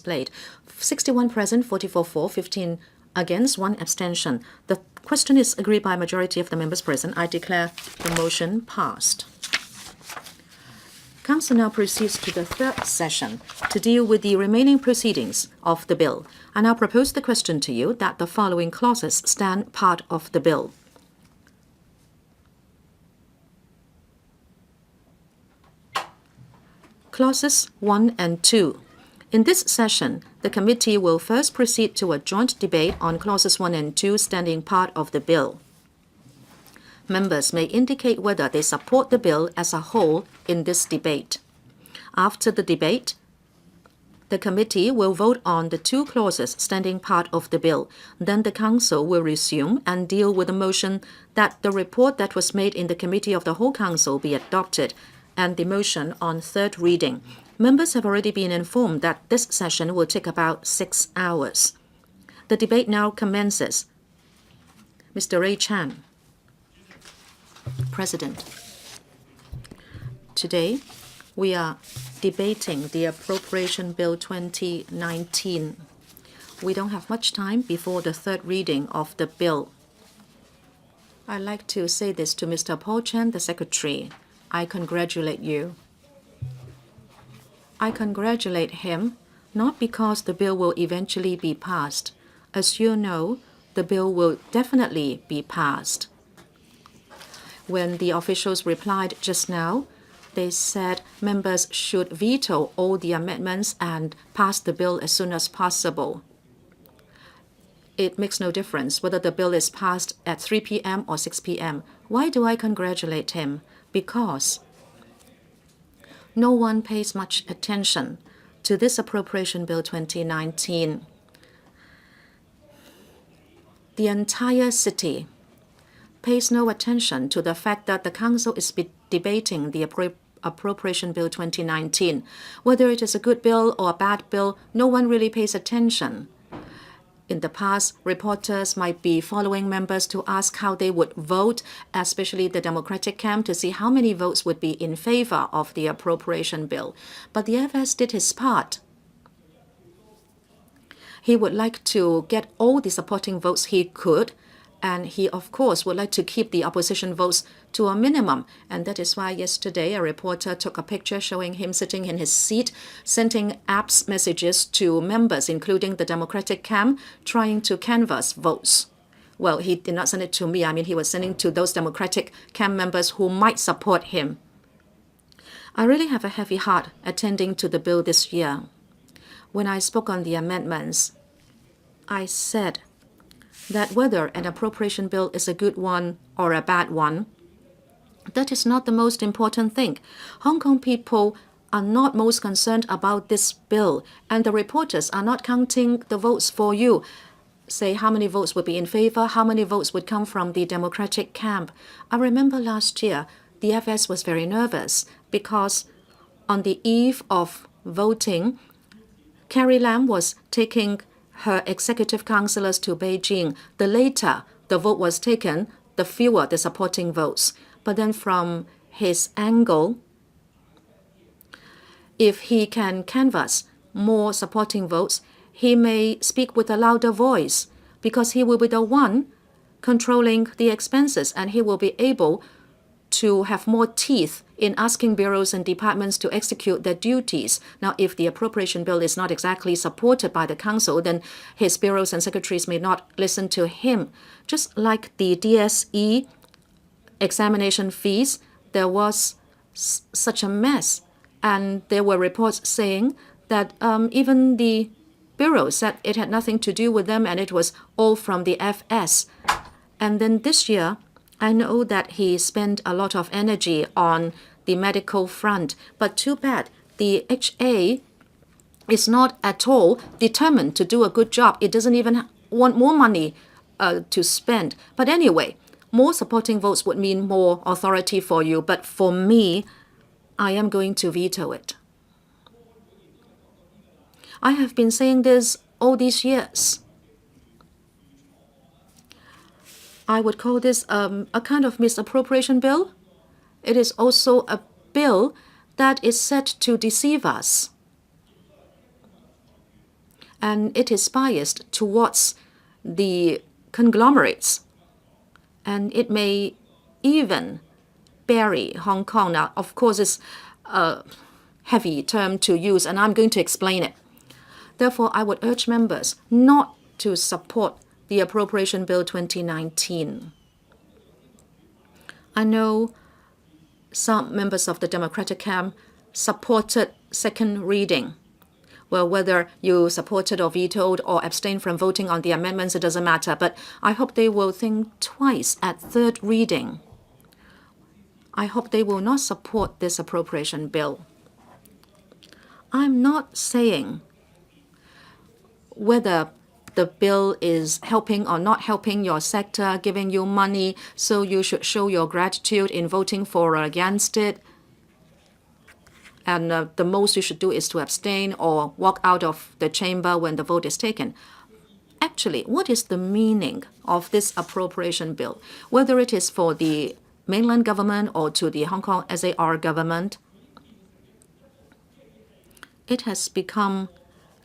displayed. 61 present, 44 for, 15 against, 1 abstention. The question is agreed by a majority of the members present. I declare the motion passed. Council now proceeds to the third session to deal with the remaining proceedings of the bill. I now propose the question to you that the following clauses stand part of the bill. Clauses 1 and 2. In this session, the committee will first proceed to a joint debate on clauses 1 and 2 standing part of the bill. Members may indicate whether they support the bill as a whole in this debate. After the debate, the committee will vote on the 2 clauses standing part of the bill. Then the Council will resume and deal with the motion that the report that was made in the Committee of the Whole Council be adopted and the motion on third reading. Members have already been informed that this session will take about 6 hours. The debate now commences. Mr. Ray Chan. President. Today, we are debating the Appropriation Bill 2019. We don't have much time before the third reading of the bill. I'd like to say this to Mr. Paul Chan, the Secretary. I congratulate you. I congratulate him not because the bill will eventually be passed. As you know, the bill will definitely be passed. When the officials replied just now, they said members should veto all the amendments and pass the bill as soon as possible. It makes no difference whether the bill is passed at 3 p.m. or 6 p.m. Why do I congratulate him? Because no one pays much attention to this Appropriation Bill 2019. The entire city pays no attention to the fact that the Council is debating the Appropriation Bill 2019. Whether it is a good bill or a bad bill, no one really pays attention. In the past, reporters might be following members to ask how they would vote, especially the Democratic camp, to see how many votes would be in favor of the appropriation bill. But the FS did his part. He would like to get all the supporting votes he could, and he, of course, would like to keep the opposition votes to a minimum. And that is why yesterday a reporter took a picture showing him sitting in his seat, sending apps messages to members, including the Democratic camp, trying to canvass votes. Well, he did not send it to me. I mean, he was sending to those Democratic camp members who might support him. I really have a heavy heart attending to the bill this year. When I spoke on the amendments, I said that whether an appropriation bill is a good one or a bad one, that is not the most important thing. Hong Kong people are not most concerned about this bill, and the reporters are not counting the votes for you. Say how many votes would be in favor, how many votes would come from the Democratic camp. I remember last year, the FS was very nervous because on the eve of voting, Carrie Lam was taking her executive councillors to Beijing. The later the vote was taken, the fewer the supporting votes. But then from his angle, if he can canvass more supporting votes, he may speak with a louder voice because he will be the one controlling the expenses, and he will be able to have more teeth in asking bureaus and departments to execute their duties. Now, if the appropriation bill is not exactly supported by the Council, then his bureaus and secretaries may not listen to him. Just like the DSE examination fees, there was such a mess. And there were reports saying that even the bureau said it had nothing to do with them and it was all from the FS. And then this year, I know that he spent a lot of energy on the medical front, but too bad the HA is not at all determined to do a good job. It doesn't even want more money to spend. But anyway, more supporting votes would mean more authority for you. But for me, I am going to veto it. I have been saying this all these years. I would call this a kind of misappropriation bill. It is also a bill that is set to deceive us. and it is biased towards the conglomerates, and it may even bury Hong Kong. Now, of course, it's a heavy term to use, and I'm going to explain it. Therefore, I would urge members not to support the Appropriation Bill 2019. I know some members of the Democratic camp supported second reading. Well, whether you supported or vetoed or abstained from voting on the amendments, it doesn't matter. But I hope they will think twice at third reading. I hope they will not support this appropriation bill. I'm not saying whether the bill is helping or not helping your sector, giving you money, so you should show your gratitude in voting for or against it. And the most you should do is to abstain or walk out of the chamber when the vote is taken. Actually, what is the meaning of this appropriation bill? Whether it is for the mainland government or to the Hong Kong SAR government, it has become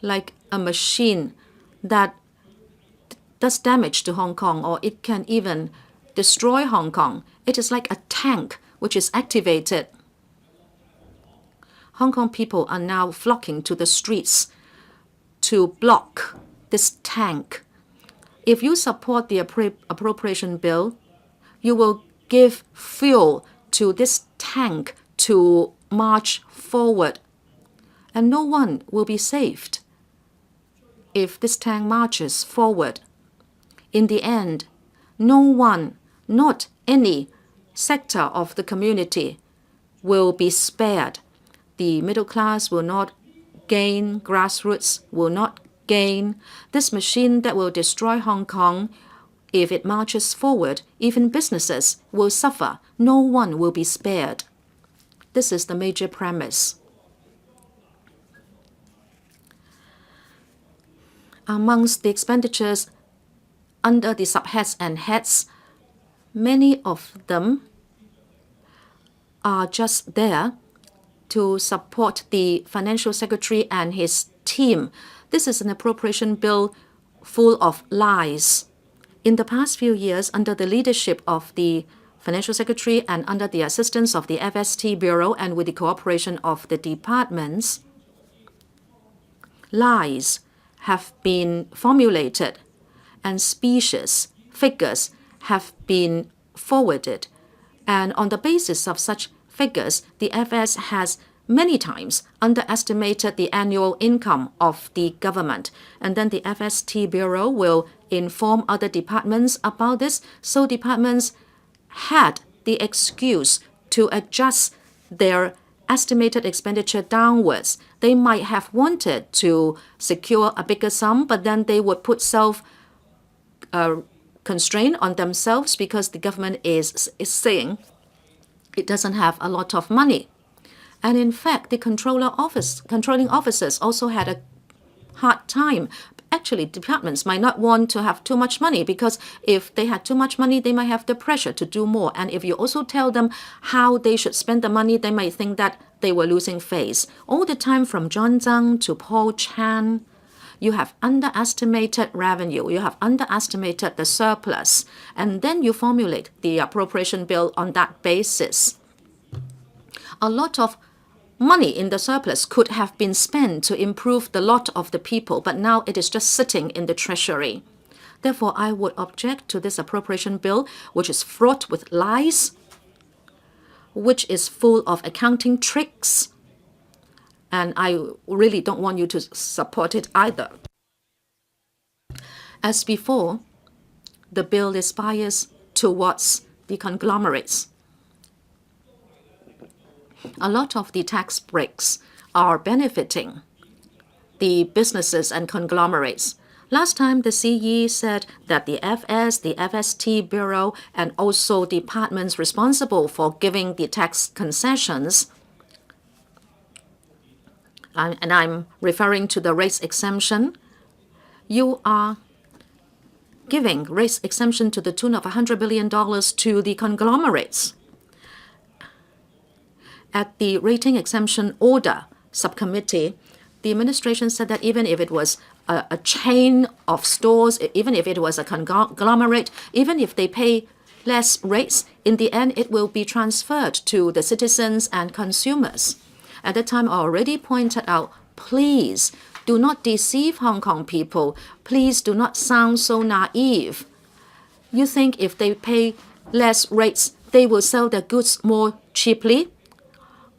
like a machine that does damage to Hong Kong, or it can even destroy Hong Kong. It is like a tank which is activated. Hong Kong people are now flocking to the streets to block this tank. If you support the appropriation bill, you will give fuel to this tank to march forward, and no one will be saved if this tank marches forward. In the end, no one, not any sector of the community, will be spared. The middle class will not gain, grassroots will not gain. This machine that will destroy Hong Kong, if it marches forward, even businesses will suffer. No one will be spared. This is the major premise. Amongst the expenditures under the subheads and heads, many of them are just there to support the Financial Secretary and his team. This is an appropriation bill full of lies. In the past few years, under the leadership of the Financial Secretary and under the assistance of the FST Bureau and with the cooperation of the departments, lies have been formulated and specious figures have been forwarded. And on the basis of such figures, the FS has many times underestimated the annual income of the government. And then the FST Bureau will inform other departments about this. So departments had the excuse to adjust their estimated expenditure downwards. They might have wanted to secure a bigger sum, but then they would put constraint on themselves because the government is saying it doesn't have a lot of money. And in fact, the controlling officers also had a hard time. Actually, departments might not want to have too much money, because if they had too much money, they might have the pressure to do more. And if you also tell them how they should spend the money, they might think that they were losing face. All the time, from John Tsang to Paul Chan, you have underestimated revenue, you have underestimated the surplus, and then you formulate the appropriation bill on that basis. A lot of money in the surplus could have been spent to improve the lot of the people, but now it is just sitting in the treasury. Therefore, I would object to this appropriation bill, which is fraught with lies, which is full of accounting tricks, and I really don't want you to support it either. As before, the bill is biased towards the conglomerates. A lot of the tax breaks are benefiting the businesses and conglomerates. Last time, the CE said that the FS, the FST Bureau, and also departments responsible for giving the tax concessions, and I'm referring to the rates exemption, you are giving rates exemption to the tune of $100 billion to the conglomerates. At the Rating Exemption Order Subcommittee, the administration said that even if it was a chain of stores, even if it was a conglomerate, even if they pay less rates, in the end it will be transferred to the citizens and consumers. At that time, I already pointed out, please do not deceive Hong Kong people. Please do not sound so naive. You think if they pay less rates, they will sell their goods more cheaply?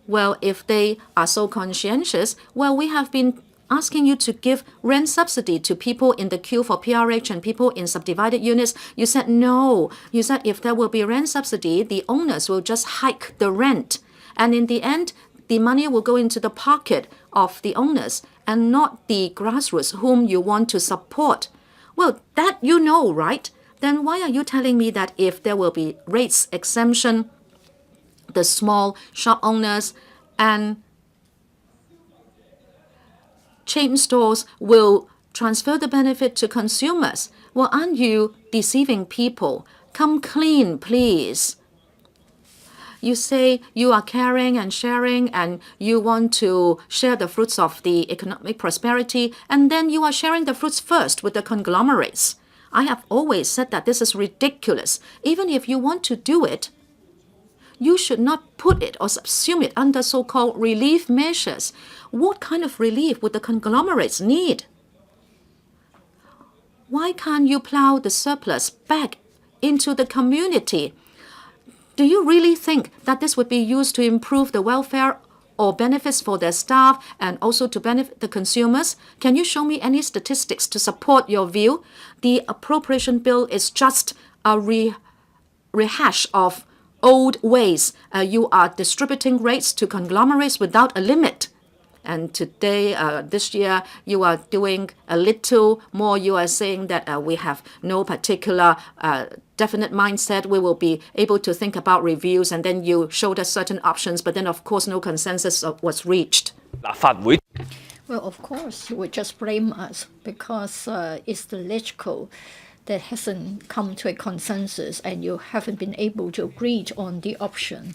Well, if they are so conscientious, well, we have been asking you to give rent subsidy to people in the queue for PRH and people in subdivided units. You said no. You said if there will be rent subsidy, the owners will just hike the rent. And in the end, the money will go into the pocket of the owners and not the grassroots whom you want to support. Well, that you know, right? Then why are you telling me that if there will be rates exemption, the small shop owners and chain stores will transfer the benefit to consumers? Well, aren't you deceiving people? Come clean, please. You say you are caring and sharing and you want to share the fruits of the economic prosperity, and then you are sharing the fruits first with the conglomerates. I have always said that this is ridiculous. Even if you want to do it, you should not put it or subsume it under so-called relief measures. What kind of relief would the conglomerates need? Why can't you plow the surplus back into the community? Do you really think that this would be used to improve the welfare or benefits for their staff and also to benefit the consumers? Can you show me any statistics to support your view? The appropriation bill is just a rehash of old ways. You are distributing rates to conglomerates without a limit. And today, this year, you are doing a little more. You are saying that we have no particular definite mindset. We will be able to think about reviews, and then you showed us certain options, but then, of course, no consensus was reached. Well, of course, you would just blame us because it's the LegCo that hasn't come to a consensus and you haven't been able to agree on the option.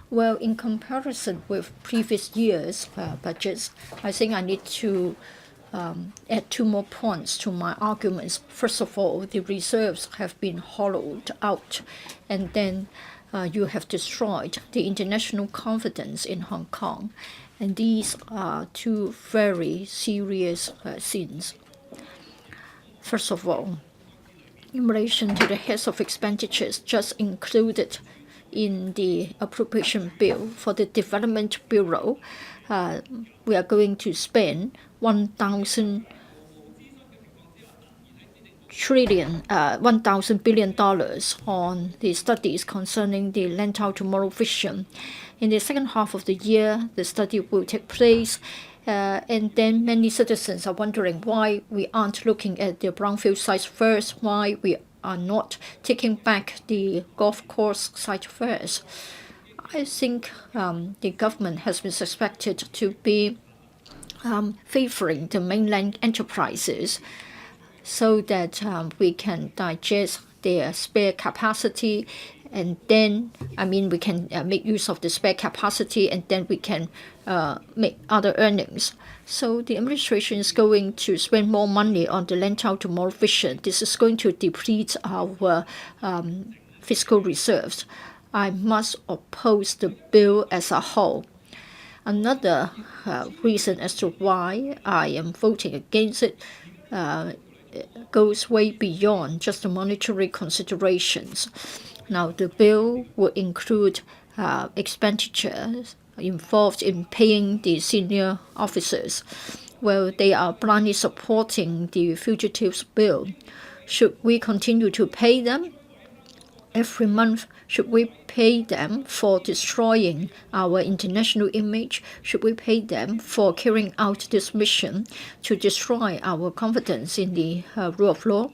Well, in comparison with previous years' budgets, I think I need to add two more points to my arguments. First of all, the reserves have been hollowed out, and then you have destroyed the international confidence in Hong Kong. And these are two very serious sins. First of all, in relation to the heads of expenditures just included in the appropriation bill for the Development Bureau, we are going to spend $1,000 billion on the studies concerning the Lantau Tomorrow vision. In the second half of the year, the study will take place. And then many citizens are wondering why we aren't looking at the brownfield sites first, why we are not taking back the golf course site first. I think the government has been suspected to be favoring the mainland enterprises so that we can digest their spare capacity, and then, we can make use of the spare capacity, and then we can make other earnings. So the administration is going to spend more money on the Lantau Tomorrow vision. This is going to deplete our fiscal reserves. I must oppose the bill as a whole. Another reason as to why I am voting against it goes way beyond just the monetary considerations. Now, the bill will include expenditures involved in paying the senior officers. Well, they are blindly supporting the fugitives bill. Should we continue to pay them every month? Should we pay them for destroying our international image? Should we pay them for carrying out this mission to destroy our confidence in the rule of law?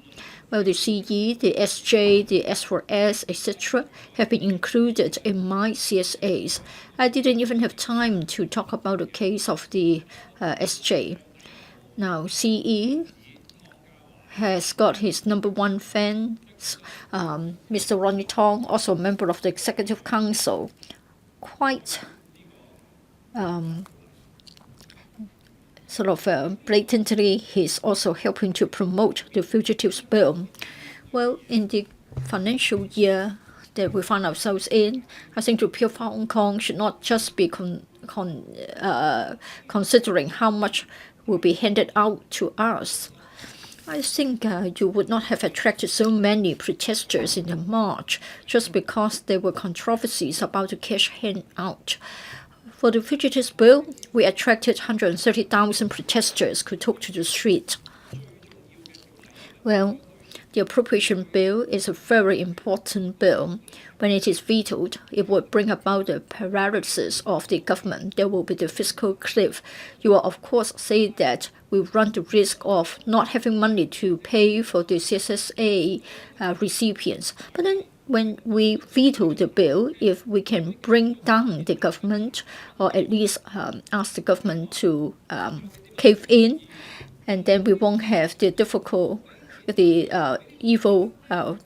Well, the CE, the SJ, the S4S, etc. have been included in my CSAs. I didn't even have time to talk about the case of the SJ. Now, CE has got his number one fan, Mr. Ronnie Tong, also a member of the Executive Council, quite blatantly he's also helping to promote the fugitives bill. Well, in the financial year that we find ourselves in, I think the people of Hong Kong should not just be considering how much will be handed out to us. I think you would not have attracted so many protesters in the march just because there were controversies about the cash handout. For the fugitives bill, we attracted 130,000 protesters who took to the street. Well, the appropriation bill is a very important bill. When it is vetoed, it would bring about the paralysis of the government. There will be the fiscal cliff. You will, of course, say that we run the risk of not having money to pay for the CSSA recipients. But then when we veto the bill, if we can bring down the government, or at least ask the government to cave in, and then we won't have the evil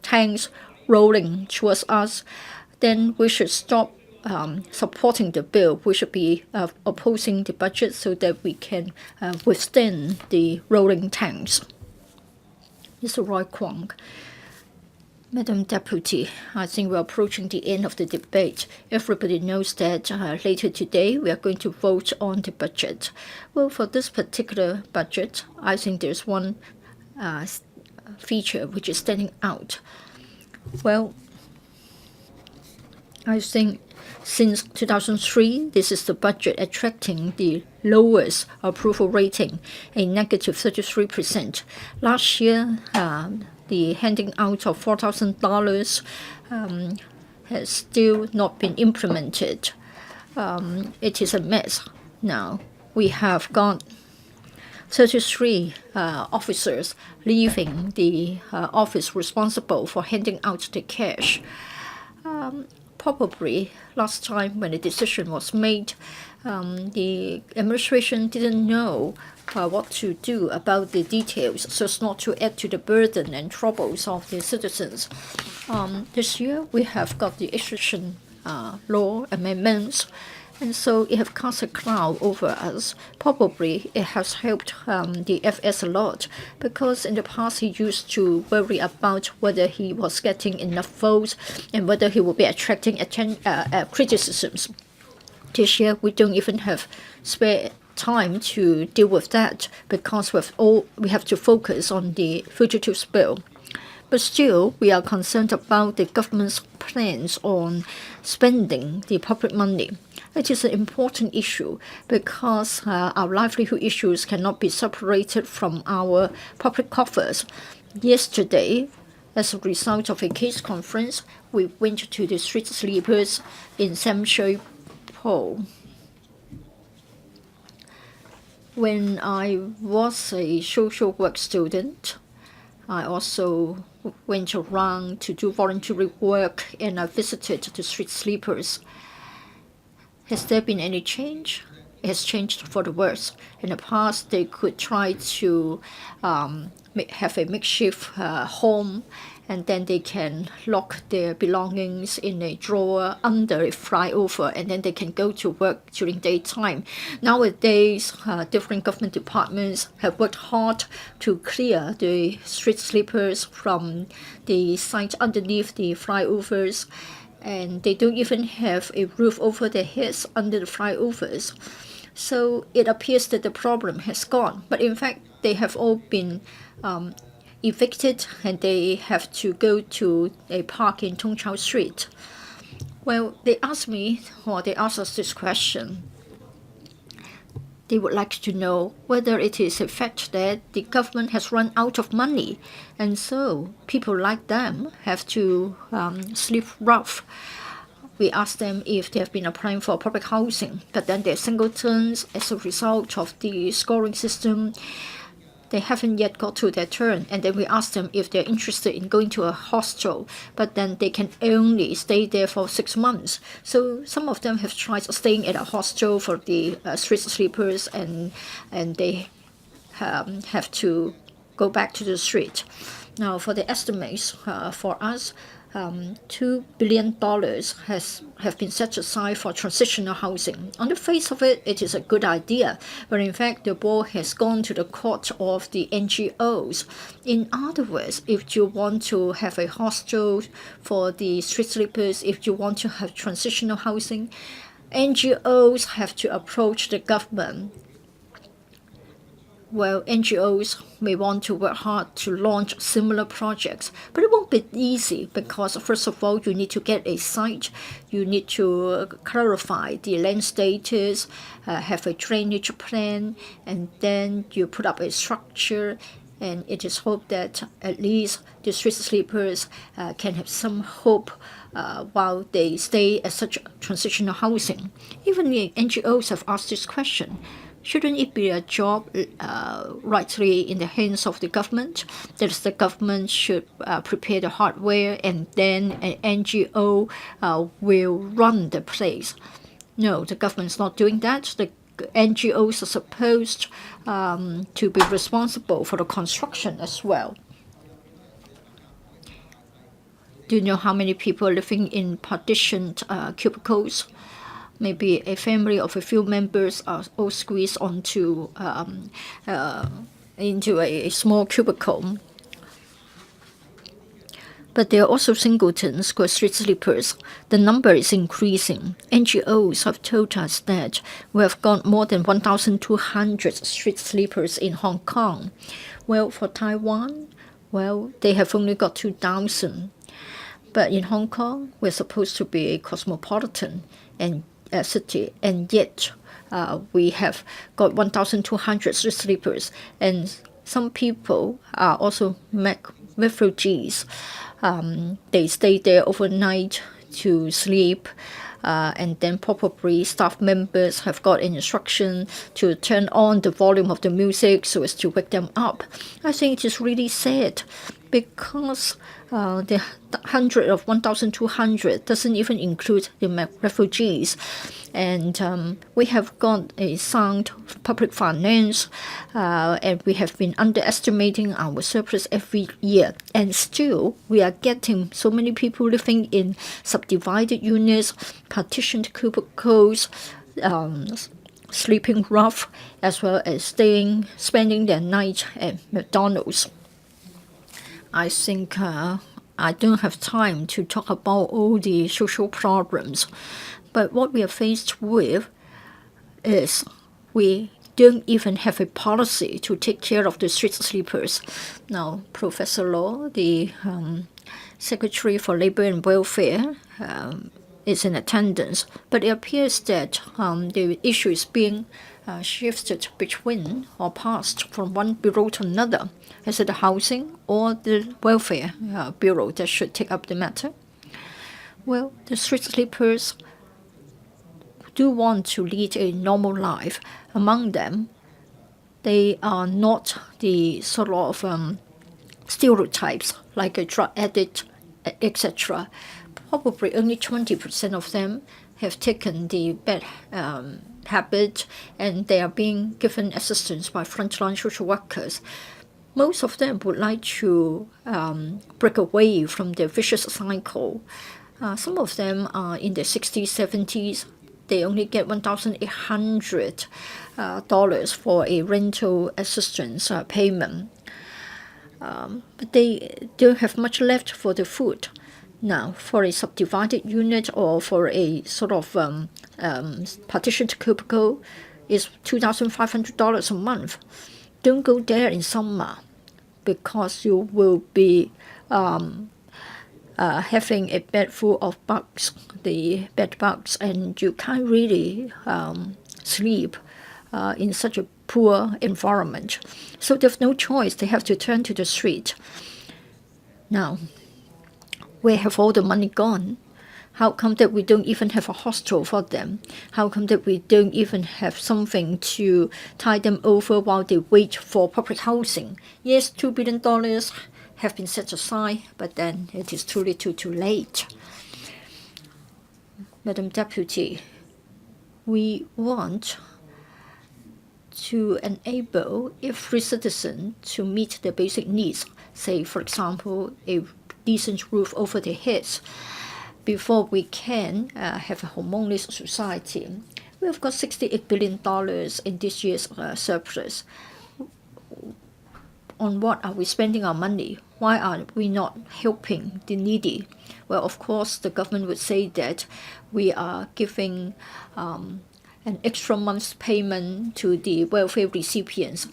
tanks rolling towards us, then we should stop supporting the bill. We should be opposing the budget so that we can withstand the rolling tanks. Mr. Roy Kwong. Madam Deputy, I think we're approaching the end of the debate. Everybody knows that later today we are going to vote on the budget. Well, for this particular budget, I think there's one feature which is standing out. Well, I think since 2003, this is the budget attracting the lowest approval rating, a negative 33%. Last year, the handing out of $4,000 has still not been implemented. It is a mess now. We have got 33 officers leaving the office responsible for handing out the cash. Probably last time when the decision was made, the administration didn't know what to do about the details so as not to add to the burden and troubles of the citizens. This year we have got the extradition law amendments, and so it has cast a cloud over us. Probably it has helped the FS a lot, because in the past he used to worry about whether he was getting enough votes and whether he would be attracting criticisms. This year we don't even have spare time to deal with that, because we have to focus on the fugitives bill. But still, we are concerned about the government's plans on spending the public money. It is an important issue because our livelihood issues cannot be separated from our public coffers. Yesterday, as a result of a case conference, we went to the street sleepers in Sam Shui Po. When I was a social work student, I also went around to do voluntary work, and I visited the street sleepers. Has there been any change? It has changed for the worse. In the past, they could try to have a makeshift home, and then they can lock their belongings in a drawer under a flyover, and then they can go to work during daytime. Nowadays, different government departments have worked hard to clear the street sleepers from the site underneath the flyovers, and they don't even have a roof over their heads under the flyovers. So it appears that the problem has gone, but in fact they have all been evicted, and they have to go to a park in Tung Chau Street. Well, they asked us this question. They would like to know whether it is a fact that the government has run out of money, and so people like them have to sleep rough. We asked them if they have been applying for public housing, but then they're singletons as a result of the scoring system. They haven't yet got to their turn, and then we asked them if they're interested in going to a hostel, but then they can only stay there for 6 months. So some of them have tried staying at a hostel for the street sleepers, and they have to go back to the street. Now, for the estimates for us, $2 billion have been set aside for transitional housing. On the face of it, it is a good idea, but in fact, the ball has gone to the court of the NGOs. In other words, if you want to have a hostel for the street sleepers, if you want to have transitional housing, NGOs have to approach the government. Well, NGOs may want to work hard to launch similar projects, but it won't be easy because, first of all, you need to get a site, you need to clarify the land status, have a drainage plan, and then you put up a structure, and it is hoped that at least the street sleepers can have some hope while they stay at such transitional housing. Even the NGOs have asked this question. Shouldn't it be a job rightly in the hands of the government? That is, the government should prepare the hardware and then an NGO will run the place. No, the government's not doing that. The NGOs are supposed to be responsible for the construction as well. Do you know how many people are living in partitioned cubicles? Maybe a family of a few members are all squeezed onto into a small cubicle. But there are also singletons who are street sleepers. The number is increasing. NGOs have told us that we have got more than 1,200 street sleepers in Hong Kong. Well, for Taiwan, well, they have only got 2,000. But in Hong Kong, we're supposed to be a cosmopolitan and city, and yet we have got 1,200 street sleepers, and some people are also refugees. They stay there overnight to sleep, and then probably staff members have got an instruction to turn on the volume of the music so as to wake them up. I think it is really sad because the 100 of 1,200 doesn't even include the refugees. And we have got a sound public finance, and we have been underestimating our surplus every year. And still, we are getting so many people living in subdivided units, partitioned cubicles, sleeping rough, as well as spending their night at McDonald's. I think I don't have time to talk about all the social problems, but what we are faced with is we don't even have a policy to take care of the street sleepers. Now, Professor Law, the Secretary for Labour and Welfare, is in attendance, but it appears that the issue is being shifted between or passed from one bureau to another. Is it the housing or the welfare bureau that should take up the matter? Well, the street sleepers do want to lead a normal life. Among them, they are not the sort of stereotypes like a drug addict, etc. Probably only 20% of them have taken the bad habit, and they are being given assistance by frontline social workers. Most of them would like to break away from the vicious cycle. Some of them are in their 60s, 70s. They only get $1,800 for a rental assistance payment. But they don't have much left for the food. Now, for a subdivided unit or for a sort of partitioned cubicle, is $2,500 a month. Don't go there in summer because you will be having a bed full of bugs, the bed bugs, and you can't really sleep in such a poor environment. So there's no choice. They have to turn to the street. Now, where have all the money gone? How come that we don't even have a hostel for them? How come that we don't even have something to tie them over while they wait for public housing? Yes, $2 billion have been set aside, but then it is too little too late. Madam Deputy, we want to enable every citizen to meet their basic needs. Say, for example, a decent roof over their heads before we can have a harmonious society. We've got $68 billion in this year's surplus. On what are we spending our money? Why are we not helping the needy? Well, of course, the government would say that we are giving an extra month's payment to the welfare recipients,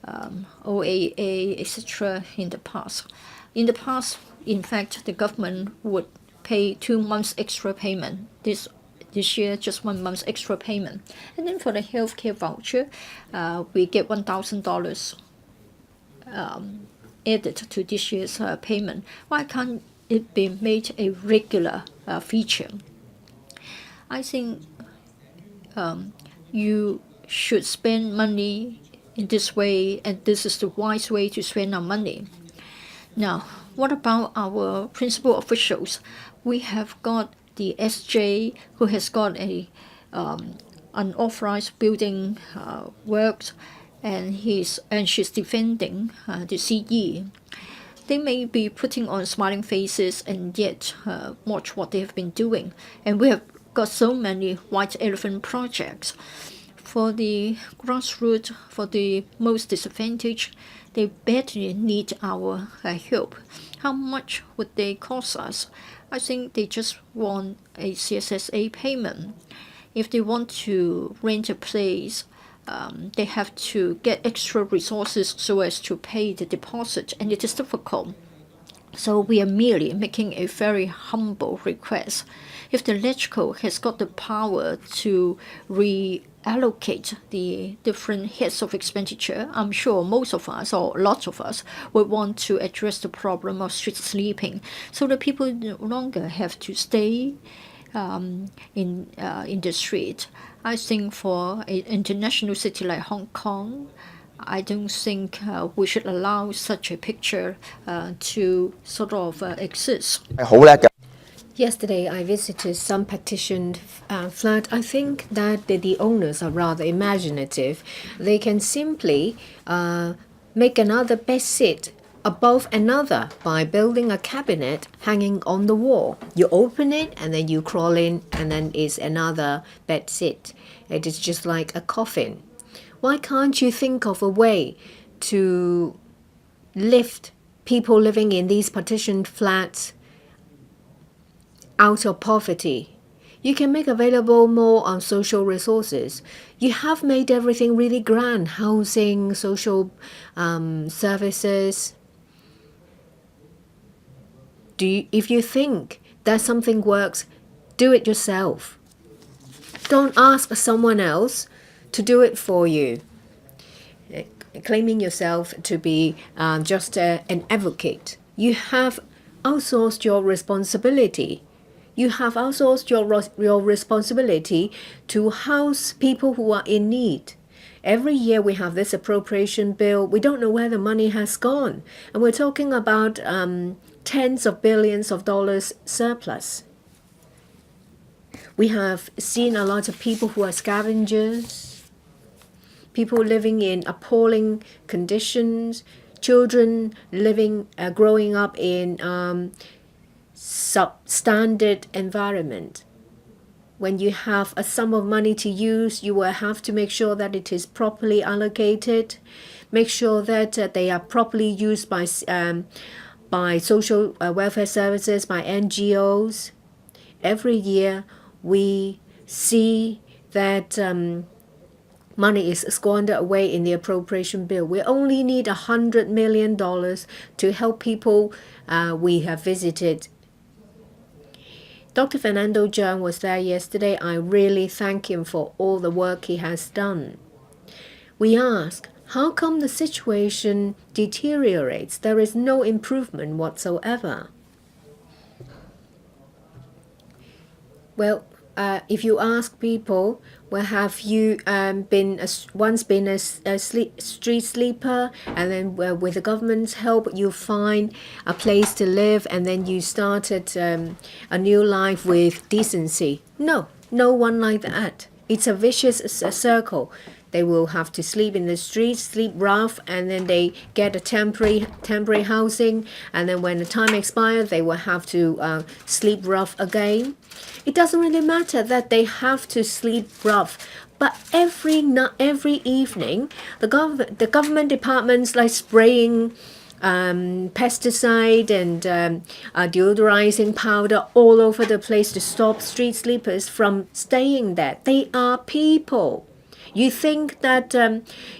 OAA, etc. in the past. In the past, in fact, the government would pay 2 months extra payment. This year, just 1 month's extra payment. And then for the healthcare voucher, we get $1,000 added to this year's payment. Why can't it be made a regular feature? I think you should spend money in this way, and this is the wise way to spend our money. Now, what about our principal officials? We have got the SJ who has got a unauthorized building works, and she's defending the CE. They may be putting on smiling faces and yet watch what they have been doing. And we have got so many white elephant projects. For the grassroots, for the most disadvantaged, they badly need our help. How much would they cost us? I think they just want a CSSA payment. If they want to rent a place, they have to get extra resources so as to pay the deposit, and it is difficult. So we are merely making a very humble request. If the LegCo has got the power to reallocate the different heads of expenditure, I'm sure most of us, or lots of us, would want to address the problem of street sleeping, so that people no longer have to stay in the street. I think for an international city like Hong Kong, I don't think we should allow such a picture to sort of exist. Yesterday, I visited some petitioned flat. I think that the owners are rather imaginative. They can simply make another bed sit above another by building a cabinet hanging on the wall. You open it and then you crawl in, and then it's another bed sit. It is just like a coffin. Why can't you think of a way to lift people living in these partitioned flats out of poverty? You can make available more on social resources. You have made everything really grand: housing, social services. If you think that something works, do it yourself. Don't ask someone else to do it for you, claiming yourself to be just an advocate. You have outsourced your responsibility. You have outsourced your responsibility to house people who are in need. Every year we have this appropriation bill. We don't know where the money has gone. And we're talking about tens of billions of dollars surplus. We have seen a lot of people who are scavengers, people living in appalling conditions, children growing up in substandard environment. When you have a sum of money to use, you will have to make sure that it is properly allocated, make sure that they are properly used by social welfare services, by NGOs. Every year we see that money is squandered away in the appropriation bill. We only need $100 million to help people we have visited. Dr. Fernando Zhang was there yesterday. I really thank him for all the work he has done. We ask, how come the situation deteriorates? There is no improvement whatsoever. Well, if you ask people, well, have you once been a street sleeper, and then with the government's help you find a place to live, and then you started a new life with decency? No one like that. It's a vicious circle. They will have to sleep in the streets, sleep rough, and then they get a temporary housing, and then when the time expires, they will have to sleep rough again. It doesn't really matter that they have to sleep rough, but every evening, the government departments like spraying pesticide and deodorizing powder all over the place to stop street sleepers from staying there. They are people. You think that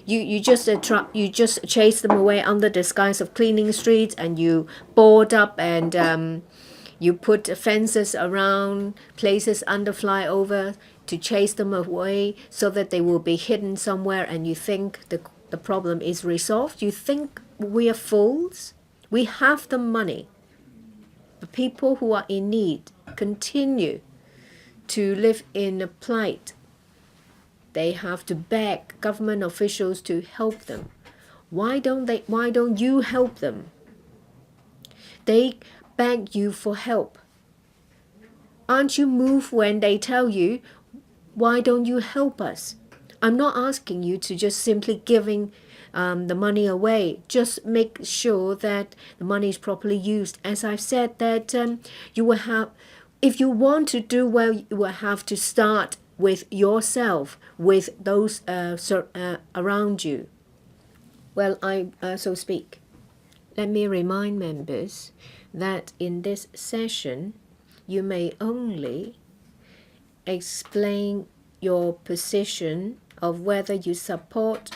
you just chase them away under disguise of cleaning streets, and you board up and you put fences around places under flyover to chase them away so that they will be hidden somewhere, and you think the problem is resolved? You think we are fools? We have the money. The people who are in need continue to live in a plight. They have to beg government officials to help them. Why don't you help them? They beg you for help. Aren't you moved when they tell you, why don't you help us? I'm not asking you to just simply giving the money away. Just make sure that the money is properly used. As I've said, that you will have, if you want to do well, you will have to start with yourself, with those around you. Well, so speak. Let me remind members that in this session, you may only explain your position of whether you support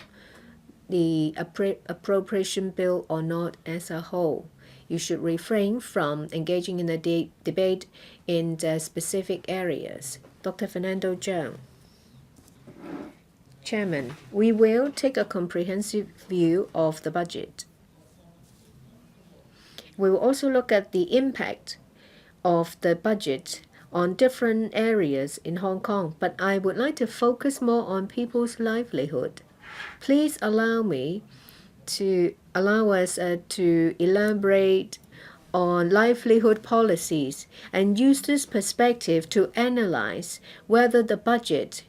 the appropriation bill or not as a whole. You should refrain from engaging in a debate in the specific areas. Dr. Fernando Zhang. Chairman, we will take a comprehensive view of the budget. We will also look at the impact of the budget on different areas in Hong Kong, but I would like to focus more on people's livelihood. Please allow us to elaborate on livelihood policies and use this perspective to analyze whether the budget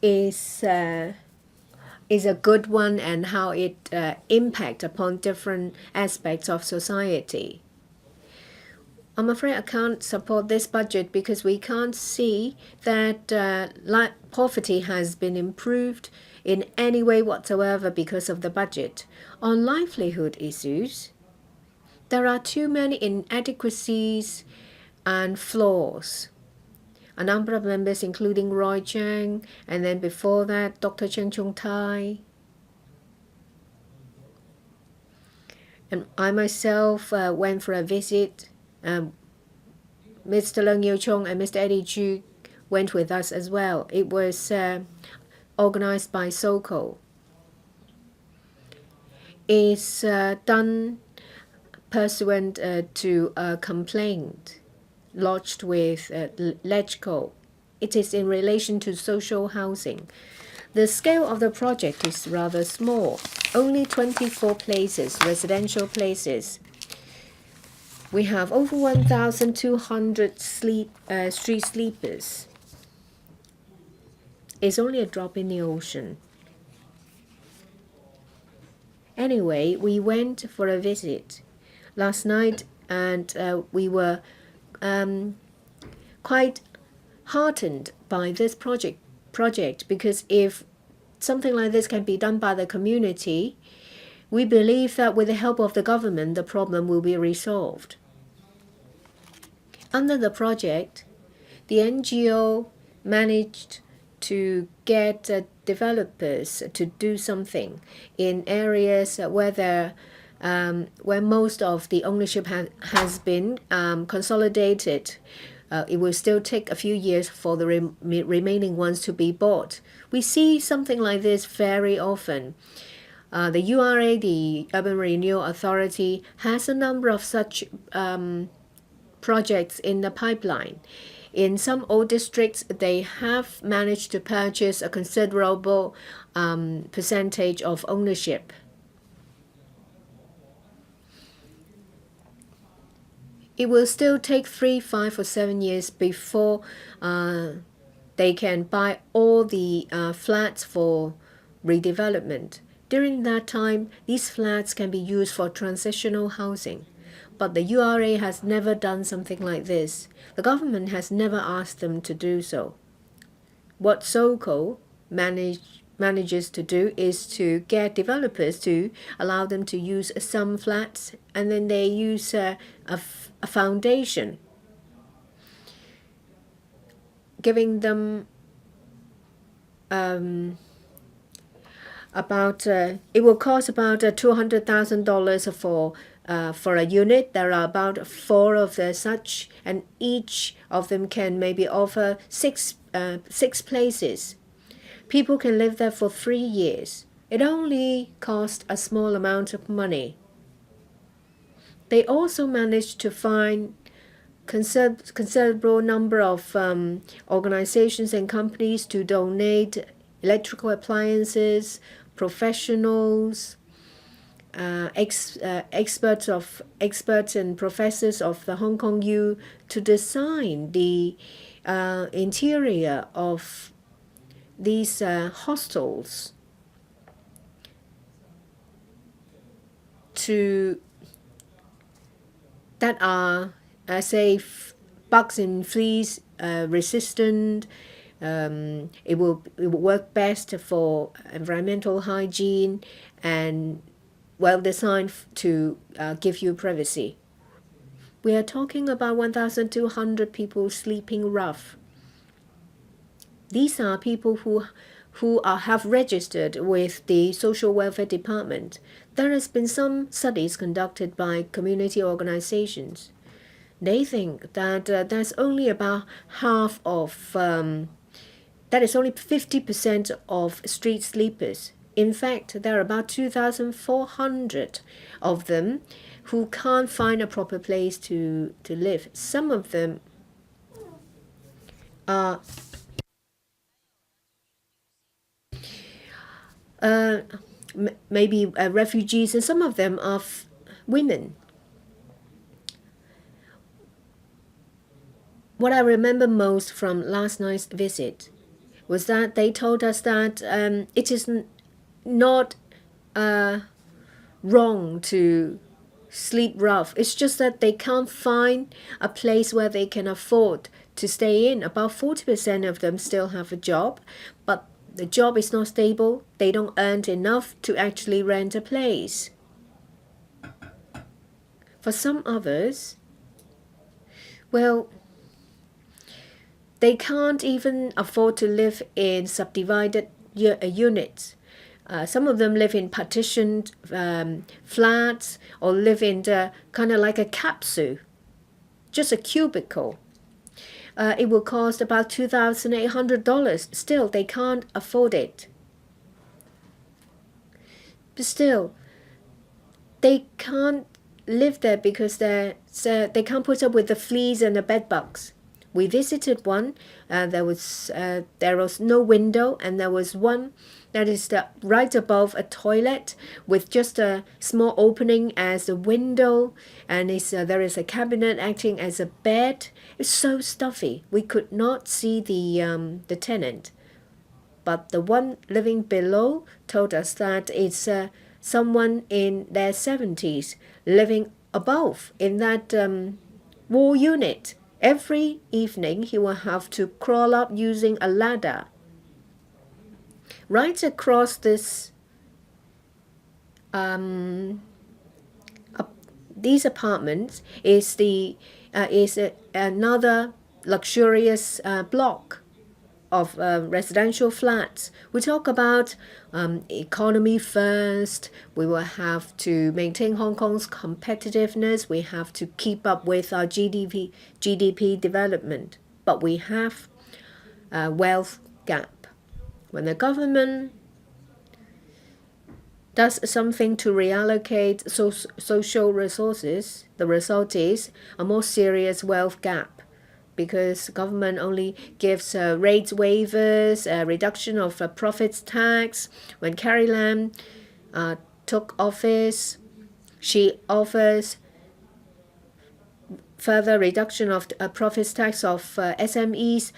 is a good one and how it impacts upon different aspects of society. I'm afraid I can't support this budget because we can't see that poverty has been improved in any way whatsoever because of the budget. On livelihood issues, there are too many inadequacies and flaws. A number of members, including Roy Chang, and then before that, Dr. Cheng Chung Tai, and I myself went for a visit. Mr. Leung Yew Chung and Mr. Eddie Chu went with us as well. It was organized by SOCO. It's done pursuant to a complaint lodged with LegCo. It is in relation to social housing. The scale of the project is rather small, only 24 places, residential places. We have over 1,200 street sleepers. It's only a drop in the ocean. Anyway, we went for a visit last night, and we were quite heartened by this project because if something like this can be done by the community, we believe that with the help of the government, the problem will be resolved. Under the project, the NGO managed to get developers to do something in areas where most of the ownership has been consolidated. It will still take a few years for the remaining ones to be bought. We see something like this very often. The URA, the Urban Renewal Authority, has a number of such projects in the pipeline. In some old districts, they have managed to purchase a considerable percentage of ownership. It will still take 3, 5, or 7 years before they can buy all the flats for redevelopment. During that time, these flats can be used for transitional housing. But the URA has never done something like this. The government has never asked them to do so. What SOCO manages to do is to get developers to allow them to use some flats, and then they use a foundation, giving them about it will cost about $200,000 for a unit. There are about 4 of such, and each of them can maybe offer six places. People can live there for 3 years. It only costs a small amount of money. They also managed to find considerable number of organizations and companies to donate electrical appliances, professionals, experts and professors of the Hong Kong U to design the interior of these hostels that are say bugs and fleas resistant. It will work best for environmental hygiene and well designed to give you privacy. We are talking about 1,200 people sleeping rough. These are people who have registered with the Social Welfare Department. There has been some studies conducted by community organizations. They think that there's only about half of that is only 50% of street sleepers. In fact, there are about 2,400 of them who can't find a proper place to live. Some of them are maybe refugees, and some of them are women. What I remember most from last night's visit was that they told us that it is not wrong to sleep rough. It's just that they can't find a place where they can afford to stay in. About 40% of them still have a job, but the job is not stable. They don't earn enough to actually rent a place. For some others, well, they can't even afford to live in subdivided units. Some of them live in partitioned flats or live in the kind of like a capsule, just a cubicle. It will cost about $2,800. Still, they can't afford it. But still, they can't live there because they can't put up with the fleas and the bed bugs. We visited one. There was no window, and there was one that is right above a toilet with just a small opening as a window, and there is a cabinet acting as a bed. It's so stuffy. We could not see the tenant, but the one living below told us that it's someone in their 70s living above in that wall unit. Every evening he will have to crawl up using a ladder. Right across this these apartments is another luxurious block of residential flats. We talk about economy first. We will have to maintain Hong Kong's competitiveness. We have to keep up with our GDP development. But we have a wealth gap. When the government does something to reallocate social resources, the result is a more serious wealth gap, because government only gives rate waivers, reduction of profits tax. When Carrie Lam took office, she offers further reduction of profits tax of SMEs,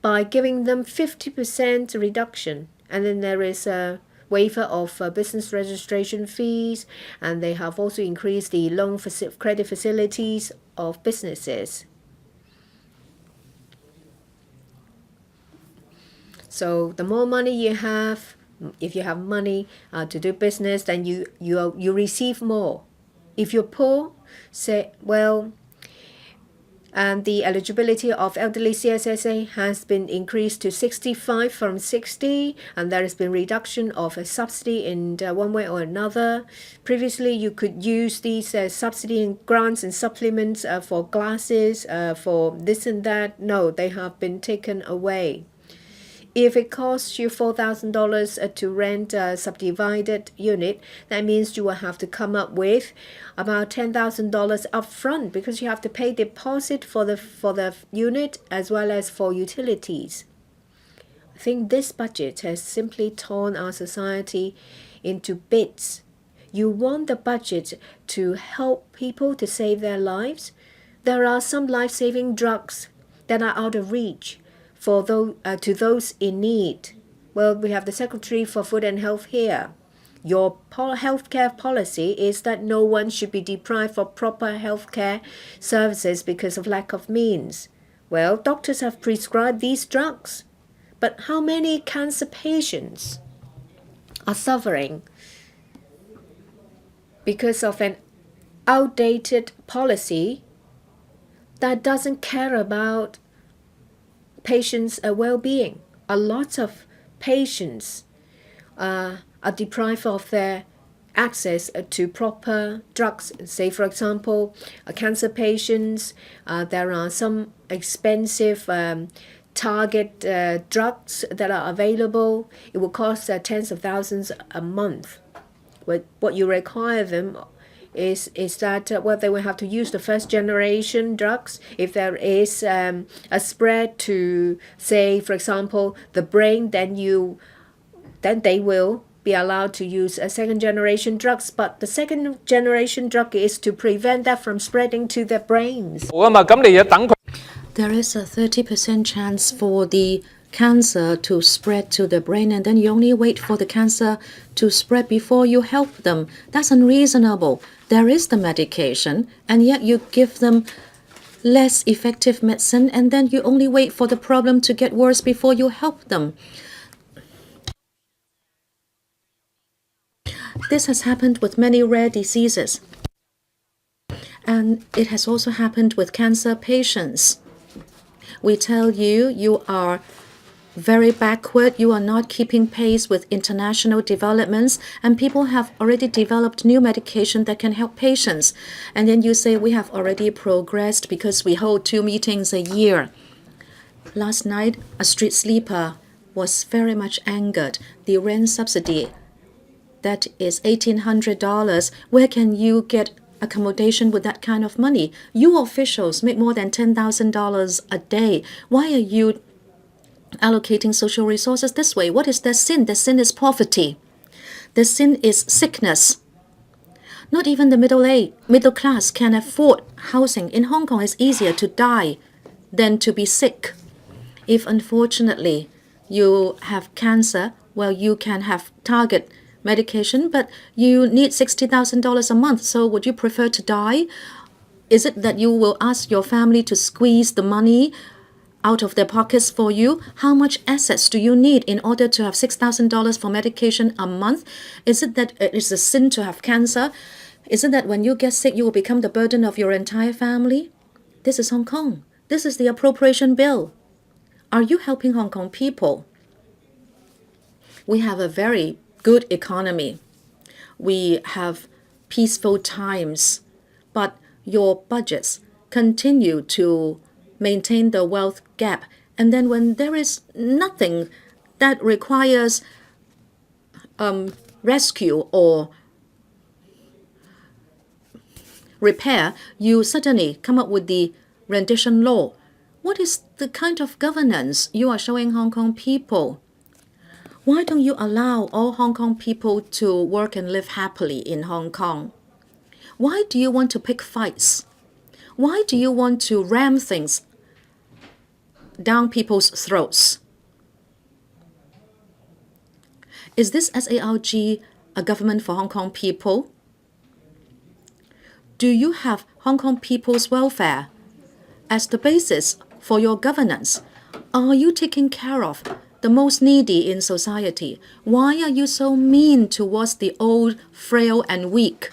by giving them 50% reduction. And then there is a waiver of business registration fees, and they have also increased the loan credit facilities of businesses. So the more money you have, if you have money to do business, then you receive more. If you're poor, say, well, and the eligibility of elderly CSSA has been increased to 65 from 60, and there has been reduction of a subsidy in one way or another. Previously, you could use these subsidy and grants and supplements for glasses, for this and that. No, they have been taken away. If it costs you $4,000 to rent a subdivided unit, that means you will have to come up with about $10,000 up front, because you have to pay deposit for the unit as well as for utilities. I think this budget has simply torn our society into bits. You want the budget to help people to save their lives. There are some life-saving drugs that are out of reach for to those in need. Well, we have the Secretary for Food and Health here. Your healthcare policy is that no one should be deprived of proper healthcare services because of lack of means. Well, doctors have prescribed these drugs, but how many cancer patients are suffering because of an outdated policy that doesn't care about patients' well-being? A lot of patients are deprived of their access to proper drugs. Say, for example, cancer patients, there are some expensive target drugs that are available. It will cost tens of thousands a month. What you require them is that they will have to use the first generation drugs. If there is a spread to, say, for example, the brain, then they will be allowed to use a second generation drugs. But the second generation drug is to prevent that from spreading to their brains. There is a 30% chance for the cancer to spread to the brain, and then you only wait for the cancer to spread before you help them. That's unreasonable. There is the medication, and yet you give them less effective medicine, and then you only wait for the problem to get worse before you help them. This has happened with many rare diseases, and it has also happened with cancer patients. We tell you, you are very backward, you are not keeping pace with international developments, and people have already developed new medication that can help patients. And then you say we have already progressed because we hold 2 meetings a year. Last night, a street sleeper was very much angered. The rent subsidy, that is $1,800. Where can you get accommodation with that kind of money? You officials make more than $10,000 a day. Why are you allocating social resources this way? What is their sin? Their sin is poverty. Their sin is sickness. Not even the middle class can afford housing. In Hong Kong, it's easier to die than to be sick. If unfortunately you have cancer, well, you can have target medication, but you need $60,000 a month. So would you prefer to die? Is it that you will ask your family to squeeze the money out of their pockets for you? How much assets do you need in order to have $6,000 for medication a month? Is it that it is a sin to have cancer? Is it that when you get sick, you will become the burden of your entire family? This is Hong Kong. This is the appropriation bill. Are you helping Hong Kong people? We have a very good economy. We have peaceful times, but your budgets continue to maintain the wealth gap. And then when there is nothing that requires rescue or repair, you suddenly come up with the rendition law. What is the kind of governance you are showing Hong Kong people? Why don't you allow all Hong Kong people to work and live happily in Hong Kong? Why do you want to pick fights? Why do you want to ram things down people's throats. Is this SARG a government for Hong Kong people? Do you have Hong Kong people's welfare as the basis for your governance? Are you taking care of the most needy in society? Why are you so mean towards the old, frail, and weak?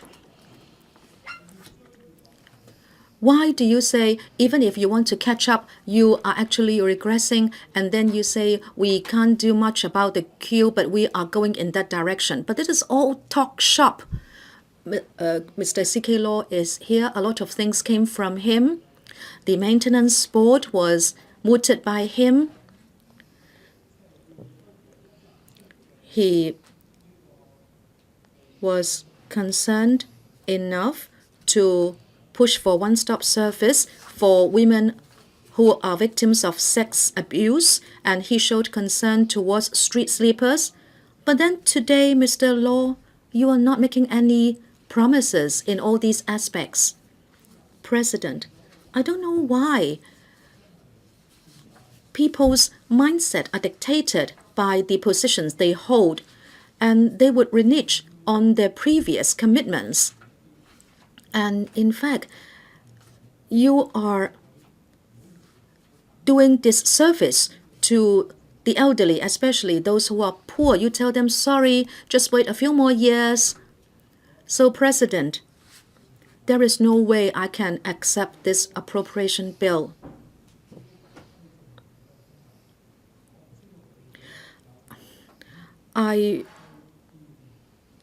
Why do you say, even if you want to catch up, you are actually regressing, and then you say, we can't do much about the queue, but we are going in that direction? But this is all talk shop. Mr. C.K. Law is here. A lot of things came from him. The maintenance board was mooted by him. He was concerned enough to push for one-stop service for women who are victims of sex abuse, and he showed concern towards street sleepers. But then today, Mr. Law, you are not making any promises in all these aspects. President, I don't know why people's mindset are dictated by the positions they hold, and they would renege on their previous commitments. And in fact, you are doing disservice to the elderly, especially those who are poor. You tell them, sorry, just wait a few more years. So, President, there is no way I can accept this appropriation bill. I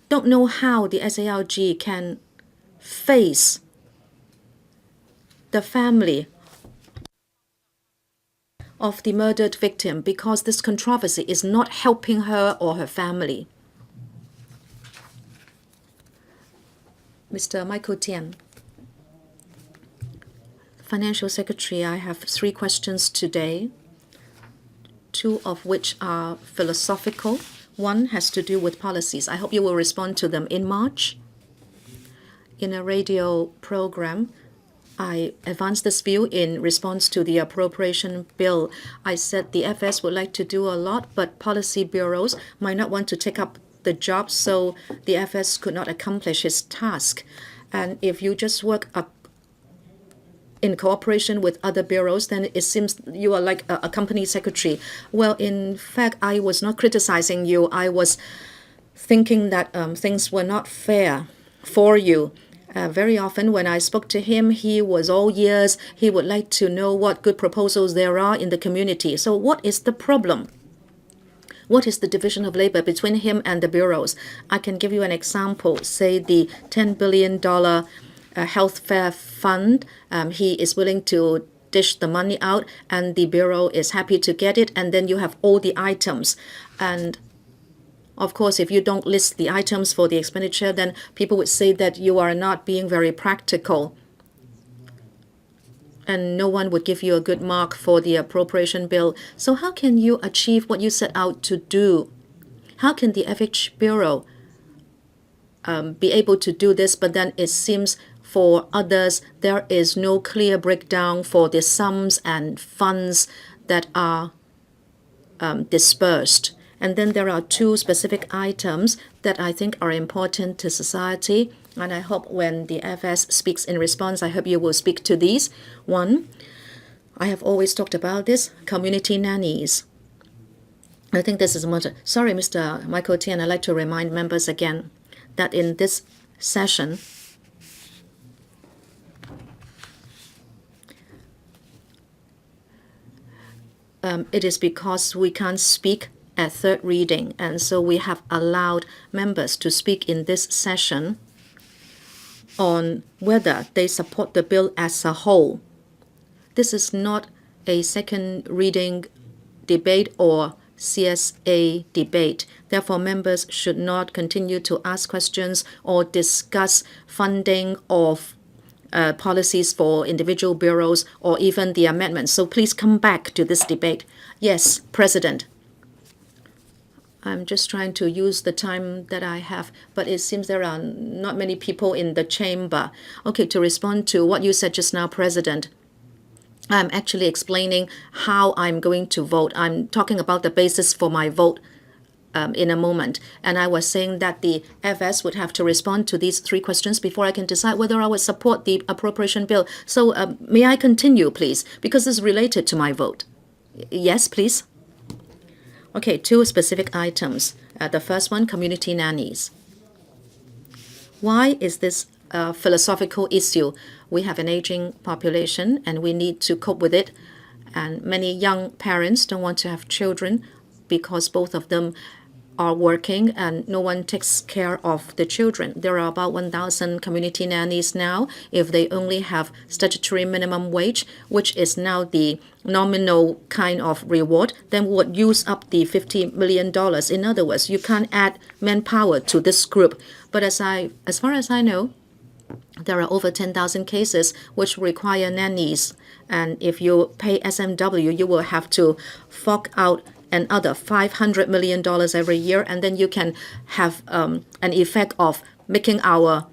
don't know how the SARG can face the family of the murdered victim, because this controversy is not helping her or her family. Mr. Michael Tian, Financial Secretary, I have 3 questions today, 2 of which are philosophical. One has to do with policies. I hope you will respond to them. In March, in a radio program, I advanced this view in response to the appropriation bill. I said the FS would like to do a lot, but policy bureaus might not want to take up the job, so the FS could not accomplish his task. And if you just work in cooperation with other bureaus, then it seems you are like a company secretary. Well, in fact, I was not criticizing you. I was thinking that things were not fair for you. Very often when I spoke to him, he was all ears. He would like to know what good proposals there are in the community. So what is the problem? What is the division of labor between him and the bureaus? I can give you an example. Say the $10 billion health fair fund. He is willing to dish the money out, and the bureau is happy to get it. And then you have all the items. And of course, if you don't list the items for the expenditure, then people would say that you are not being very practical. And no one would give you a good mark for the appropriation bill. So how can you achieve what you set out to do? How can the FH Bureau be able to do this, but then it seems for others there is no clear breakdown for the sums and funds that are dispersed? And then there are 2 specific items that I think are important to society. And I hope when the FS speaks in response, I hope you will speak to these. 1, I have always talked about this, community nannies. I think this is much. Sorry, Mr. Michael Tian, I'd like to remind members again that in this session, it is because we can't speak at 3rd reading, and so we have allowed members to speak in this session on whether they support the bill as a whole. This is not a 2nd reading debate or CSA debate. Therefore, members should not continue to ask questions or discuss funding of policies for individual bureaus or even the amendments. So please come back to this debate. Yes, President. I'm just trying to use the time that I have, but it seems there are not many people in the chamber. Okay, to respond to what you said just now, President, I'm actually explaining how I'm going to vote. I'm talking about the basis for my vote in a moment. And I was saying that the FS would have to respond to these 3 questions before I can decide whether I would support the appropriation bill. So may I continue, please? Because this is related to my vote. Yes, please. Okay, 2 specific items. The first one, community nannies. Why is this a philosophical issue? We have an aging population and we need to cope with it. And many young parents don't want to have children because both of them are working and no one takes care of the children. There are about 1,000 community nannies now. If they only have statutory minimum wage, which is now the nominal kind of reward, then we would use up the $50 million. In other words, you can't add manpower to this group. But as far as I know, there are over 10,000 cases which require nannies. And if you pay SMW, you will have to fork out another $500 million every year, and then you can have an effect of making our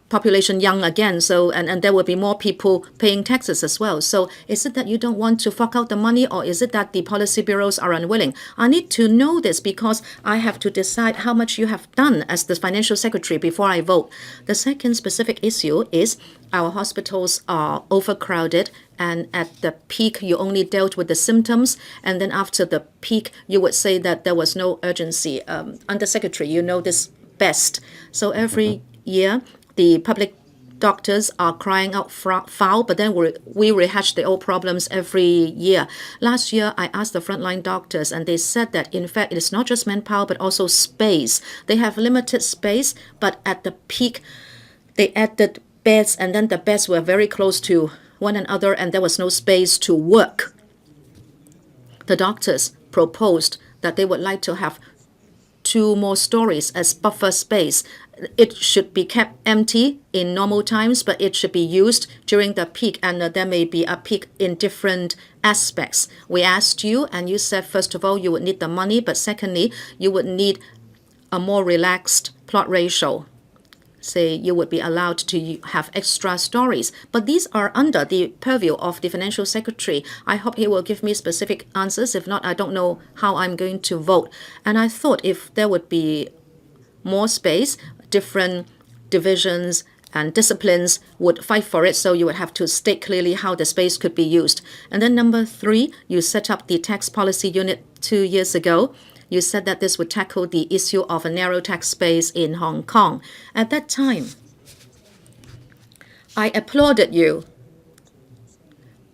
population young again. So and there will be more people paying taxes as well. So is it that you don't want to fork out the money, or is it that the policy bureaus are unwilling? I need to know this because I have to decide how much you have done as the financial secretary before I vote. The second specific issue is our hospitals are overcrowded, and at the peak you only dealt with the symptoms, and then after the peak you would say that there was no urgency. Undersecretary, you know this best. So every year the public doctors are crying out foul, but then we rehash the old problems every year. Last year, I asked the frontline doctors, and they said that, in fact, it is not just manpower, but also space. They have limited space, but at the peak, they added beds, and then the beds were very close to one another, and there was no space to work. The doctors proposed that they would like to have 2 more stories as buffer space. It should be kept empty in normal times, but it should be used during the peak, and there may be a peak in different aspects. We asked you, and you said, first of all, you would need the money, but secondly, you would need a more relaxed plot ratio. Say you would be allowed to have extra stories. But these are under the purview of the financial secretary. I hope he will give me specific answers. If not, I don't know how I'm going to vote. And I thought if there would be more space, different divisions and disciplines would fight for it, so you would have to state clearly how the space could be used. And then number 3, you set up the tax policy unit 2 years ago. You said that this would tackle the issue of a narrow tax space in Hong Kong. At that time, I applauded you.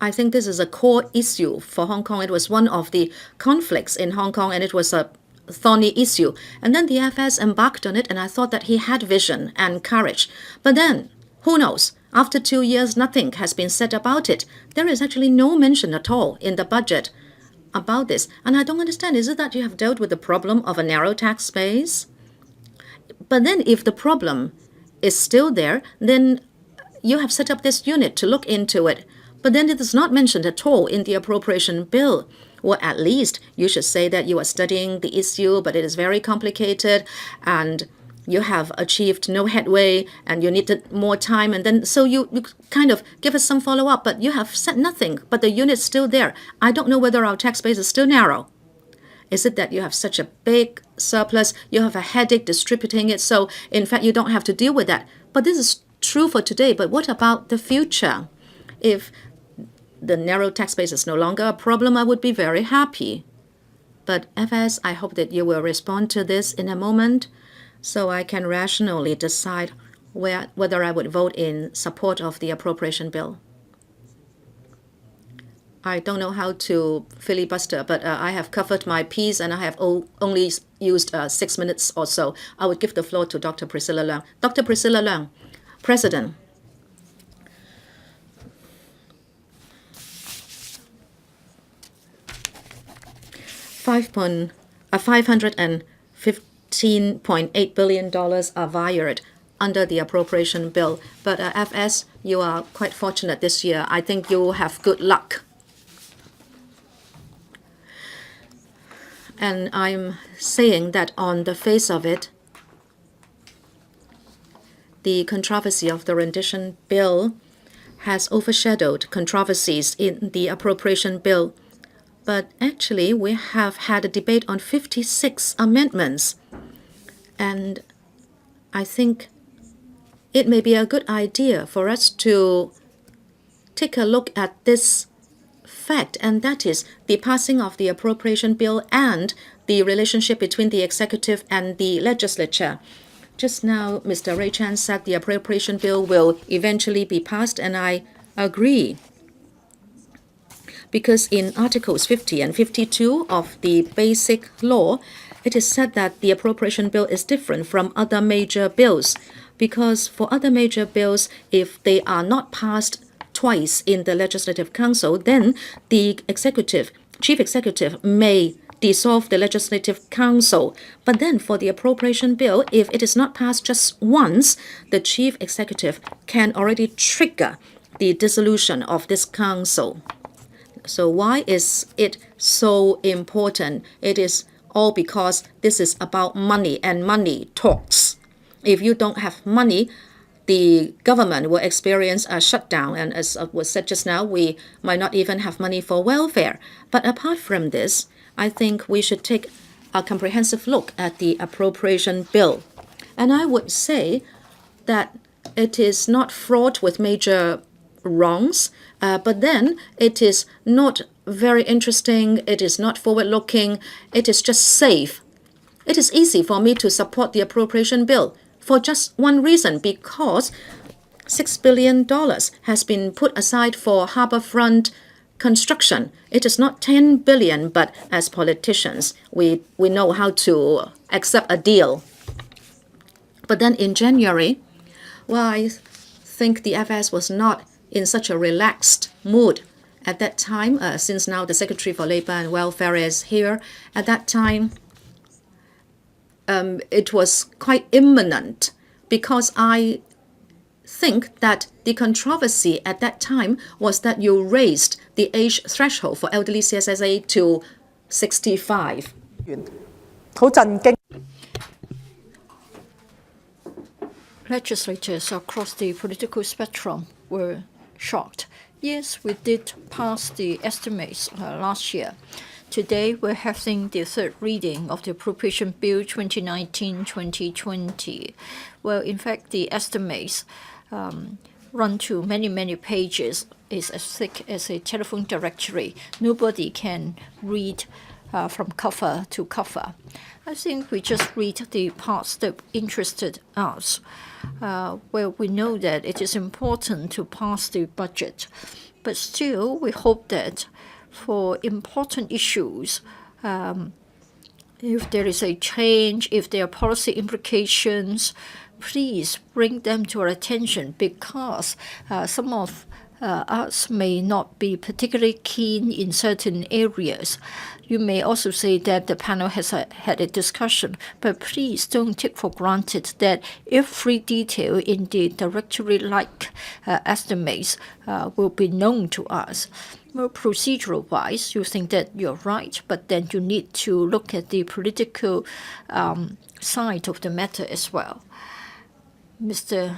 I think this is a core issue for Hong Kong. It was one of the conflicts in Hong Kong, and it was a thorny issue. And then the FS embarked on it, and I thought that he had vision and courage. But then, who knows? After 2 years, nothing has been said about it. There is actually no mention at all in the budget about this. And I don't understand. Is it that you have dealt with the problem of a narrow tax space? But then if the problem is still there, then you have set up this unit to look into it. But then it is not mentioned at all in the appropriation bill. Or at least you should say that you are studying the issue, but it is very complicated and you have achieved no headway and you needed more time. And then so you kind of give us some follow-up, but you have said nothing, but the unit's still there. I don't know whether our tax base is still narrow. Is it that you have such a big surplus, you have a headache distributing it, so in fact you don't have to deal with that? But this is true for today, but what about the future? If the narrow tax base is no longer a problem, I would be very happy. But FS, I hope that you will respond to this in a moment so I can rationally decide whether I would vote in support of the appropriation bill. I don't know how to filibuster, but I have covered my piece and I have only used 6 minutes or so. I would give the floor to Dr. Priscilla Leung. Dr. Priscilla Leung, President. $515.8 billion are wired under the appropriation bill. But FS, you are quite fortunate this year. I think you have good luck. And I'm saying that on the face of it, the controversy of the rendition bill has overshadowed controversies in the appropriation bill. But actually, we have had a debate on 56 amendments. And I think it may be a good idea for us to take a look at this fact, and that is the passing of the appropriation bill and the relationship between the executive and the legislature. Just now, Mr. Ray Chan said the appropriation bill will eventually be passed, and I agree. Because in Articles 50 and 52 of the Basic Law, it is said that the appropriation bill is different from other major bills. Because for other major bills, if they are not passed twice in the Legislative Council, then the chief executive may dissolve the Legislative Council. But then for the appropriation bill, if it is not passed just once, the chief executive can already trigger the dissolution of this council. So why is it so important? It is all because this is about money, and money talks. If you don't have money, the government will experience a shutdown, and as was said just now, we might not even have money for welfare. But apart from this, I think we should take a comprehensive look at the appropriation bill. And I would say that it is not fraught with major wrongs, but then it is not very interesting, it is not forward-looking, it is just safe. It is easy for me to support the appropriation bill for just one reason, because $6 billion has been put aside for harborfront construction. It is not 10 billion, but as politicians, we know how to accept a deal. But then in January, well, I think the FS was not in such a relaxed mood at that time, since now the Secretary for Labour and Welfare is here. At that time, it was quite imminent, because I think that the controversy at that time was that you raised the age threshold for elderly CSSA to 65. 好震驚。 Legislators across the political spectrum were shocked. Yes, we did pass the estimates last year. Today, we're having the third reading of the Appropriation Bill 2019-2020. Well, in fact, the estimates run to many pages. It's as thick as a telephone directory. Nobody can read from cover to cover. I think we just read the parts that interested us. Well, we know that it is important to pass the budget, but still, we hope that for important issues, if there is a change, if there are policy implications, please bring them to our attention, because some of us may not be particularly keen in certain areas. You may also say that the panel has had a discussion, but please don't take for granted that every detail in the directory-like estimates will be known to us. Well, procedural-wise, you think that you're right, but then you need to look at the political side of the matter as well. Mr.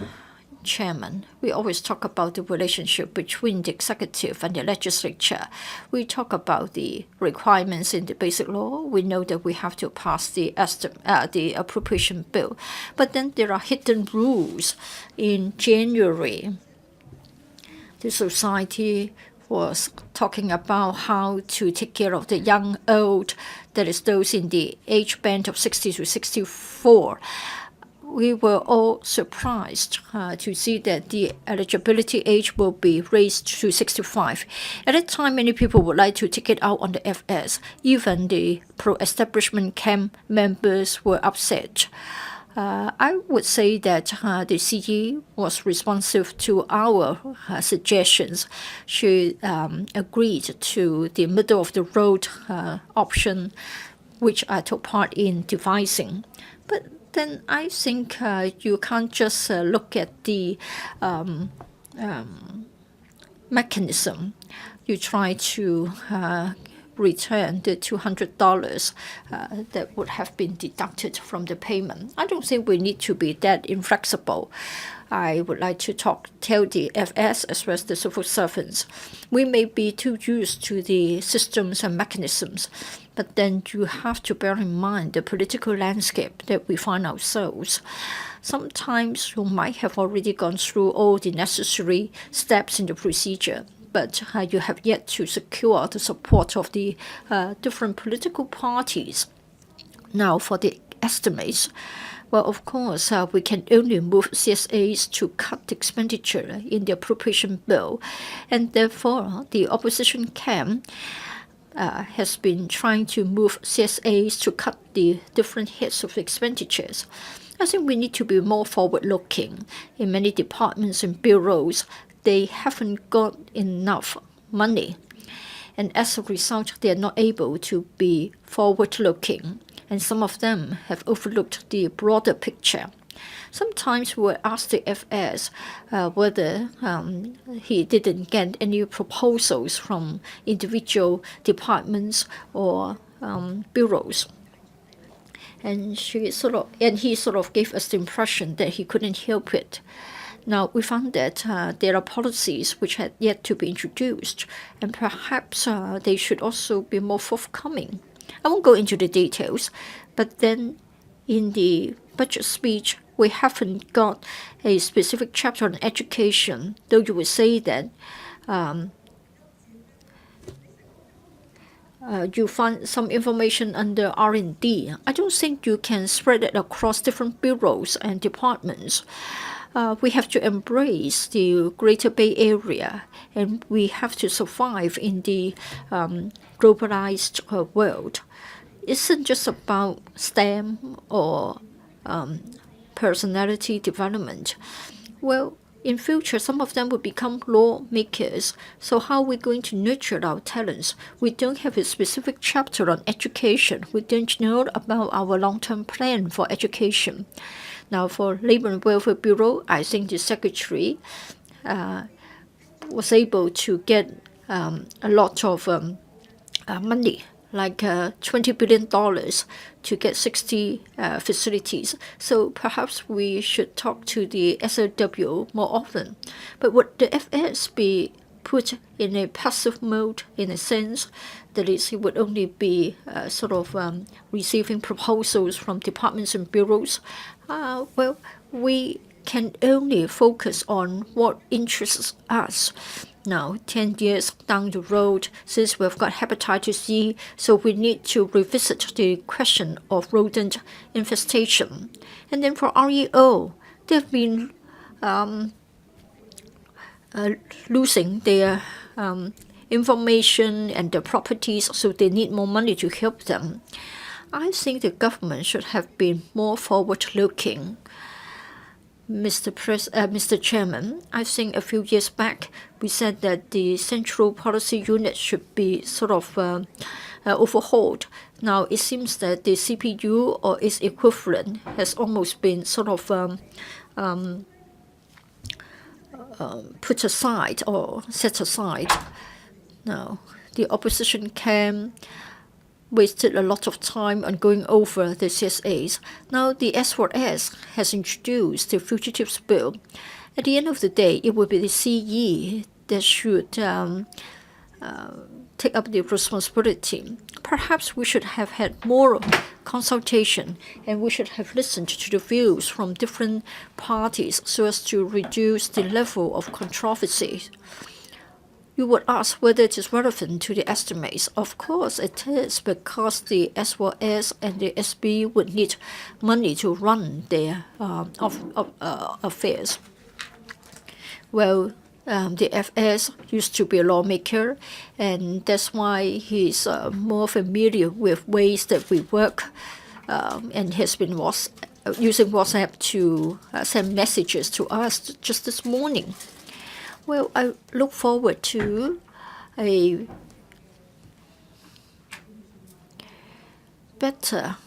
Chairman, we always talk about the relationship between the executive and the legislature. We talk about the requirements in the Basic Law. We know that we have to pass the appropriation bill. But then there are hidden rules. In January, the society was talking about how to take care of the young old, that is those in the age band of 60 to 64. We were all surprised to see that the eligibility age will be raised to 65. At that time, many people would like to take it out on the FS. Even the pro-establishment camp members were upset. I would say that the CE was responsive to our suggestions. She agreed to the middle-of-the-road option, which I took part in devising. But then I think you can't just look at the mechanism. You try to return the $200 that would have been deducted from the payment. I don't think we need to be that inflexible. I would like to tell the FS as well as the civil servants. We may be too used to the systems and mechanisms, but then you have to bear in mind the political landscape that we find ourselves. Sometimes you might have already gone through all the necessary steps in the procedure, but you have yet to secure the support of the different political parties. Now, for the estimates, well, of course, we can only move CSAs to cut the expenditure in the appropriation bill, and therefore the opposition camp has been trying to move CSAs to cut the different heads of expenditures. I think we need to be more forward-looking. In many departments and bureaus, they haven't got enough money, and as a result, they are not able to be forward-looking, and some of them have overlooked the broader picture. Sometimes we ask the FS whether he didn't get any proposals from individual departments or bureaus. And he sort of gave us the impression that he couldn't help it. Now, we found that there are policies which had yet to be introduced, and perhaps they should also be more forthcoming. I won't go into the details, but then in the budget speech, we haven't got a specific chapter on education, though you would say that you find some information under R&D. I don't think you can spread it across different bureaus and departments. We have to embrace the Greater Bay Area, and we have to survive in the globalized world. It isn't just about STEM or personality development. Well, in future, some of them will become lawmakers. So how are we going to nurture our talents? We don't have a specific chapter on education. We don't know about our long-term plan for education. Now, for Labour and Welfare Bureau, I think the secretary was able to get a lot of money, like $20 billion to get 60 facilities. So perhaps we should talk to the SLW more often. But would the FS be put in a passive mode, in a sense that is, it would only be receiving proposals from departments and bureaus? Well, we can only focus on what interests us. Now, 10 years down the road, since we've got hepatitis C, so we need to revisit the question of rodent infestation. And then for REO, they've been losing their information and their properties, so they need more money to help them. I think the government should have been more forward-looking. Mr. Chairman, I think a few years back we said that the Central Policy Unit should be overhauled. Now it seems that the CPU or its equivalent has almost been put aside or set aside. Now the opposition camp wasted a lot of time on going over the CSAs. Now the S4S has introduced the Fugitives Bill. At the end of the day, it will be the CE that should take up the responsibility. Perhaps we should have had more consultation, and we should have listened to the views from different parties so as to reduce the level of controversy. You would ask whether it is relevant to the estimates. Of course it is, because the S4S and the SB would need money to run their affairs. Well, the FS used to be a lawmaker, and that's why he's more familiar with ways that we work, and has been using WhatsApp to send messages to us just this morning. Well, I look forward to a better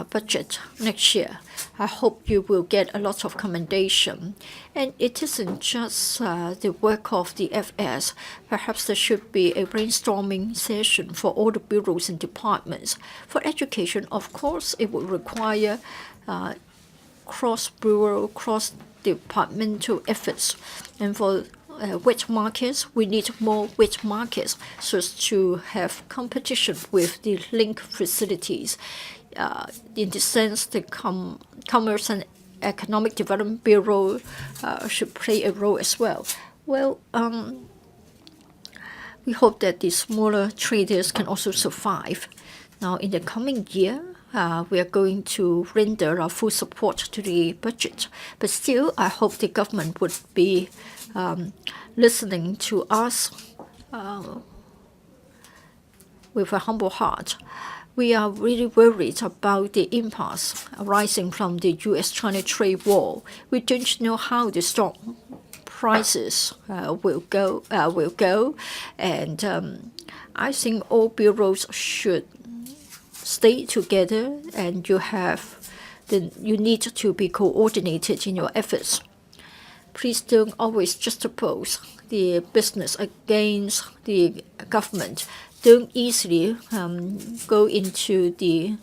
budget next year, I hope you will get a lot of commendation. And it isn't just the work of the FS. Perhaps there should be a brainstorming session for all the bureaus and departments. For education, of course, it would require cross-bureau, cross-departmental efforts. And for wet markets, we need more wet markets so as to have competition with the link facilities. In this sense, the Commerce and Economic Development Bureau should play a role as well. Well, we hope that the smaller traders can also survive. Now, in the coming year, we are going to render our full support to the budget. But still, I hope the government would be listening to us with a humble heart. We are really worried about the impasse arising from the U.S.-China trade war. We don't know how the stock prices will go, and I think all bureaus should stay together, and you need to be coordinated in your efforts. Please don't always juxtapose the business against the government. Don't easily go into the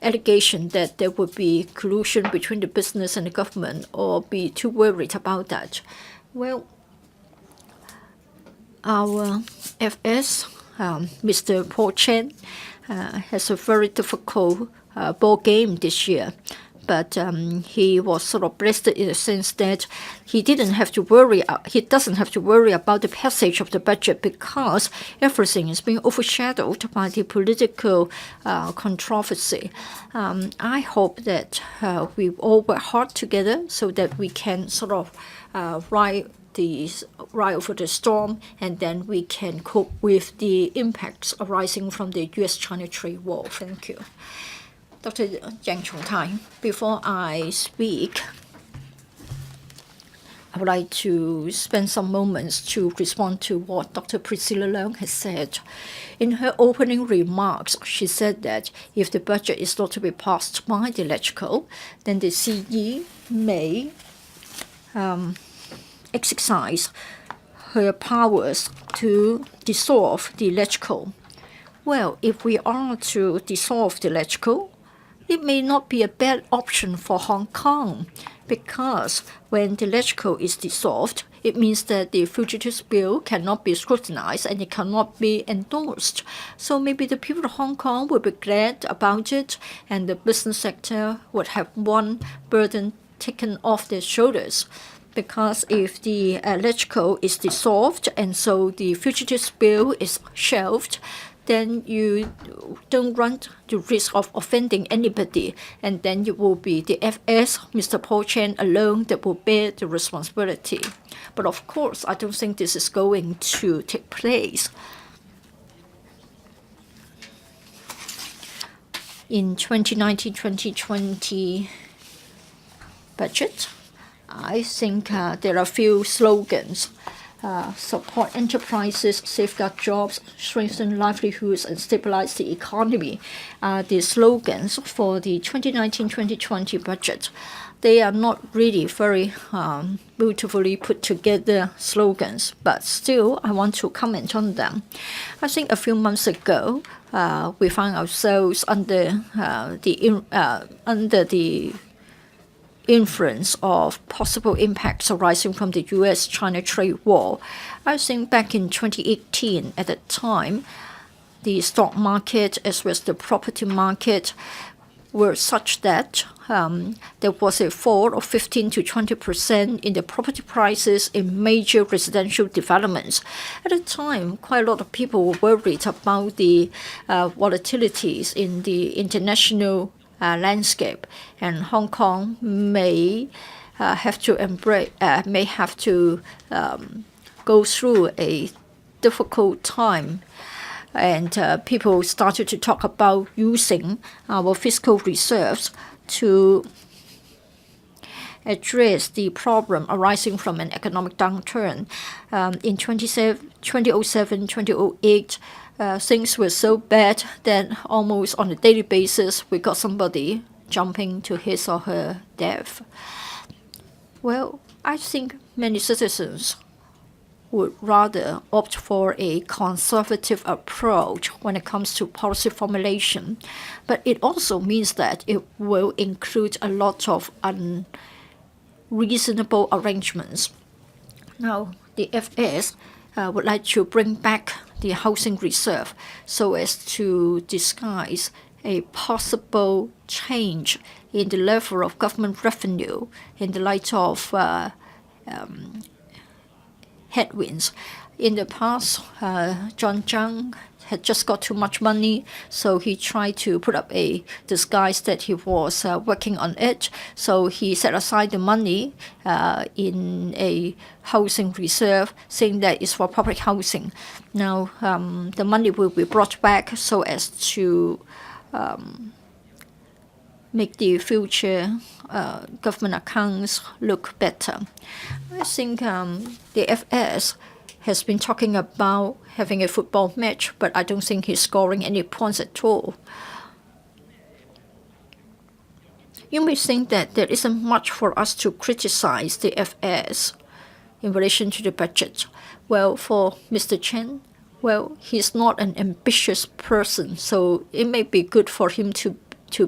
allegation that there would be collusion between the business and the government, or be too worried about that. Well, our FS, Mr. Paul Chen, has a very difficult ball game this year. But he was sort of blessed in the sense that he doesn't have to worry about the passage of the budget, because everything is being overshadowed by the political controversy. I hope that we all work hard together so that we can sort of ride over the storm, and then we can cope with the impacts arising from the U.S.-China trade war. Thank you. Dr. Yang Chongtai, before I speak, I would like to spend some moments to respond to what Dr. Priscilla Leung has said. In her opening remarks, she said that if the budget is not to be passed by the LegCo, then the CE may exercise her powers to dissolve the LegCo. Well, if we are to dissolve the LegCo, it may not be a bad option for Hong Kong, because when the LegCo is dissolved, it means that the Fugitives Bill cannot be scrutinized and it cannot be endorsed. So maybe the people of Hong Kong will be glad about it, and the business sector would have one burden taken off their shoulders. Because if the LegCo is dissolved and so the Fugitives Bill is shelved, then you don't run the risk of offending anybody, and then it will be the FS, Mr. Paul Chen alone, that will bear the responsibility. But of course, I don't think this is going to take place. In 2019-2020 budget, I think there are a few slogans. Support enterprises, safeguard jobs, strengthen livelihoods, and stabilize the economy are the slogans for the 2019-2020 budget. They are not really very beautifully put together slogans, but still I want to comment on them. I think a few months ago, we found ourselves under the influence of possible impacts arising from the U.S.-China trade war. I think back in 2018, at that time, the stock market as well as the property market were such that there was a fall of 15 to 20% in the property prices in major residential developments. At the time, quite a lot of people were worried about the volatilities in the international landscape, and Hong Kong may have to go through a difficult time. And people started to talk about using our fiscal reserves to address the problem arising from an economic downturn. In 2007, 2008, things were so bad that almost on a daily basis we got somebody jumping to his or her death. Well, I think many citizens would rather opt for a conservative approach when it comes to policy formulation. But it also means that it will include a lot of unreasonable arrangements. Now, the FS would like to bring back the housing reserve so as to disguise a possible change in the level of government revenue in the light of headwinds. In the past, John Zhang had just got too much money, so he tried to put up a disguise that he was working on it. So he set aside the money in a housing reserve, saying that it's for public housing. Now, the money will be brought back so as to make the future government accounts look better. I think the FS has been talking about having a football match, but I don't think he's scoring any points at all. You may think that there isn't much for us to criticize the FS in relation to the budget. Well, for Mr. Chen, well, he's not an ambitious person, so it may be good for him to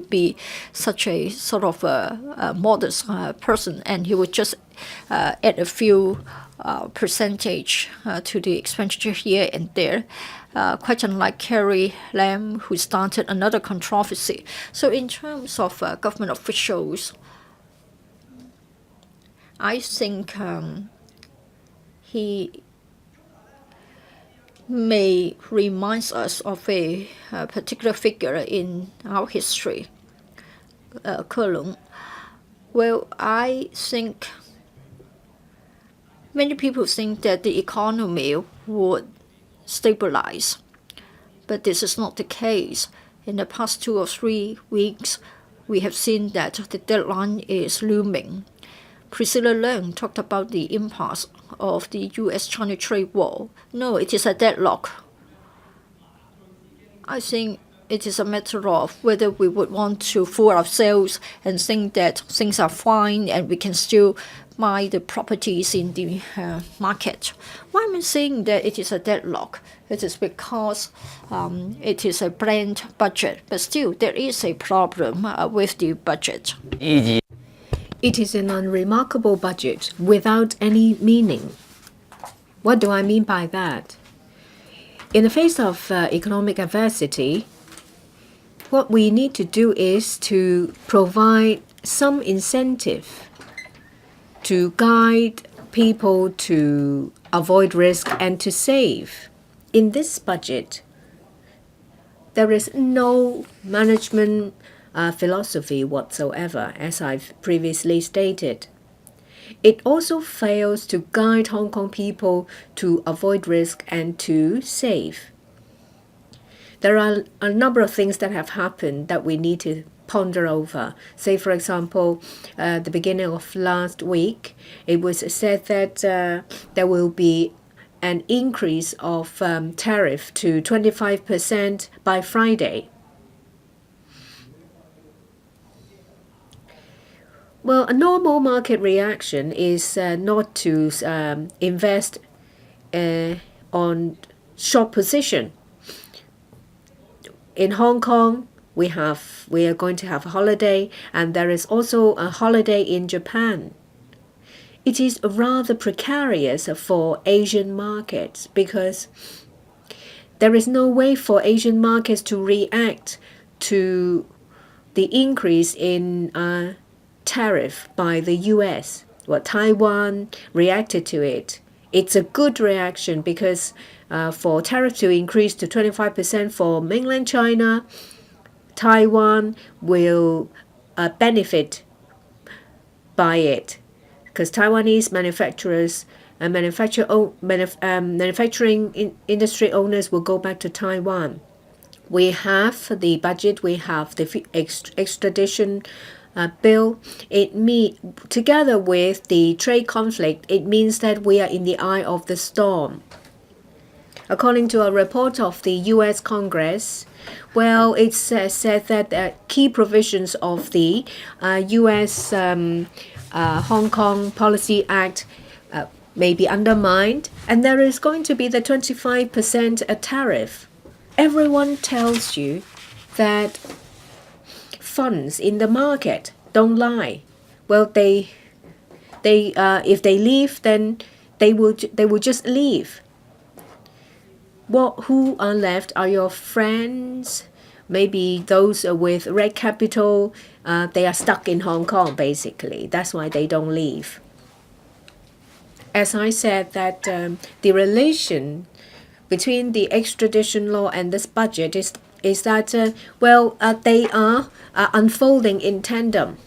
be such a sort of a modest person, and he would just add a few percentage to the expenditure here and there, quite unlike Carrie Lam, who started another controversy. So in terms of government officials, I think he may remind us of a particular figure in our history, Kelung. Well, I think many people think that the economy would stabilize, but this is not the case. In the past 2 or 3 weeks, we have seen that the deadline is looming. Priscilla Leung talked about the impasse of the U.S.-China trade war. No, it is a deadlock. I think it is a matter of whether we would want to fool ourselves and think that things are fine and we can still buy the properties in the market. Why am I saying that it is a deadlock? It is because it is a bland budget, but still there is a problem with the budget. It is an unremarkable budget without any meaning. What do I mean by that? In the face of economic adversity, what we need to do is to provide some incentive to guide people to avoid risk and to save. In this budget, there is no management philosophy whatsoever, as I've previously stated. It also fails to guide Hong Kong people to avoid risk and to save. There are a number of things that have happened that we need to ponder over. Say, for example, the beginning of last week, it was said that there will be an increase of tariff to 25% by Friday. Well, a normal market reaction is not to invest on short position. In Hong Kong, we are going to have a holiday, and there is also a holiday in Japan. It is rather precarious for Asian markets because there is no way for Asian markets to react to the increase in tariff by the US. Well, Taiwan reacted to it. It's a good reaction because for tariff to increase to 25% for mainland China, Taiwan will benefit by it because Taiwanese manufacturers and manufacturing industry owners will go back to Taiwan. We have the budget, we have the extradition bill. Together with the trade conflict, it means that we are in the eye of the storm. According to a report of the U.S. Congress, well, it said that key provisions of the U.S. Hong Kong Policy Act may be undermined, and there is going to be the 25% tariff. Everyone tells you that funds in the market don't lie. Well, if they leave, then they will just leave. Who are left are your friends, maybe those with red capital. They are stuck in Hong Kong, basically. That's why they don't leave. As I said, that the relation between the extradition law and this budget is that, they are unfolding in tandem.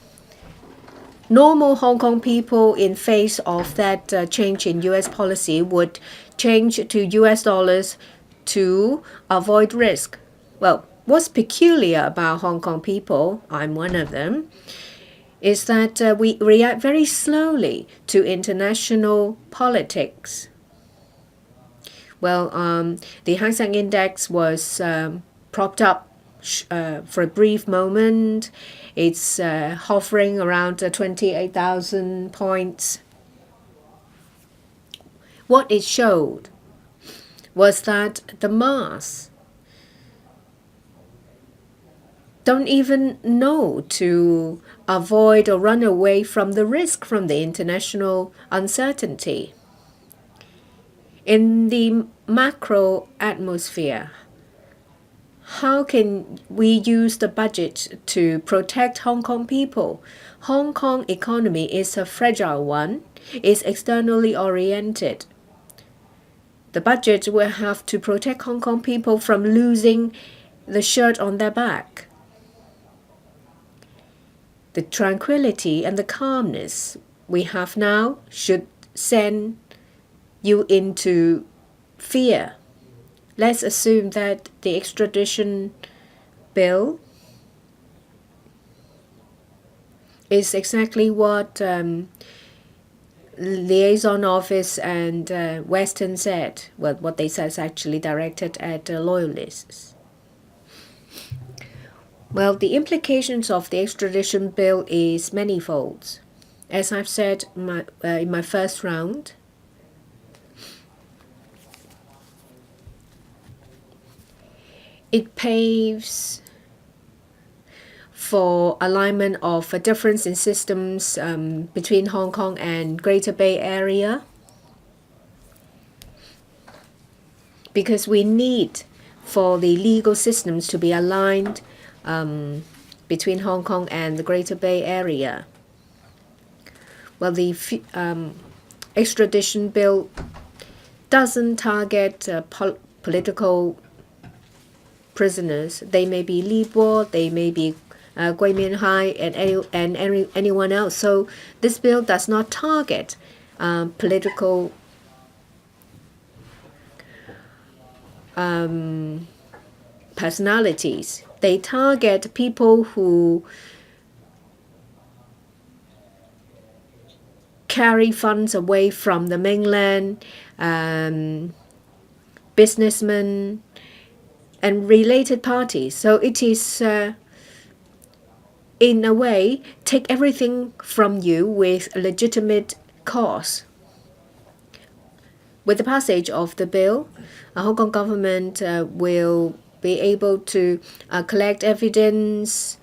Normal Hong Kong people, in face of that change in U.S. policy, would change to U.S. dollars to avoid risk. Well, what's peculiar about Hong Kong people, I'm one of them, is that we react very slowly to international politics. Well, the Hang Seng Index was propped up for a brief moment. It's hovering around 28,000 points. What it showed was that the mass don't even know to avoid or run away from the risk from the international uncertainty. In the macro atmosphere, how can we use the budget to protect Hong Kong people? Hong Kong economy is a fragile one. It's externally oriented. The budget will have to protect Hong Kong people from losing the shirt on their back. The tranquility and the calmness we have now should send you into fear. Let's assume that the extradition bill is exactly what liaison office and Western said. Well, what they said is actually directed at loyalists. Well, the implications of the extradition bill is manifold. As I've said in my first round, it paves for alignment of a difference in systems between Hong Kong and Greater Bay Area, because we need for the legal systems to be aligned between Hong Kong and the Greater Bay Area. Well, the extradition bill doesn't target political prisoners. They may be Li Bo, they may be Gui Minhai, and anyone else. So this bill does not target political personalities. They target people who carry funds away from the mainland, businessmen, and related parties. So it is, in a way, take everything from you with a legitimate cause. With the passage of the bill, the Hong Kong government will be able to collect evidence,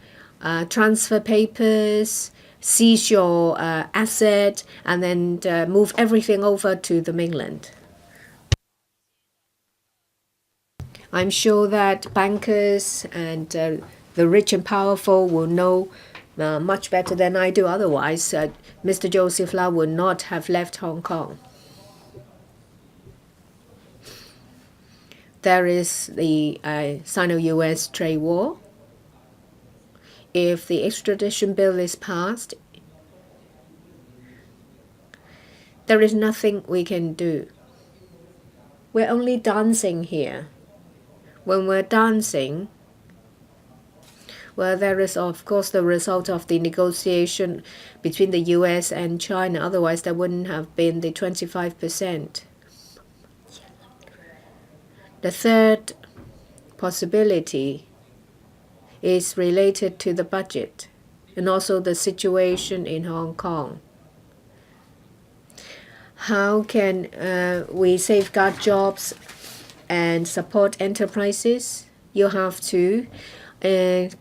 transfer papers, seize your asset, and then move everything over to the mainland. I'm sure that bankers and the rich and powerful will know much better than I do. Otherwise, Mr. Joseph Lau would not have left Hong Kong. There is the Sino-US trade war. If the extradition bill is passed, there is nothing we can do. We're only dancing here. When we're dancing, well, there is, of course, the result of the negotiation between the US and China. Otherwise, there wouldn't have been the 25%. The third possibility is related to the budget and also the situation in Hong Kong. How can we safeguard jobs and support enterprises? You have to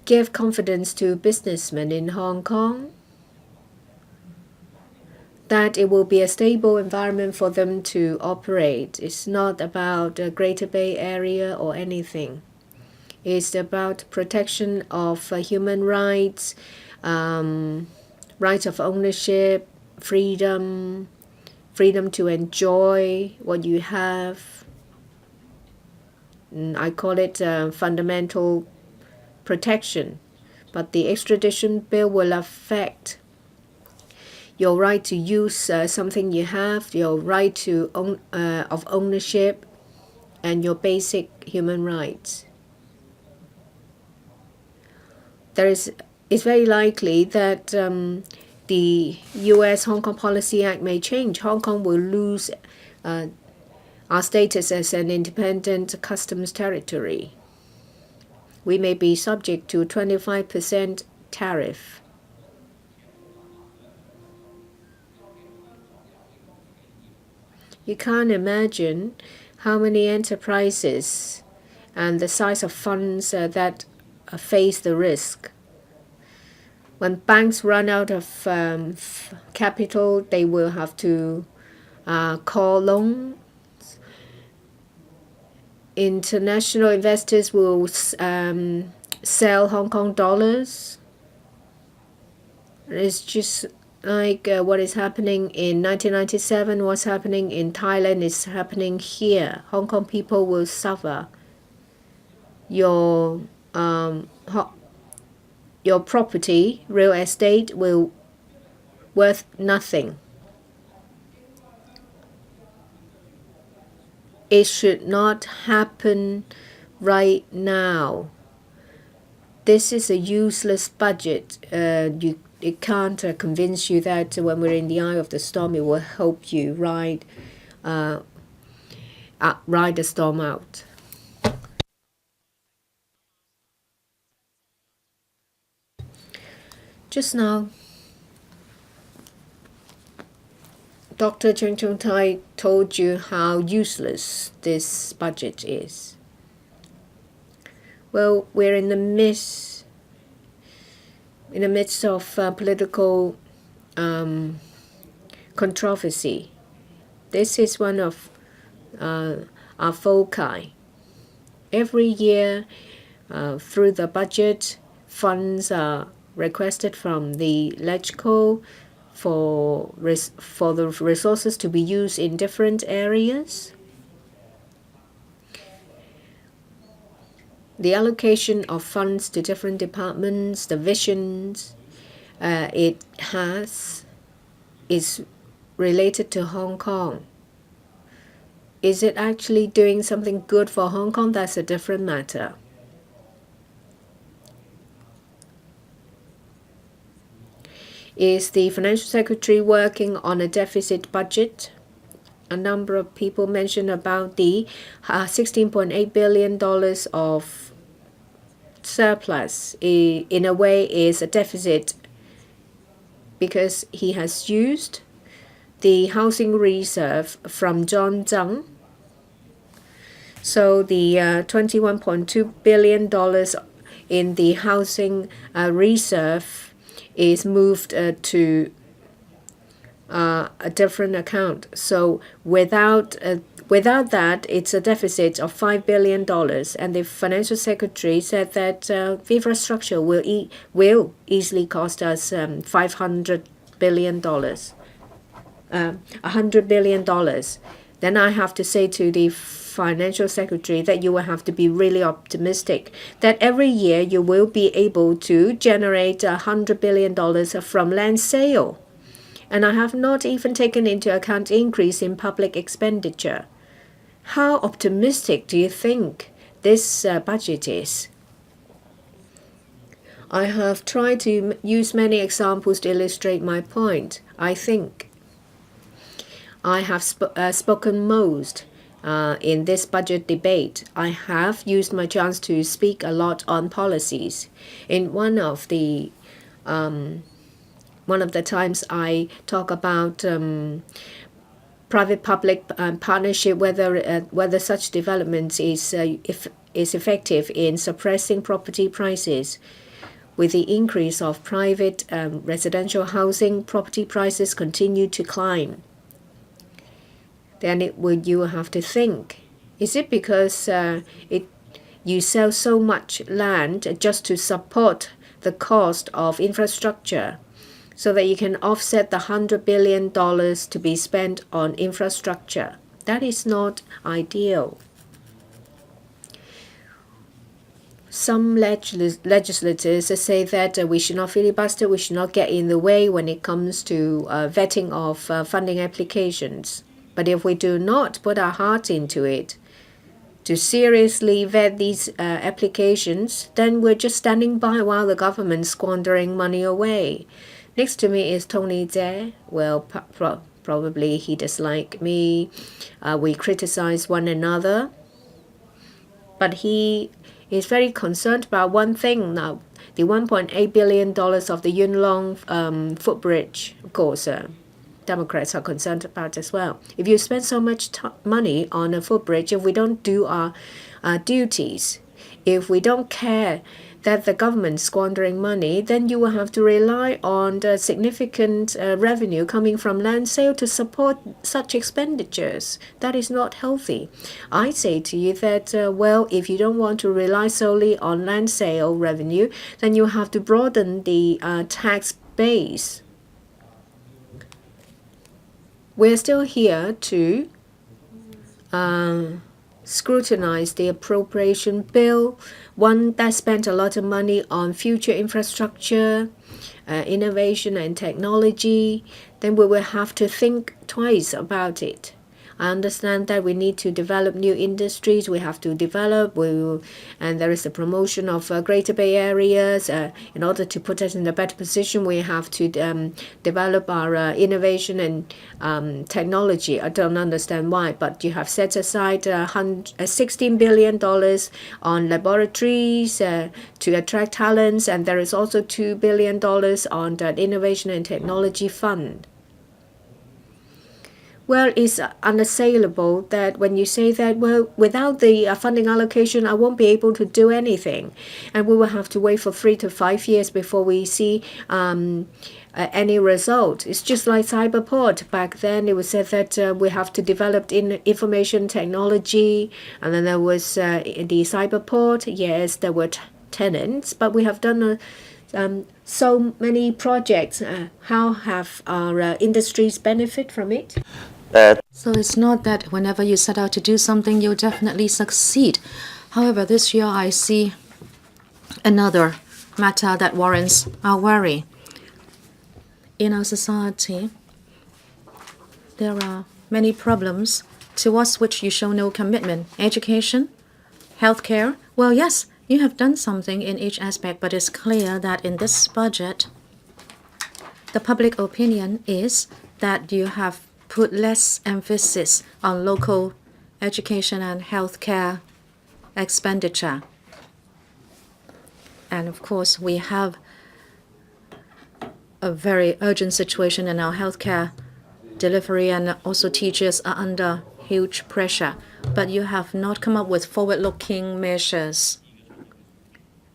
give confidence to businessmen in Hong Kong that it will be a stable environment for them to operate. It's not about the Greater Bay Area or anything. It's about protection of human rights, right of ownership, freedom to enjoy what you have. I call it fundamental protection. But the extradition bill will affect your right to use something you have, your right to of ownership, and your basic human rights. It's very likely that the U.S. Hong Kong Policy Act may change. Hong Kong will lose our status as an independent customs territory. We may be subject to 25% tariff. You can't imagine how many enterprises and the size of funds that face the risk. When banks run out of capital, they will have to call loans. International investors will sell Hong Kong dollars. It's just like what is happening in 1997, what's happening in Thailand is happening here. Hong Kong people will suffer. Your property, real estate, will worth nothing. It should not happen right now. This is a useless budget. It can't convince you that when we're in the eye of the storm, it will help you ride the storm out. Just now, Dr. Cheng Chung Tai told you how useless this budget is. Well, we're in the midst of political controversy. This is one of our foci. Every year, through the budget, funds are requested from the LegCo for the resources to be used in different areas. The allocation of funds to different departments, the visions it has, is related to Hong Kong. Is it actually doing something good for Hong Kong? That's a different matter. Is the Financial Secretary working on a deficit budget? A number of people mentioned about the $16.8 billion of surplus. In a way, is a deficit because he has used the housing reserve from John Tsang. So the $21.2 billion in the housing reserve is moved to a different account. So without that, it's a deficit of $5 billion. And the Financial Secretary said that infrastructure will easily cost us $500 billion, $100 billion. Then I have to say to the Financial Secretary that you will have to be really optimistic that every year you will be able to generate $100 billion from land sale. And I have not even taken into account increase in public expenditure. How optimistic do you think this budget is? I have tried to use many examples to illustrate my point. I think I have spoken most. in this budget debate, I have used my chance to speak a lot on policies. In one of the times I talk about private-public partnership, whether such development is effective in suppressing property prices. With the increase of private residential housing, property prices continue to climb. Then you will have to think, is it because you sell so much land just to support the cost of infrastructure so that you can offset the $100 billion to be spent on infrastructure? That is not ideal. Some legislators say that we should not filibuster, we should not get in the way when it comes to vetting of funding applications. But if we do not put our heart into it, to seriously vet these applications, then we're just standing by while the government's squandering money away. Next to me is Tony Tse. Well, probably he doesn't me. We criticize one another. But he is very concerned about one thing now, the $1.8 billion of the Yuen Long footbridge. Of course, Democrats are concerned about as well. If you spend so much money on a footbridge, if we don't do our duties, if we don't care that the government's squandering money, then you will have to rely on the significant revenue coming from land sale to support such expenditures. That is not healthy. I say to you that, well, if you don't want to rely solely on land sale revenue, then you have to broaden the tax base. We're still here to scrutinize the appropriation bill, one that spent a lot of money on future infrastructure, innovation and technology. Then we will have to think twice about it. I understand that we need to develop new industries. We have to develop, and there is the promotion of Greater Bay Areas. In order to put us in a better position, we have to develop our innovation and technology. I don't understand why, but you have set aside $16 billion on laboratories to attract talents, and there is also $2 billion on the Innovation and Technology Fund. Well, it's unassailable that when you say that, well, without the funding allocation, I won't be able to do anything. And we will have to wait for 3 to 5 years before we see any result. It's just like Cyberport. Back then, it was said that we have to develop information technology. And then there was the Cyberport. Yes, there were tenants, but we have done so many projects. How have our industries benefit from it? So it's not that whenever you set out to do something, you'll definitely succeed. However, this year I see another matter that warrants our worry. In our society, there are many problems towards which you show no commitment. Education, healthcare. Well, yes, you have done something in each aspect, but it's clear that in this budget, the public opinion is that you have put less emphasis on local education and healthcare expenditure. And of course, we have a very urgent situation in our healthcare delivery, and also teachers are under huge pressure. But you have not come up with forward-looking measures.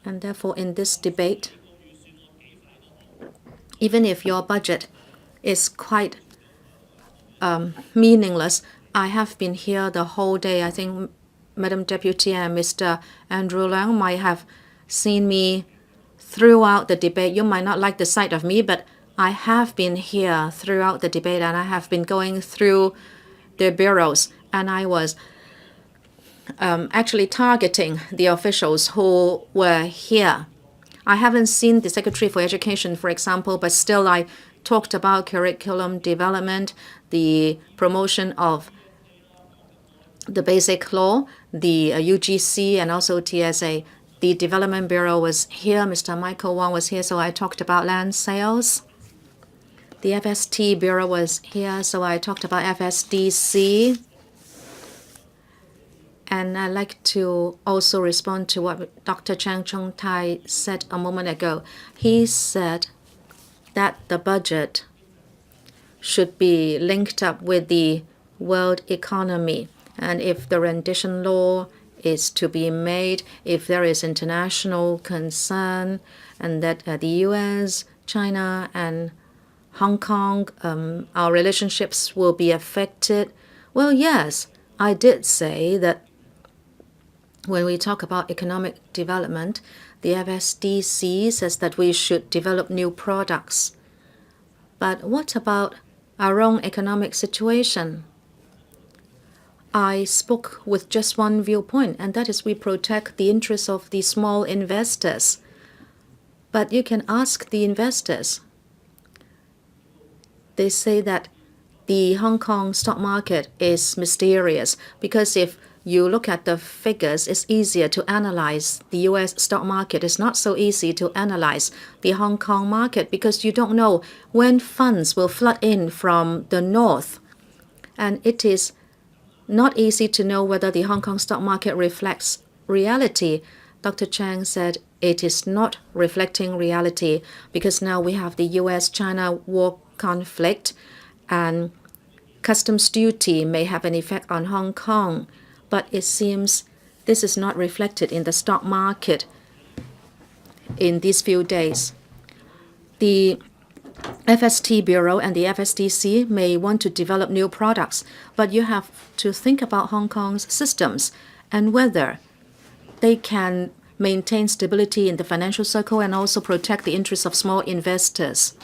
And therefore, in this debate, even if your budget is quite meaningless, I have been here the whole day. I think Madam Deputy and Mr. Andrew Leung might have seen me throughout the debate. You might not like the sight of me, but I have been here throughout the debate, and I have been going through the bureaus, and I was actually targeting the officials who were here. I haven't seen the Secretary for Education, for example, but still I talked about curriculum development, the promotion of the basic law, the UGC, and also TSA. The Development Bureau was here. Mr. Michael Wong was here, so I talked about land sales. The FST Bureau was here, so I talked about FSDC. And I'd like to also respond to what Dr. Chang Chong-tai said a moment ago. He said that the budget should be linked up with the world economy. And if the rendition law is to be made, if there is international concern, and that the US, China, and Hong Kong, our relationships will be affected. Well, yes, I did say that when we talk about economic development, the FSDC says that we should develop new products. But what about our own economic situation? I spoke with just one viewpoint, and that is we protect the interests of the small investors. But you can ask the investors. They say that the Hong Kong stock market is mysterious because if you look at the figures, it's easier to analyze the US stock market. It's not so easy to analyze the Hong Kong market because you don't know when funds will flood in from the north. And it is not easy to know whether the Hong Kong stock market reflects reality. Dr. Chang said it is not reflecting reality because now we have the US-China war conflict and customs duty may have an effect on Hong Kong. But it seems this is not reflected in the stock market in these few days. The FST Bureau and the FSDC may want to develop new products, but you have to think about Hong Kong's systems and whether they can maintain stability in the financial circle and also protect the interests of small investors.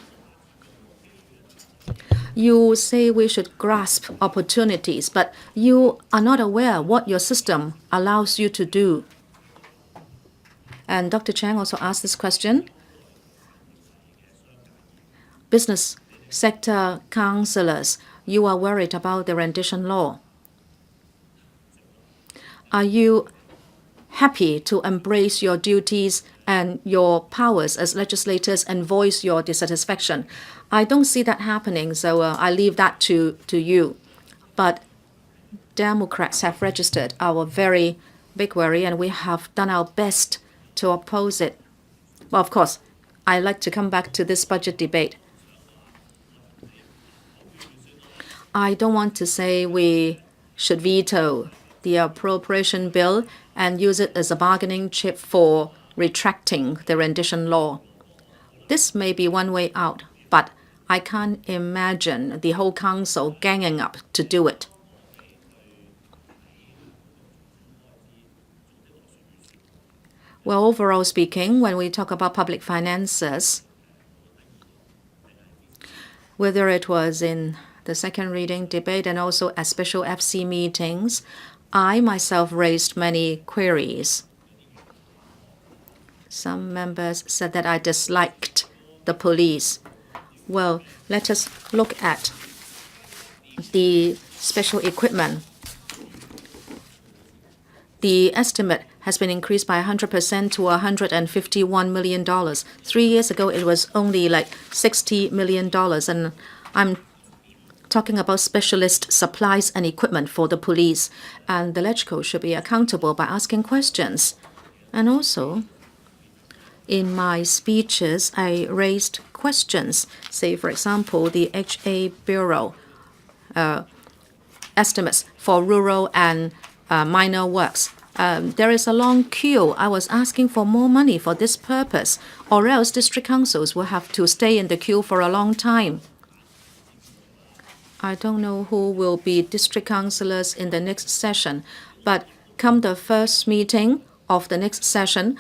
You say we should grasp opportunities, but you are not aware what your system allows you to do. And Dr. Chang also asked this question. Business sector councillors, you are worried about the rendition law. Are you happy to embrace your duties and your powers as legislators and voice your dissatisfaction? I don't see that happening, so I leave that to you. But Democrats have registered our very big worry, and we have done our best to oppose it. Well, of course, I'd like to come back to this budget debate. I don't want to say we should veto the appropriation bill and use it as a bargaining chip for retracting the rendition law. This may be one way out, but I can't imagine the whole council ganging up to do it. Well, overall speaking, when we talk about public finances, whether it was in the second reading debate and also at special FC meetings, I myself raised many queries. Some members said that I disliked the police. Well, let us look at the special equipment. The estimate has been increased by 100% to $151 million. 3 years ago, it was only like $60 million. And I'm talking about specialist supplies and equipment for the police. And the LegCo should be accountable by asking questions. And also, in my speeches, I raised questions. Say, for example, the HA Bureau estimates for rural and minor works. There is a long queue. I was asking for more money for this purpose, or else district councils will have to stay in the queue for a long time. I don't know who will be district councillors in the next session, but come the first meeting of the next session,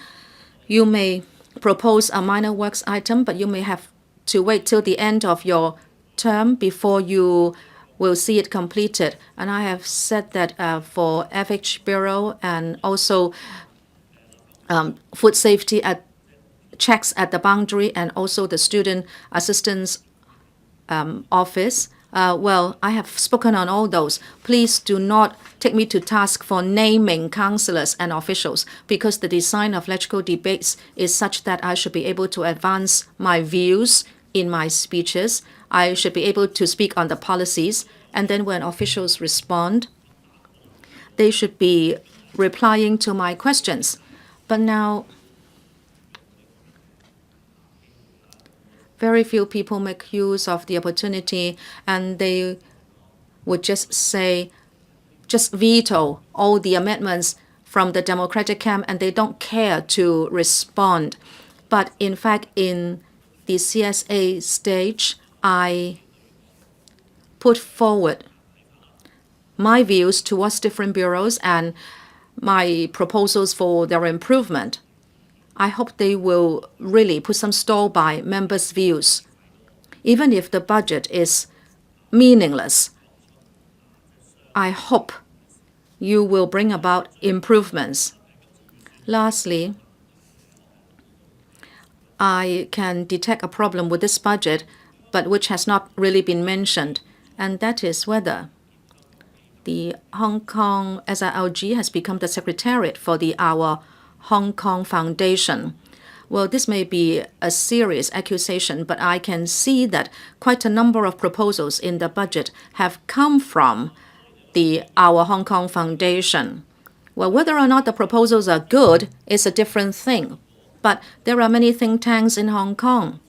you may propose a minor works item, but you may have to wait till the end of your term before you will see it completed. And I have said that for FH Bureau and also food safety checks at the boundary and also the student assistance office. Well, I have spoken on all those. Please do not take me to task for naming councillors and officials because the design of LegCo debates is such that I should be able to advance my views in my speeches. I should be able to speak on the policies, and then when officials respond, they should be replying to my questions. But now, very few people make use of the opportunity, and they would just say, just veto all the amendments from the Democratic camp, and they don't care to respond. But in fact, in the CSA stage, I put forward my views towards different bureaus and my proposals for their improvement. I hope they will really put some store by members' views. Even if the budget is meaningless, I hope you will bring about improvements. Lastly, I can detect a problem with this budget, but which has not really been mentioned, and that is whether the Hong Kong SILG has become the secretariat for our Hong Kong Foundation. Well, this may be a serious accusation, but I can see that quite a number of proposals in the budget have come from our Hong Kong Foundation. Well, whether or not the proposals are good is a different thing, but there are many think tanks in Hong Kong.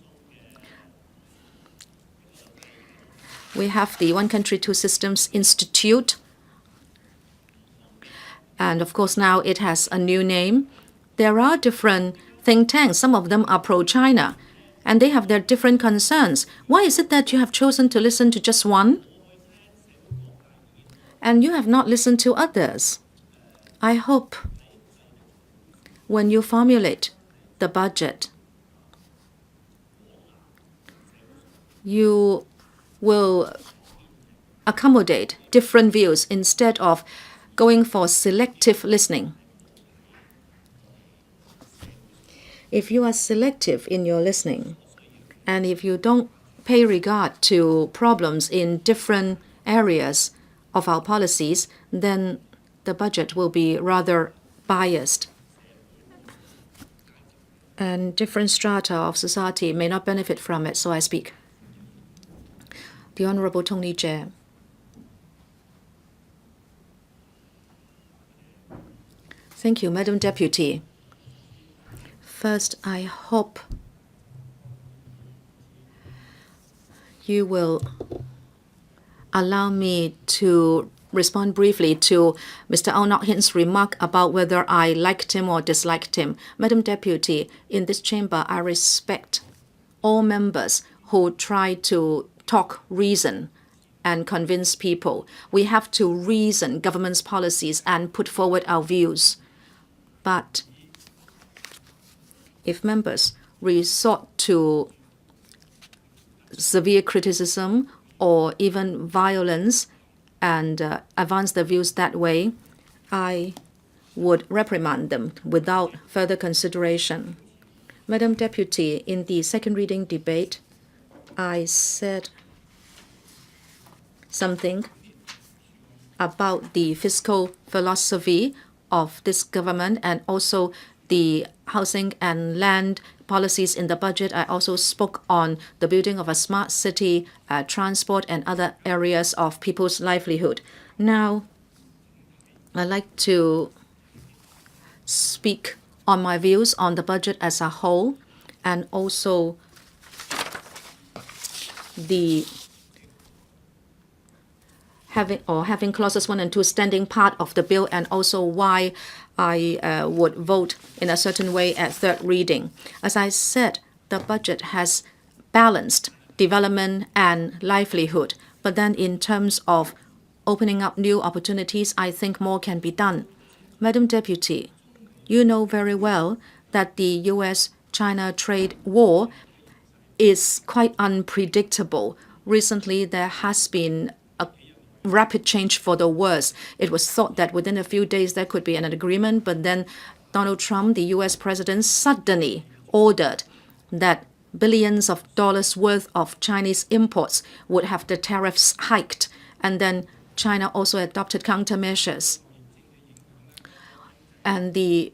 We have the One Country, Two Systems Institute, and of course now it has a new name. There are different think tanks. Some of them are pro-China, and they have their different concerns. Why is it that you have chosen to listen to just one, and you have not listened to others? I hope when you formulate the budget, you will accommodate different views instead of going for selective listening. If you are selective in your listening, and if you don't pay regard to problems in different areas of our policies, then the budget will be rather biased. And different strata of society may not benefit from it, so I speak. The Honorable Tony Jie. Thank you, Madam Deputy. First, I hope you will allow me to respond briefly to Mr. Au Nok Hin's remark about whether I liked him or disliked him. Madam Deputy, in this chamber, I respect all members who try to talk reason and convince people. We have to reason government's policies and put forward our views. But if members resort to severe criticism or even violence and advance their views that way, I would reprimand them without further consideration. Madam Deputy, in the second reading debate, I said something about the fiscal philosophy of this government and also the housing and land policies in the budget. I also spoke on the building of a smart city, transport, and other areas of people's livelihood. Now, I'd like to speak on my views on the budget as a whole and also the having clauses 1 and 2 standing part of the bill, and also why I would vote in a certain way at third reading. As I said, the budget has balanced development and livelihood, but then in terms of opening up new opportunities, I think more can be done. Madam Deputy, you know very well that the US-China trade war is quite unpredictable. Recently, there has been rapid change for the worse. It was thought that within a few days there could be an agreement, but then Donald Trump, the US president, suddenly ordered that billions of dollars worth of Chinese imports would have the tariffs hiked, and then China also adopted countermeasures. And the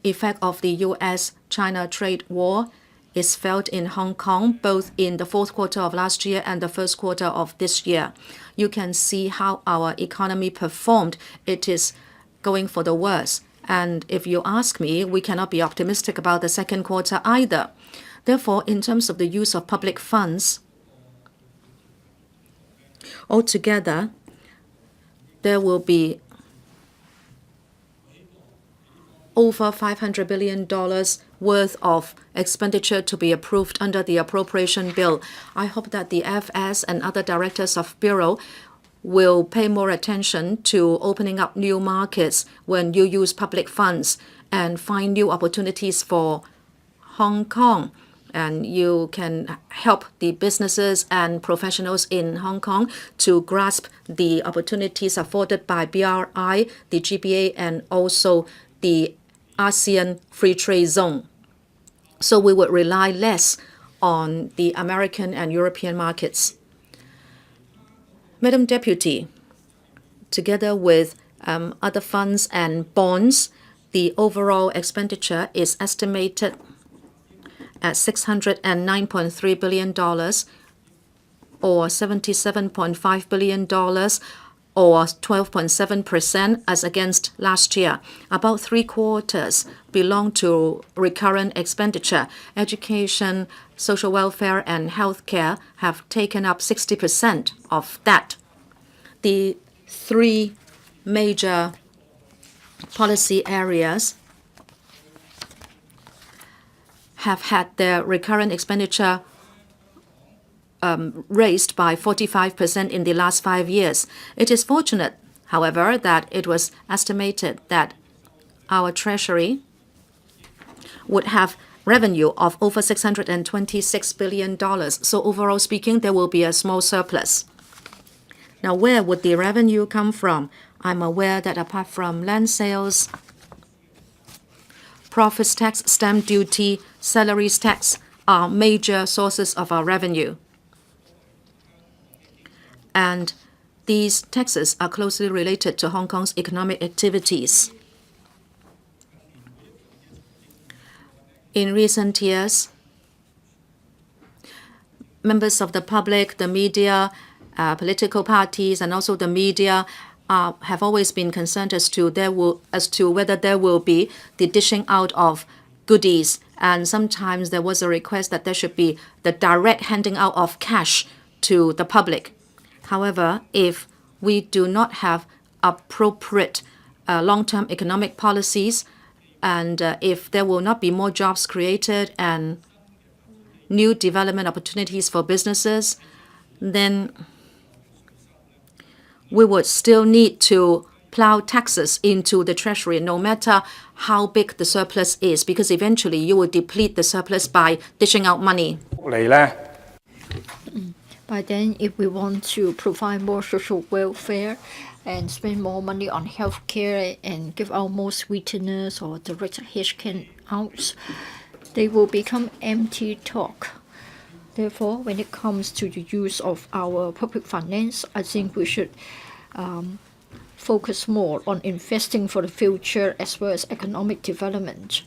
effect of the US-China trade war is felt in Hong Kong, both in the fourth quarter of last year and the first quarter of this year. You can see how our economy performed. It is going for the worst. And if you ask me, we cannot be optimistic about the second quarter either. Therefore, in terms of the use of public funds, altogether, there will be over $500 billion worth of expenditure to be approved under the appropriation bill. I hope that the FS and other directors of Bureau will pay more attention to opening up new markets when you use public funds and find new opportunities for Hong Kong. And you can help the businesses and professionals in Hong Kong to grasp the opportunities afforded by BRI, the GBA, and also the ASEAN Free Trade Zone. So we would rely less on the American and European markets. Madam Deputy, together with other funds and bonds, the overall expenditure is estimated at $609.3 billion, or $77.5 billion, or 12.7% as against last year. About 3/4 belong to recurrent expenditure. Education, social welfare, and healthcare have taken up 60% of that. The three major policy areas have had their recurrent expenditure raised by 45% in the last 5 years. It is fortunate, however, that it was estimated that our treasury would have revenue of over $626 billion. So overall speaking, there will be a small surplus. Now, where would the revenue come from? I'm aware that apart from land sales, profits tax, stamp duty, salaries tax are major sources of our revenue. And these taxes are closely related to Hong Kong's economic activities. In recent years, members of the public, the media, political parties, and also the media have always been concerned as to whether there will be the dishing out of goodies. And sometimes there was a request that there should be the direct handing out of cash to the public. However, if we do not have appropriate long-term economic policies, and if there will not be more jobs created and new development opportunities for businesses, then we would still need to plow taxes into the treasury, no matter how big the surplus is, because eventually you will deplete the surplus by dishing out money. By then, if we want to provide more social welfare and spend more money on healthcare and give out more sweeteners or direct cash outs, they will become empty talk. Therefore, when it comes to the use of our public finance, I think we should focus more on investing for the future as well as economic development.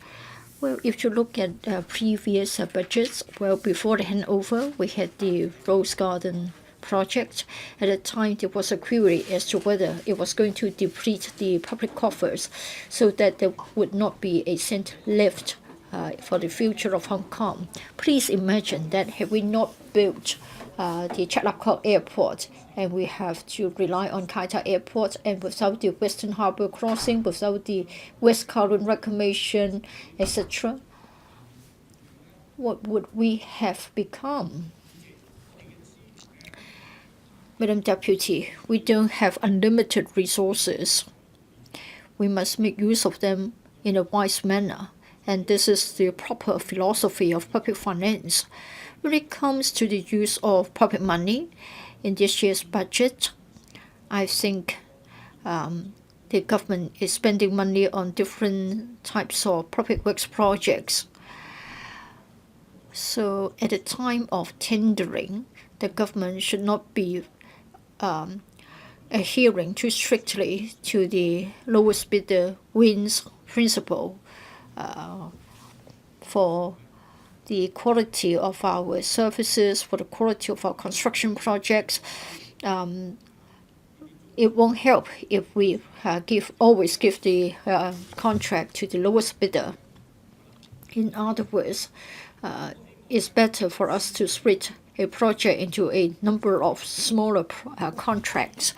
Well, if you look at previous budgets, well, before the handover, we had the Rose Garden project. At the time, there was a query as to whether it was going to deplete the public coffers so that there would not be a cent left for the future of Hong Kong. Please imagine that had we not built the Chat Lap Kok Airport, and we have to rely on Kai Tak Airport, and without the Western Harbour Crossing, without the West Kowloon Reclamation, etc., what would we have become? Madam Deputy, we don't have unlimited resources. We must make use of them in a wise manner, and this is the proper philosophy of public finance. When it comes to the use of public money in this year's budget, I think the government is spending money on different types of public works projects. So at the time of tendering, the government should not be adhering too strictly to the lowest bidder wins principle for the quality of our services, for the quality of our construction projects. it won't help if we always give the contract to the lowest bidder. In other words, it's better for us to split a project into a number of smaller contracts.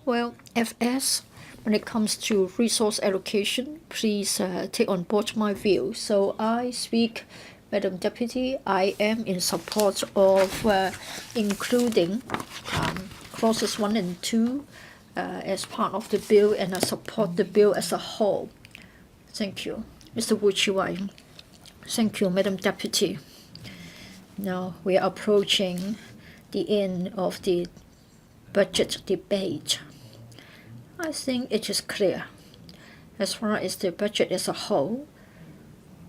Well, FS, when it comes to resource allocation, please take on board my view. So I speak, Madam Deputy, I am in support of including clauses 1 and 2 as part of the bill, and I support the bill as a whole. Thank you. Mr. Wu Chi-wai. Thank you, Madam Deputy. Now we are approaching the end of the budget debate. I think it is clear. As far as the budget as a whole,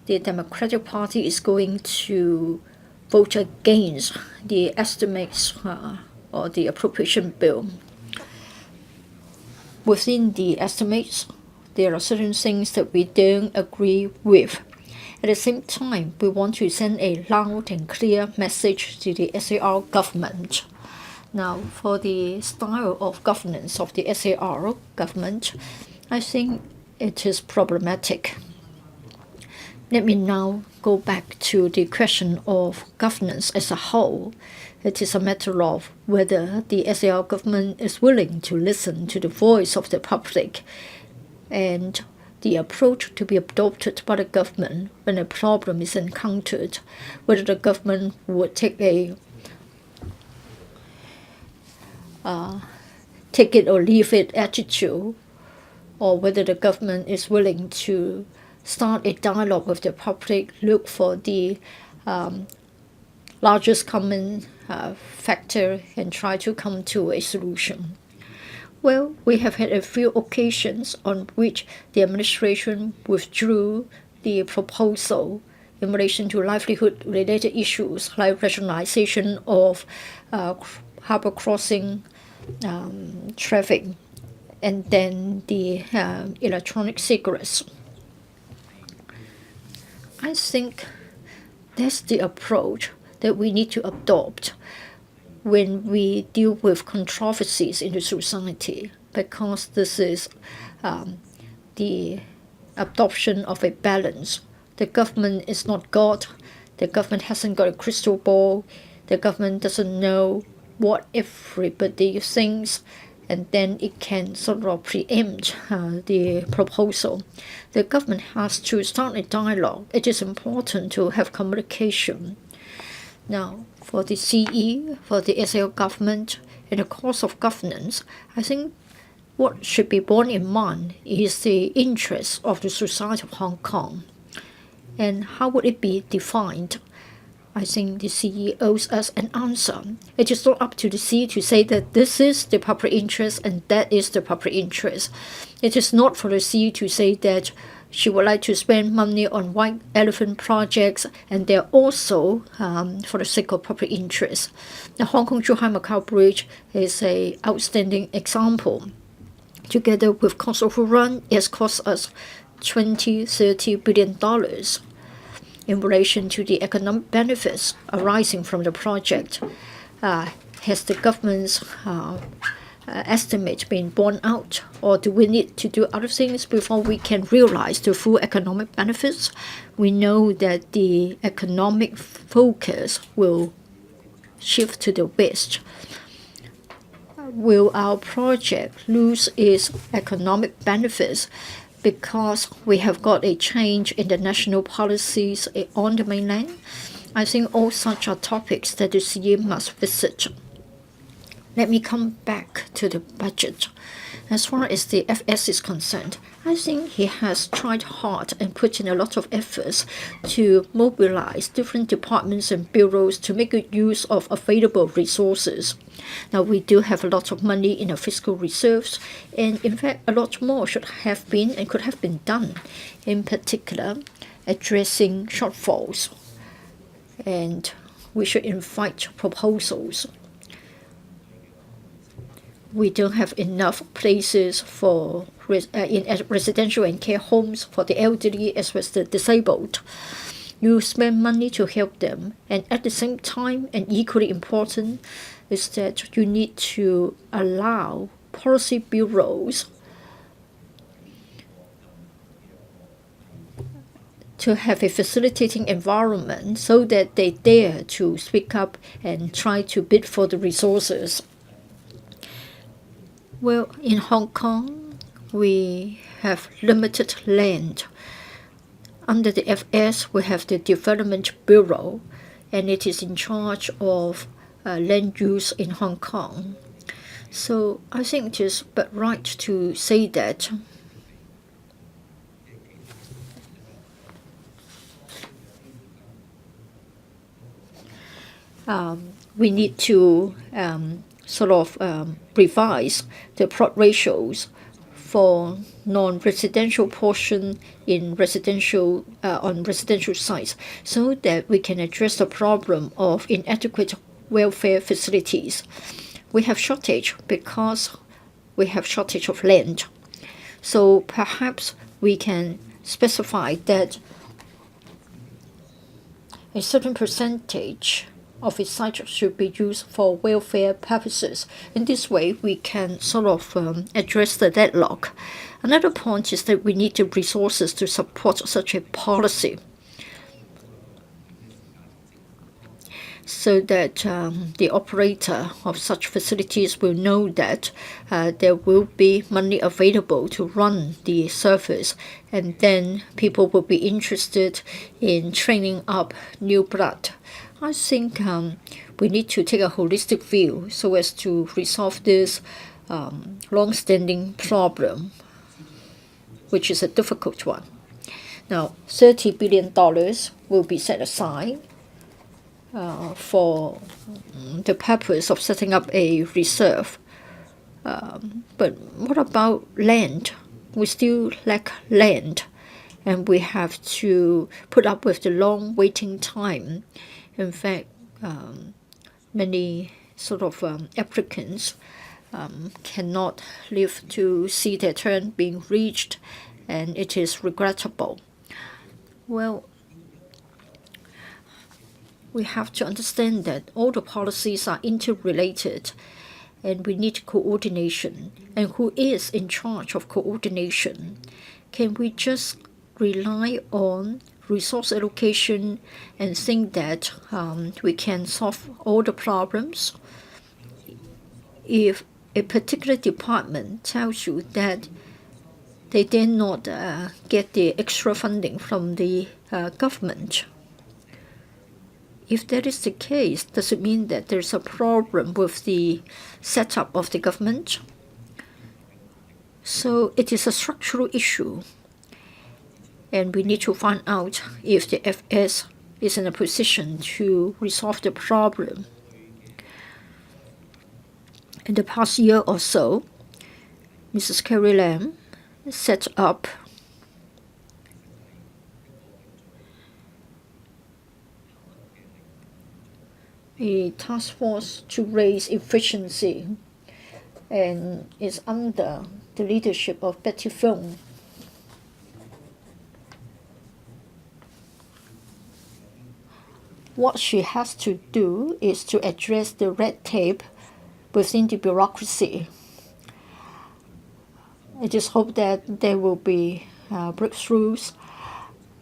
the Democratic Party is going to vote against the estimates or the appropriation bill. Within the estimates, there are certain things that we don't agree with. At the same time, we want to send a loud and clear message to the SAR government. Now, for the style of governance of the SAR government, I think it is problematic. Let me now go back to the question of governance as a whole. It is a matter of whether the SAR government is willing to listen to the voice of the public and the approach to be adopted by the government when a problem is encountered, whether the government would take a take it or leave it attitude, or whether the government is willing to start a dialogue with the public, look for the largest common factor and try to come to a solution. Well, we have had a few occasions on which the administration withdrew the proposal in relation to livelihood-related issues like rationalization of harbor crossing traffic, and then the electronic cigarettes. I think that's the approach that we need to adopt when we deal with controversies in the society, because this is the adoption of a balance. The government is not God. The government hasn't got a crystal ball. The government doesn't know what everybody thinks, and then it can sort of preempt the proposal. The government has to start a dialogue. It is important to have communication. Now, for the CE, for the SAR government, in the course of governance, I think what should be borne in mind is the interests of the society of Hong Kong. And how would it be defined? I think the CE owes us an answer. It is not up to the CE to say that this is the public interest and that is the public interest. It is not for the CE to say that she would like to spend money on white elephant projects, and they're also for the sake of public interest. The Hong Kong-Zhuhai-Macau Bridge is an outstanding example. Together with cost overrun, it has cost us $20-30 billion in relation to the economic benefits arising from the project. Has the government's estimate been borne out, or do we need to do other things before we can realize the full economic benefits? We know that the economic focus will shift to the West. Will our project lose its economic benefits because we have got a change in the national policies on the mainland? I think all such are topics that the CE must visit. Let me come back to the budget. As far as the FS is concerned, I think he has tried hard and put in a lot of efforts to mobilize different departments and bureaus to make good use of available resources. Now, we do have a lot of money in our fiscal reserves, and in fact, a lot more should have been and could have been done, in particular, addressing shortfalls. And we should invite proposals. We don't have enough places for in residential and care homes for the elderly as well as the disabled. You spend money to help them, and at the same time, and equally important, is that you need to allow policy bureaus to have a facilitating environment so that they dare to speak up and try to bid for the resources. Well, in Hong Kong, we have limited land. Under the FS, we have the Development Bureau, and it is in charge of land use in Hong Kong. So I think it is but right to say that we need to revise the plot ratios for non-residential portion in residential on residential sites, so that we can address the problem of inadequate welfare facilities. We have shortage because we have shortage of land. So perhaps we can specify that a certain percentage of its site should be used for welfare purposes. In this way, we can address the deadlock. Another point is that we need the resources to support such a policy, so that the operator of such facilities will know that there will be money available to run the service, and then people will be interested in training up new blood. I think we need to take a holistic view so as to resolve this long-standing problem, which is a difficult one. Now, $30 billion will be set aside for the purpose of setting up a reserve. But what about land? We still lack land, and we have to put up with the long waiting time. In fact, many applicants cannot live to see their turn being reached, and it is regrettable. Well, we have to understand that all the policies are interrelated, and we need coordination. And who is in charge of coordination? Can we just rely on resource allocation and think that we can solve all the problems? If a particular department tells you that they dare not get the extra funding from the government, if that is the case, does it mean that there's a problem with the setup of the government? So it is a structural issue, and we need to find out if the FS is in a position to resolve the problem. In the past year or so, Mrs. Carrie Lam set up a task force to raise efficiency, and is under the leadership of Pt1. What she has to do is to address the red tape within the bureaucracy. It is hoped that there will be breakthroughs,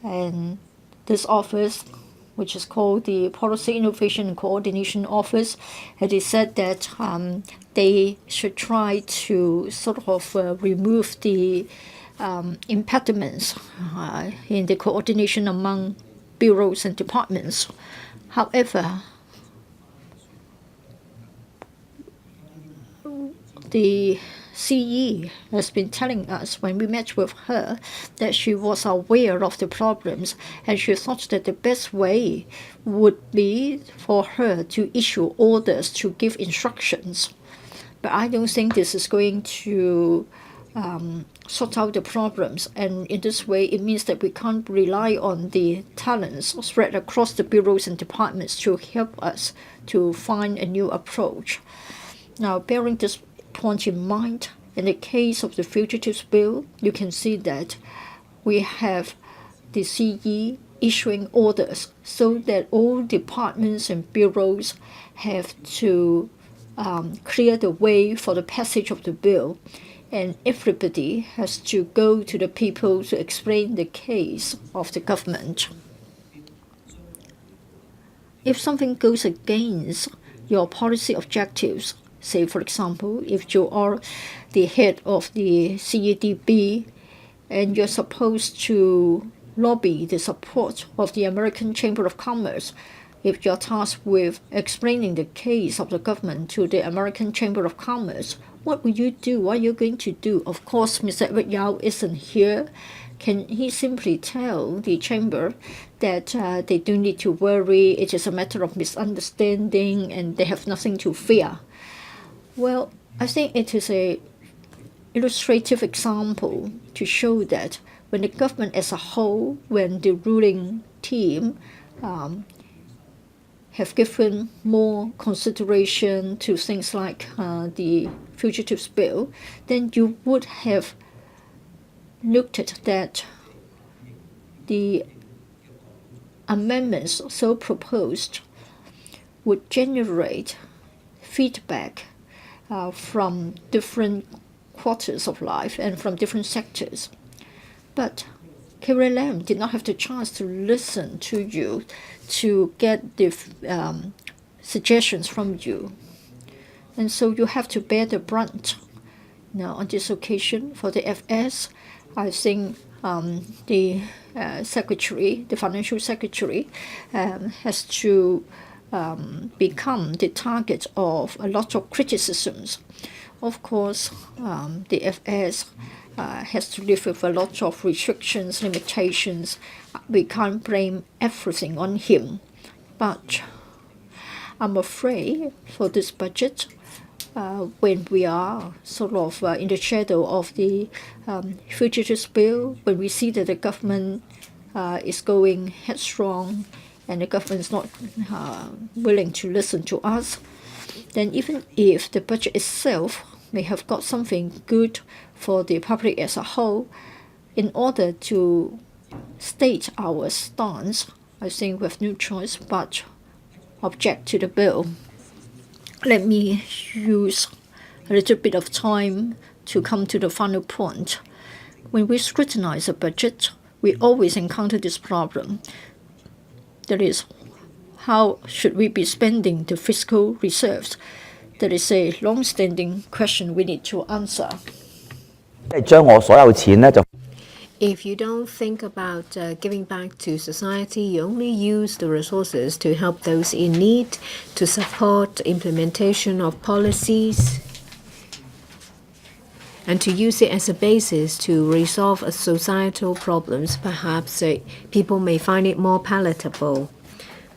and this office, which is called the Policy Innovation and Coordination Office, it is said that they should try to remove the impediments in the coordination among bureaus and departments. However, the CE has been telling us when we met with her that she was aware of the problems, and she thought that the best way would be for her to issue orders to give instructions. But I don't think this is going to sort out the problems, and in this way it means that we can't rely on the talents spread across the bureaus and departments to help us to find a new approach. Now, bearing this point in mind, in the case of the Fugitives Bill, you can see that we have the CE issuing orders so that all departments and bureaus have to clear the way for the passage of the bill, and everybody has to go to the people to explain the case of the government. If something goes against your policy objectives, say for example, if you are the head of the CEDB and you're supposed to lobby the support of the American Chamber of Commerce, if you're tasked with explaining the case of the government to the American Chamber of Commerce, what will you do? What are you going to do? Of course, Mr. Edward Yao isn't here. Can he simply tell the chamber that they don't need to worry, it is a matter of misunderstanding and they have nothing to fear? Well, I think it is an illustrative example to show that when the government as a whole, when the ruling team have given more consideration to things like the Fugitives Bill, then you would have looked at that the amendments so proposed would generate feedback from different quarters of life and from different sectors. But Carrie Lam did not have the chance to listen to you, to get the suggestions from you. And so you have to bear the brunt. Now, on this occasion, for the FS, I think the secretary, the financial secretary, has to become the target of a lot of criticisms. Of course, the FS has to live with a lot of restrictions, limitations. We can't blame everything on him. But I'm afraid for this budget, when we are sort of in the shadow of the Fugitives Bill, when we see that the government is going headstrong and the government is not willing to listen to us, then even if the budget itself may have got something good for the public as a whole, in order to state our stance, I think we have no choice but object to the bill. Let me use a little bit of time to come to the final point. When we scrutinize a budget, we always encounter this problem. That is, how should we be spending the fiscal reserves? That is a long-standing question we need to answer. If you don't think about giving back to society, you only use the resources to help those in need, to support implementation of policies, and to use it as a basis to resolve societal problems. Perhaps people may find it more palatable.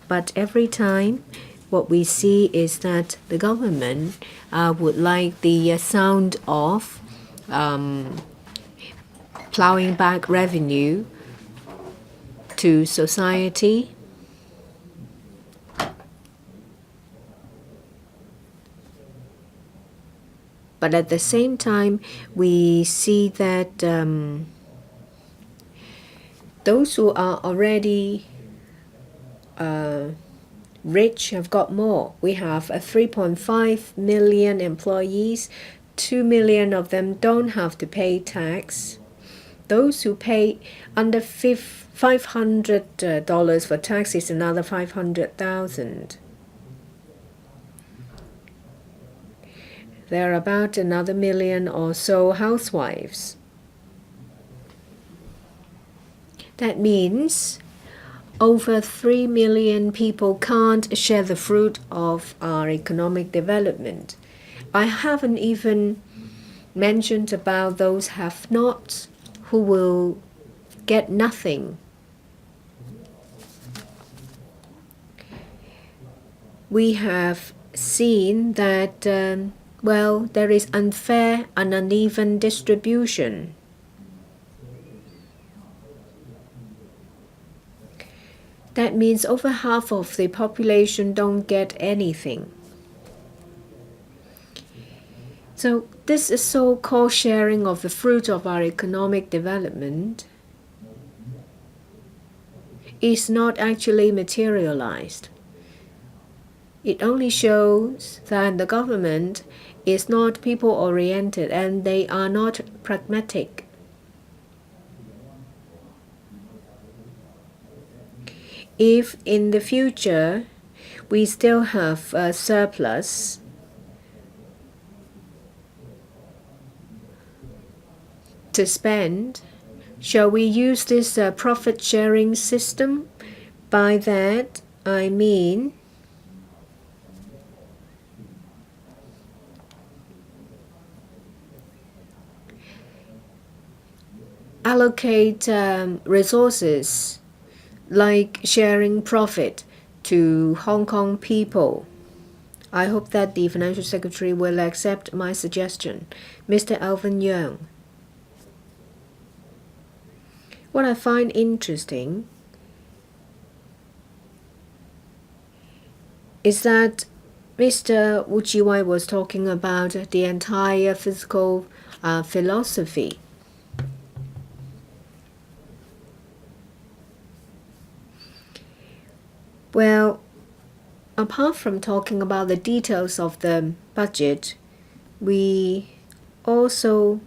But every time, what we see is that the government would like the sound of plowing back revenue to society. But at the same time, we see that those who are already rich have got more. We have 3.5 million employees. 2 million of them don't have to pay tax. Those who pay under $500 for tax is another 500,000. There are about another million or so housewives. That means over 3 million people can't share the fruit of our economic development. I haven't even mentioned about those have-nots who will get nothing. We have seen that, there is unfair and uneven distribution. That means over half of the population don't get anything. So this is so-called sharing of the fruit of our economic development is not actually materialized. It only shows that the government is not people-oriented and they are not pragmatic. If in the future we still have a surplus, to spend, shall we use this profit-sharing system? By that, I mean allocate resources like sharing profit to Hong Kong people. I hope that the Financial Secretary will accept my suggestion. Mr. Alvin Yeung. What I find interesting is that Mr. Wu Chi-wai was talking about the entire fiscal philosophy. Well, apart from talking about the details of the budget, we also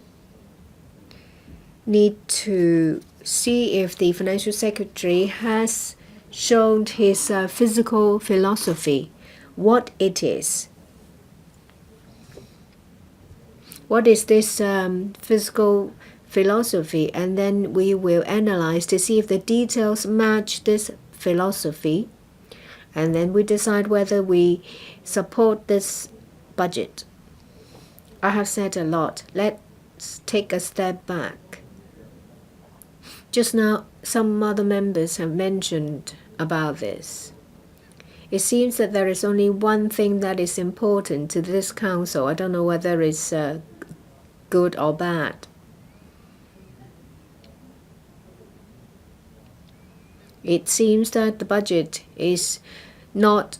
need to see if the Financial Secretary has shown his fiscal philosophy, what it is. What is this fiscal philosophy? And then we will analyze to see if the details match this philosophy. And then we decide whether we support this budget. I have said a lot. Let's take a step back. Just now, some other members have mentioned about this. It seems that there is only one thing that is important to this council. I don't know whether it's good or bad. It seems that the budget is not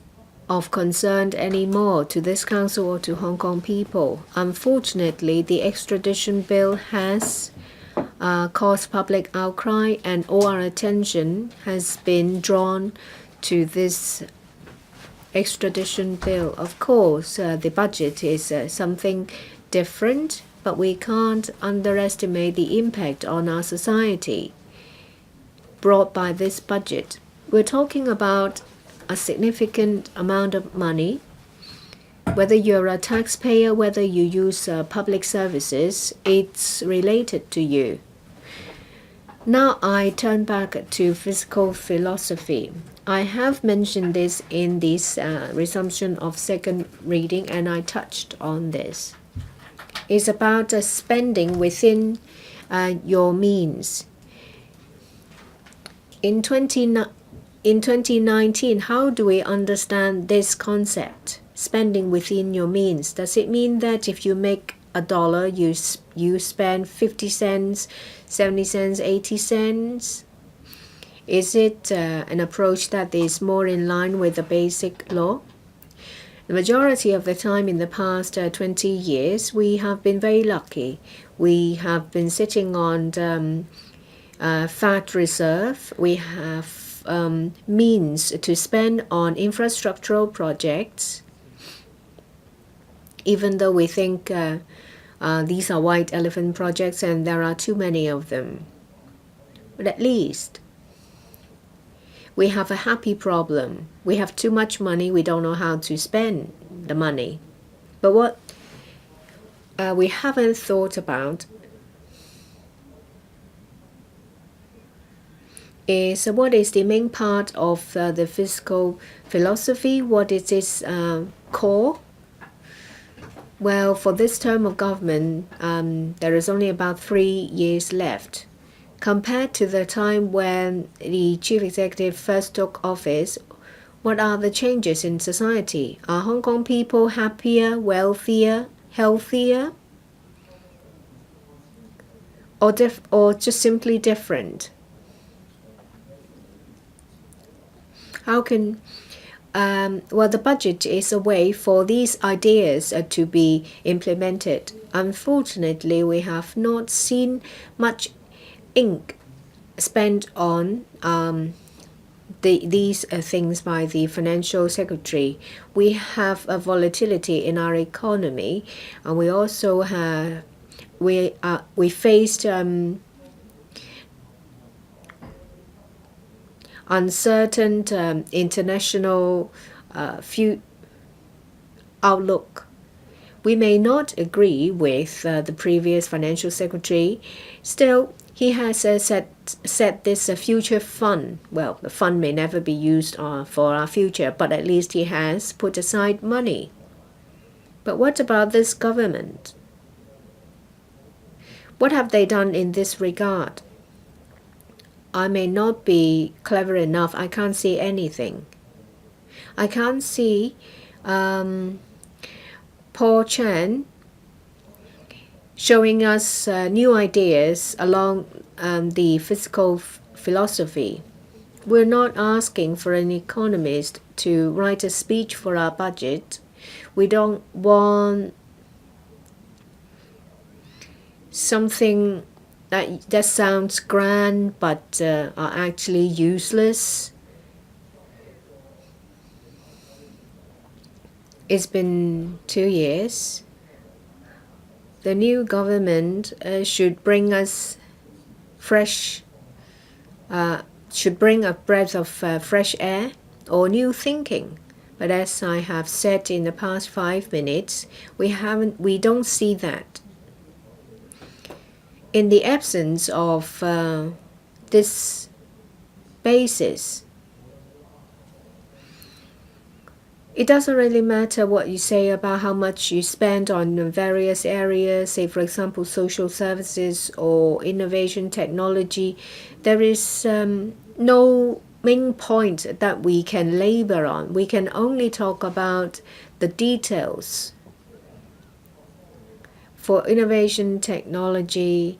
of concern anymore to this council or to Hong Kong people. Unfortunately, the extradition bill has caused public outcry, and all our attention has been drawn to this extradition bill. Of course, the budget is something different, but we can't underestimate the impact on our society brought by this budget. We're talking about a significant amount of money. Whether you're a taxpayer, whether you use public services, it's related to you. Now I turn back to fiscal philosophy. I have mentioned this in this resumption of second reading, and I touched on this. It's about spending within your means. In 2019, how do we understand this concept, spending within your means? Does it mean that if you make $1, you spend 50 cents, 70 cents, 80 cents? Is it an approach that is more in line with the basic law? The majority of the time in the past 20 years, we have been very lucky. We have been sitting on fat reserve. We have means to spend on infrastructural projects, even though we think these are white elephant projects and there are too many of them. But at least we have a happy problem. We have too much money. We don't know how to spend the money. But what we haven't thought about is what is the main part of the fiscal philosophy? What is its core? Well, for this term of government, there is only about 3 years left. Compared to the time when the chief executive first took office, what are the changes in society? Are Hong Kong people happier, wealthier, healthier? Or just simply different? How can the budget is a way for these ideas to be implemented. Unfortunately, we have not seen much ink spent on these things by the financial secretary. We have a volatility in our economy, and we also have we faced uncertain international outlook. We may not agree with the previous financial secretary. Still, he has set this future fund. Well, the fund may never be used for our future, but at least he has put aside money. But what about this government? What have they done in this regard? I may not be clever enough. I can't see anything. I can't see Paul Chan showing us new ideas along the fiscal philosophy. We're not asking for an economist to write a speech for our budget. We don't want something that sounds grand but are actually useless. It's been 2 years. The new government should bring us should bring a breath of fresh air or new thinking. But as I have said in the past 5 minutes, we don't see that. In the absence of this basis, it doesn't really matter what you say about how much you spend on various areas, say for example social services or innovation technology. There is no main point that we can labor on. We can only talk about the details. For innovation technology,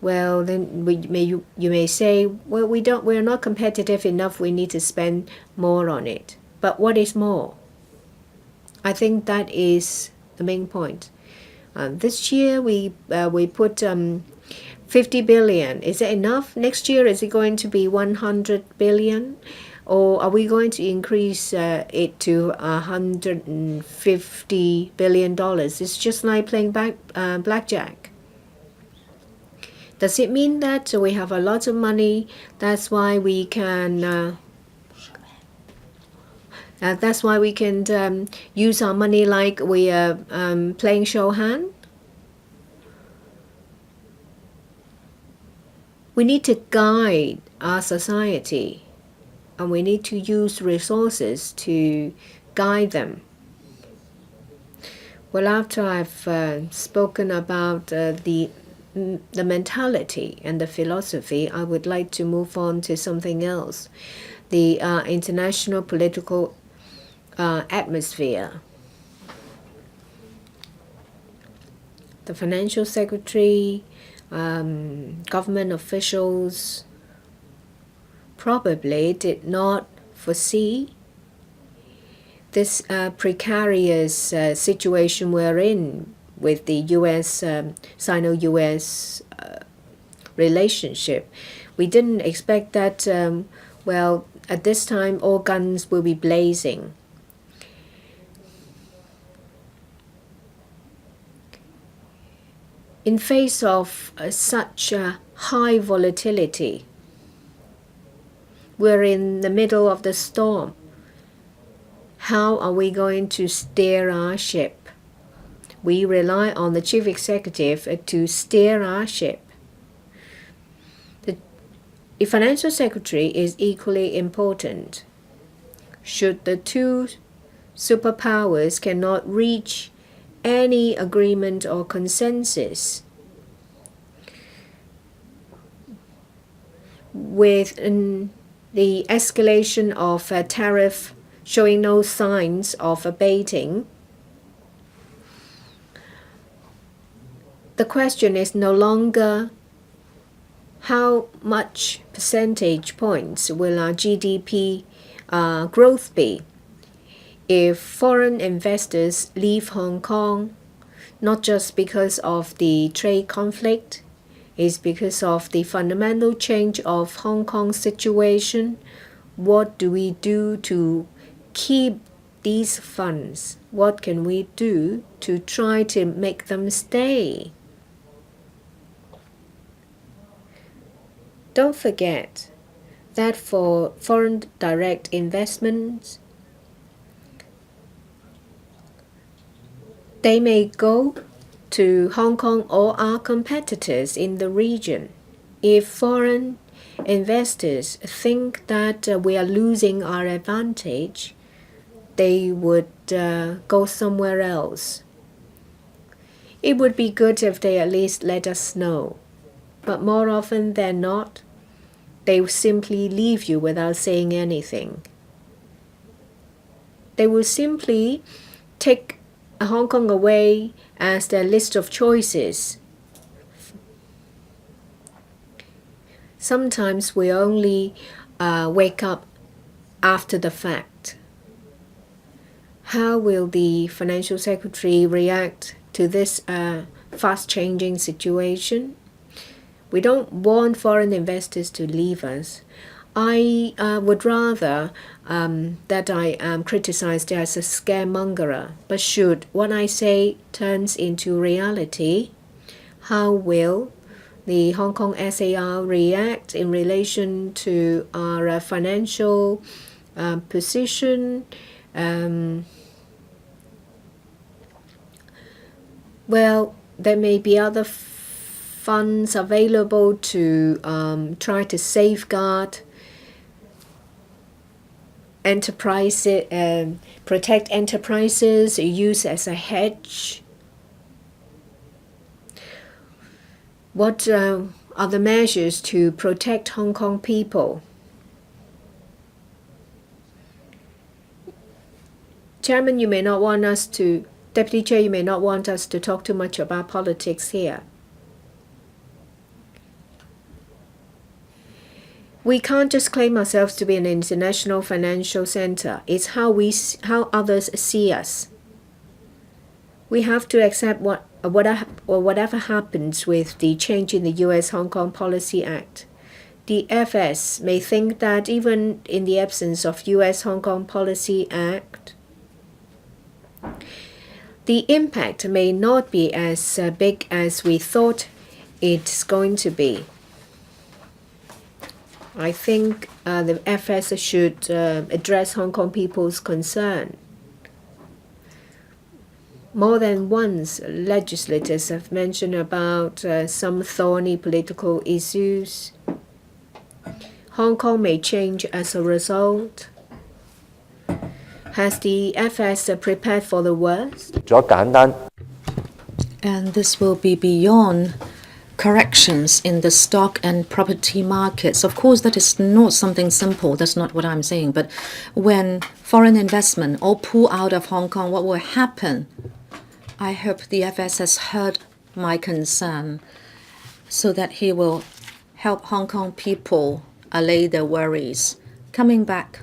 well, then you may say, well, we're not competitive enough. We need to spend more on it. But what is more? I think that is the main point. This year we put 50 billion. Is it enough? Next year is it going to be 100 billion? Or are we going to increase it to $150 billion? It's just like playing blackjack. Does it mean that we have a lot of money? That's why we can use our money like we are playing show hand? We need to guide our society, and we need to use resources to guide them. Well, after I've spoken about the mentality and the philosophy, I would like to move on to something else. The international political atmosphere. The financial secretary, government officials probably did not foresee this precarious situation we're in with the Sino-US relationship. We didn't expect that, at this time all guns will be blazing. In face of such high volatility, we're in the middle of the storm. How are we going to steer our ship? We rely on the chief executive to steer our ship. The financial secretary is equally important. Should the two superpowers cannot reach any agreement or consensus with the escalation of a tariff showing no signs of abating, the question is no longer how much percentage points will our GDP growth be. If foreign investors leave Hong Kong, not just because of the trade conflict, it's because of the fundamental change of Hong Kong's situation, What do we do to keep these funds? What can we do to try to make them stay? Don't forget that for foreign direct investments, they may go to Hong Kong or our competitors in the region. If foreign investors think that we are losing our advantage, they would go somewhere else. It would be good if they at least let us know. But more often than not, they will simply leave you without saying anything. They will simply take Hong Kong away as their list of choices. Sometimes we only wake up after the fact. How will the Financial Secretary react to this fast-changing situation? We don't want foreign investors to leave us. I would rather that I am criticized as a scaremonger. But should what I say turns into reality, how will the Hong Kong SAR react in relation to our financial position? Well, there may be other funds available to try to safeguard enterprises, protect enterprises, use as a hedge. What are the measures to protect Hong Kong people? Chairman, you may not want us to, Deputy Chair, you may not want us to talk too much about politics here. We can't just claim ourselves to be an international financial center. It's how others see us. We have to accept whatever happens with the change in the U.S. Hong Kong Policy Act. The FS may think that even in the absence of U.S. Hong Kong Policy Act, the impact may not be as big as we thought it's going to be. I think the FS should address Hong Kong people's concern. More than once, legislators have mentioned about some thorny political issues. Hong Kong may change as a result. Has the FS prepared for the worst? And this will be beyond corrections in the stock and property markets. Of course, that is not something simple. That's not what I'm saying. But when foreign investment all pull out of Hong Kong, what will happen? I hope the FS has heard my concern so that he will help Hong Kong people allay their worries. Coming back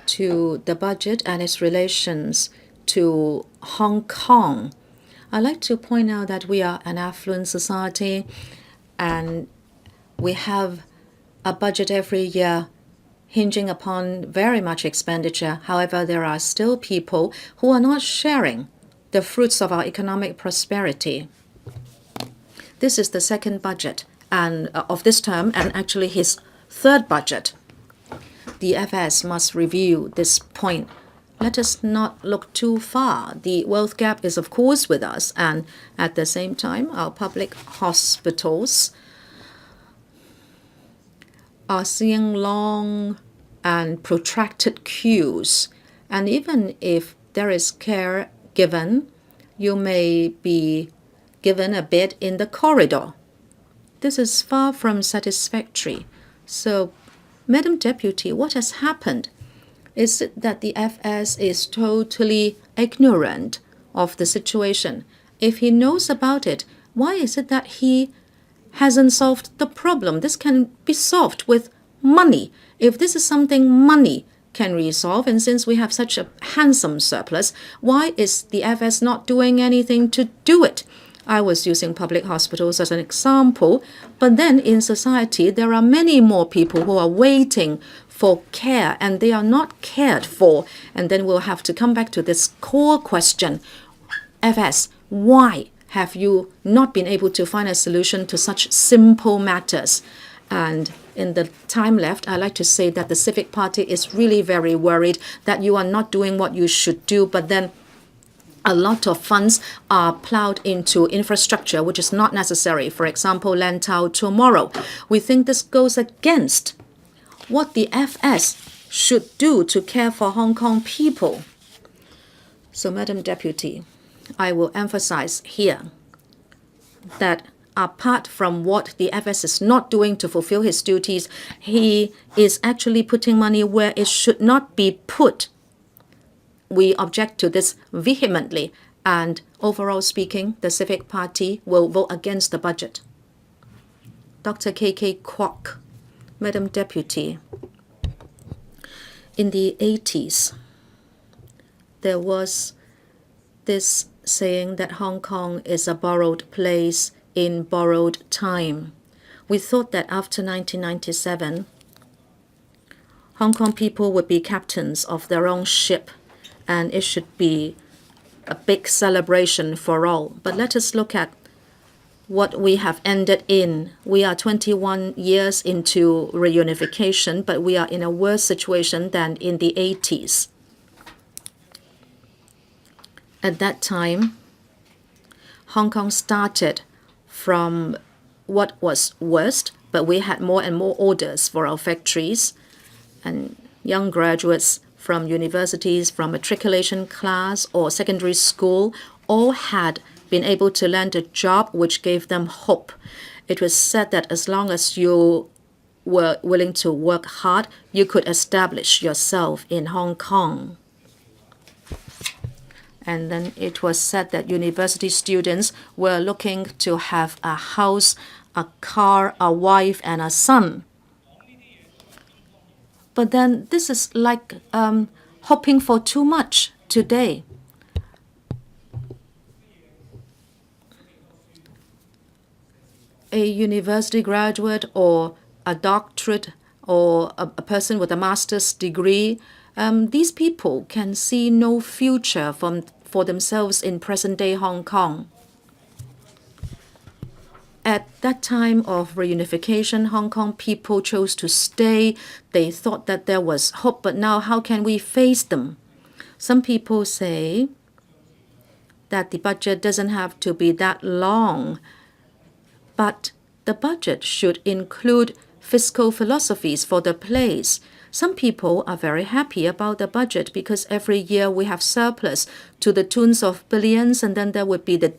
to the budget and its relations to Hong Kong, I'd like to point out that we are an affluent society and we have a budget every year hinging upon very much expenditure. However, there are still people who are not sharing the fruits of our economic prosperity. This is the second budget of this term and actually his third budget. The FS must review this point. Let us not look too far. The wealth gap is, of course, with us, and at the same time, our public hospitals are seeing long and protracted queues. And even if there is care given, you may be given a bed in the corridor. This is far from satisfactory. So, Madam Deputy, what has happened? Is it that the FS is totally ignorant of the situation? If he knows about it, why is it that he hasn't solved the problem? This can be solved with money. If this is something money can resolve, and since we have such a handsome surplus, why is the FS not doing anything to do it? I was using public hospitals as an example, but then in society, there are many more people who are waiting for care and they are not cared for. And then we'll have to come back to this core question. FS, why have you not been able to find a solution to such simple matters? And in the time left, I'd like to say that the Civic Party is really very worried that you are not doing what you should do, but then a lot of funds are plowed into infrastructure, which is not necessary. For example, Lantau tomorrow. We think this goes against what the FS should do to care for Hong Kong people. So, Madam Deputy, I will emphasize here that apart from what the FS is not doing to fulfill his duties, he is actually putting money where it should not be put. We object to this vehemently, and overall speaking, the Civic Party will vote against the budget. Dr. K.K. Kwok, Madam Deputy, in the 80s, there was this saying that Hong Kong is a borrowed place in borrowed time. We thought that after 1997, Hong Kong people would be captains of their own ship, and it should be a big celebration for all. But let us look at what we have ended in. We are 21 years into reunification, but we are in a worse situation than in the 80s. At that time, Hong Kong started from what was worst, but we had more and more orders for our factories, and young graduates from universities, from matriculation class or secondary school, all had been able to land a job which gave them hope. It was said that as long as you were willing to work hard, you could establish yourself in Hong Kong. And then it was said that university students were looking to have a house, a car, a wife, and a son. But then this is like hoping for too much today. A university graduate or a doctorate or a person with a master's degree, these people can see no future for themselves in present-day Hong Kong. At that time of reunification, Hong Kong people chose to stay. They thought that there was hope, but now how can we face them? Some people say that the budget doesn't have to be that long, but the budget should include fiscal philosophies for the place. Some people are very happy about the budget because every year we have surplus to the tunes of billions, and then there would be the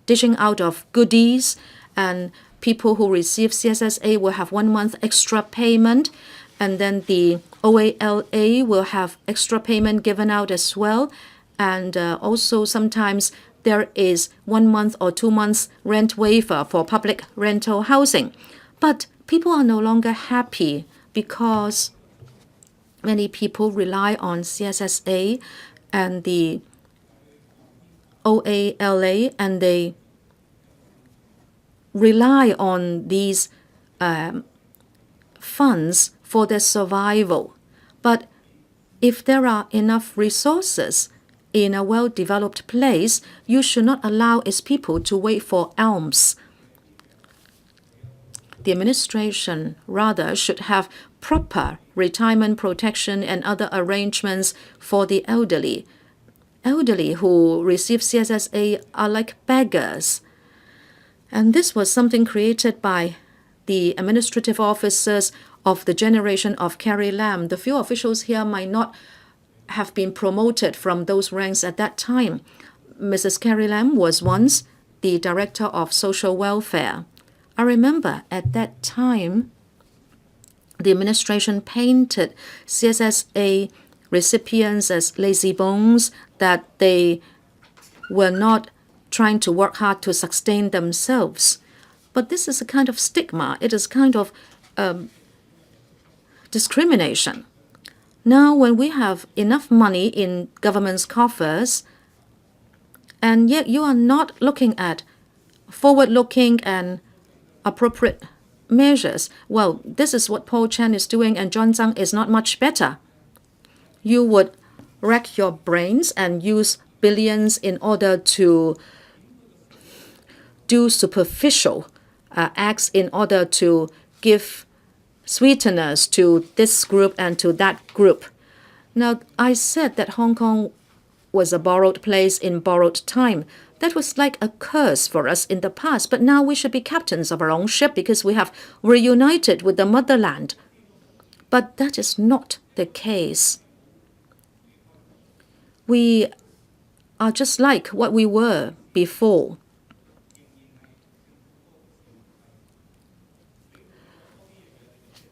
dishing out of goodies, and people who receive CSSA will have 1 month extra payment, and then the OALA will have extra payment given out as well. And also sometimes there is 1 month or 2 months rent waiver for public rental housing. But people are no longer happy because many people rely on CSSA and the OALA, and they rely on these funds for their survival. But if there are enough resources in a well-developed place, you should not allow its people to wait for alms. The administration rather should have proper retirement protection and other arrangements for the elderly. Elderly who receive CSSA are like beggars. And this was something created by the administrative officers of the generation of Carrie Lam. The few officials here might not have been promoted from those ranks at that time. Mrs. Carrie Lam was once the Director of Social Welfare. I remember at that time, the administration painted CSSA recipients as lazy bones, that they were not trying to work hard to sustain themselves. But this is a kind of stigma. It is kind of discrimination. Now, when we have enough money in government's coffers, and yet you are not looking at forward-looking and appropriate measures. Well, this is what Paul Chan is doing, and John Tsang is not much better. You would rack your brains and use billions in order to do superficial acts in order to give sweeteners to this group and to that group. Now, I said that Hong Kong was a borrowed place in borrowed time. That was like a curse for us in the past, but now we should be captains of our own ship because we have reunited with the motherland. But that is not the case. We are just like what we were before.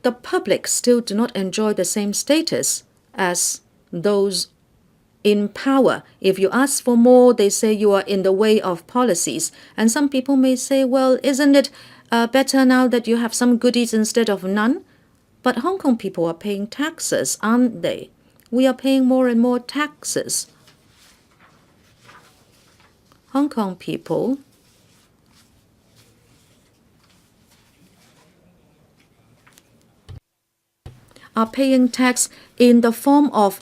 The public still do not enjoy the same status as those in power. If you ask for more, they say you are in the way of policies. And some people may say, well, isn't it better now that you have some goodies instead of none? But Hong Kong people are paying taxes, aren't they? We are paying more and more taxes. Hong Kong people are paying tax in the form of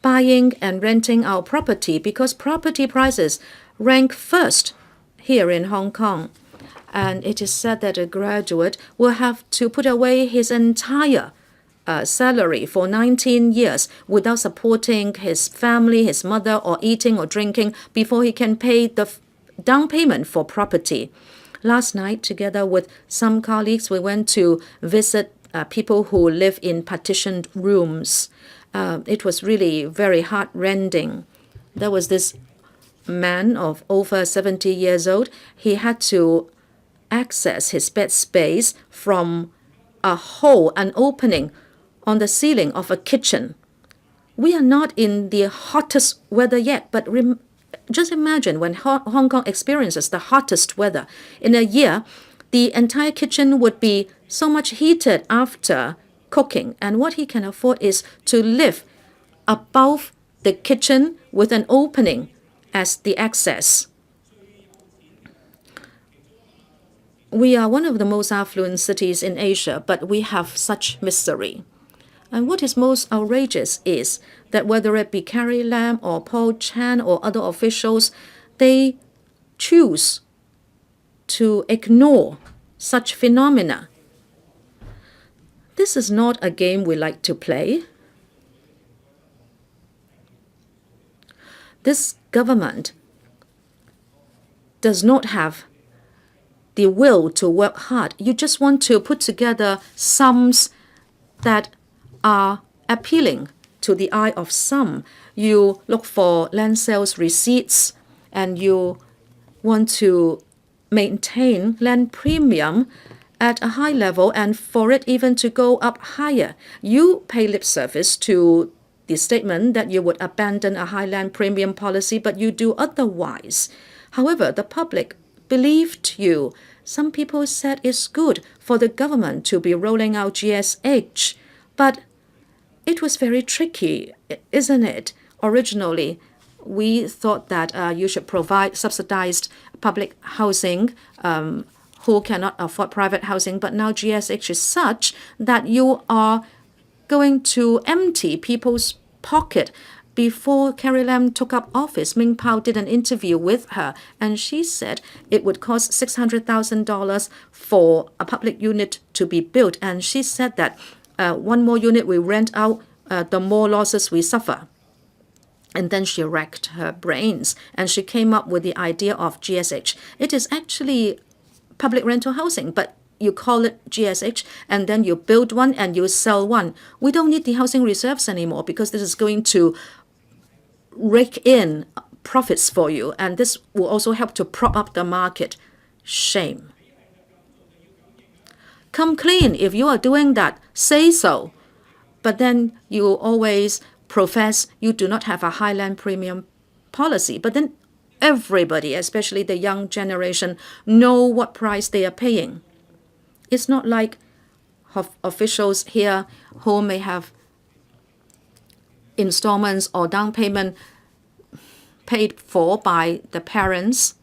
buying and renting our property because property prices rank first here in Hong Kong. And it is said that a graduate will have to put away his entire salary for 19 years without supporting his family, his mother, or eating or drinking before he can pay the down payment for property. Last night, together with some colleagues, we went to visit people who live in partitioned rooms. It was really very heart-rending. There was this man of over 70 years old. He had to access his bed space from a hole, an opening on the ceiling of a kitchen. We are not in the hottest weather yet, but just imagine when Hong Kong experiences the hottest weather. In a year, the entire kitchen would be so much heated after cooking, and what he can afford is to live above the kitchen with an opening as the access. We are one of the most affluent cities in Asia, but we have such misery. And what is most outrageous is that whether it be Carrie Lam or Paul Chan or other officials, they choose to ignore such phenomena. This is not a game we like to play. This government does not have the will to work hard. You just want to put together sums that are appealing to the eye of some. You look for land sales receipts and you want to maintain land premium at a high level and for it even to go up higher. You pay lip service to the statement that you would abandon a high land premium policy, but you do otherwise. However, the public believed you. Some people said it's good for the government to be rolling out GSH, but it was very tricky, isn't it? Originally, we thought that you should provide subsidized public housing who cannot afford private housing, but now GSH is such that you are going to empty people's pocket. Before Carrie Lam took up office, Ming Pao did an interview with her, and she said it would cost $600,000 for a public unit to be built. And she said that one more unit we rent out, the more losses we suffer. And then she racked her brains, and she came up with the idea of GSH. It is actually public rental housing, but you call it GSH, and then you build one and you sell one. We don't need the housing reserves anymore because this is going to rake in profits for you, and this will also help to prop up the market. Shame. Come clean. If you are doing that, say so. But then you always profess you do not have a high land premium policy. But then everybody, especially the young generation, know what price they are paying. It's not like officials here who may have installments or down payment paid for by the parents.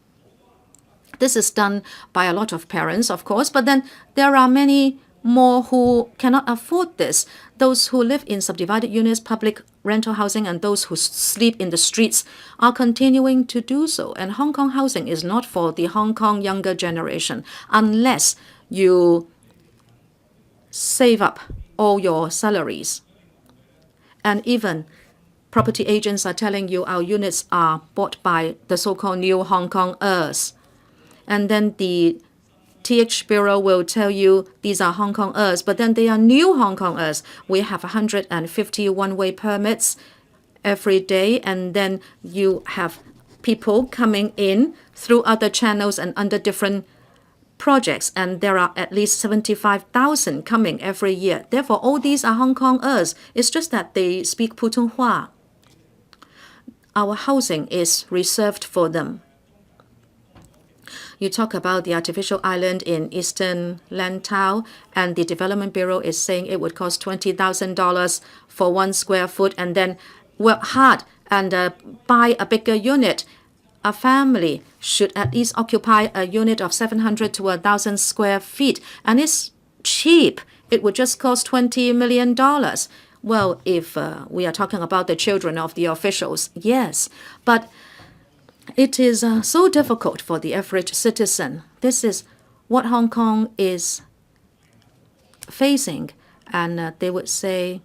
This is done by a lot of parents, of course, but then there are many more who cannot afford this. Those who live in subdivided units, public rental housing, and those who sleep in the streets are continuing to do so. And Hong Kong housing is not for the Hong Kong younger generation unless you save up all your salaries. And even property agents are telling you our units are bought by the so-called new Hong Kongers. And then the TH Bureau will tell you these are Hong Kongers, but then they are new Hong Kongers. We have 150 one-way permits every day, and then you have people coming in through other channels and under different projects, and there are at least 75,000 coming every year. Therefore, all these are Hong Kongers. It's just that they speak Putonghua. Our housing is reserved for them. You talk about the artificial island in Eastern Lantau, and the Development Bureau is saying it would cost $20,000 for 1 square foot, and then work hard and buy a bigger unit. A family should at least occupy a unit of 700 to 1,000 square feet, and it's cheap. It would just cost $20 million. Well, if we are talking about the children of the officials, yes, but it is so difficult for the average citizen. This is what Hong Kong is facing. And they would say,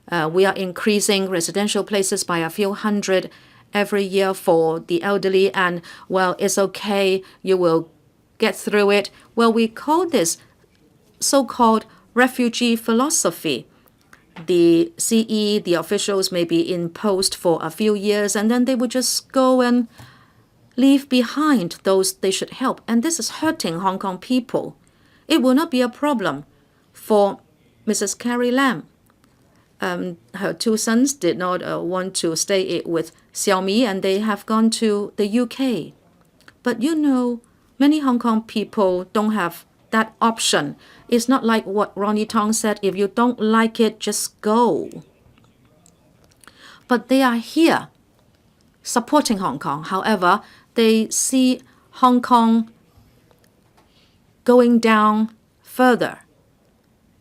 we are increasing residential places by a few hundred every year for the elderly. And, well, it's okay. You will get through it. Well, we call this so-called refugee philosophy. The CE, the officials may be in post for a few years, and then they would just go and leave behind those they should help. And this is hurting Hong Kong people. It will not be a problem for Mrs. Carrie Lam. Her 2 sons did not want to stay with Xiaomi, and they have gone to the UK. But you know, many Hong Kong people don't have that option. It's not like what Ronnie Tong said, if you don't like it, just go. But they are here supporting Hong Kong. However, they see Hong Kong going down further,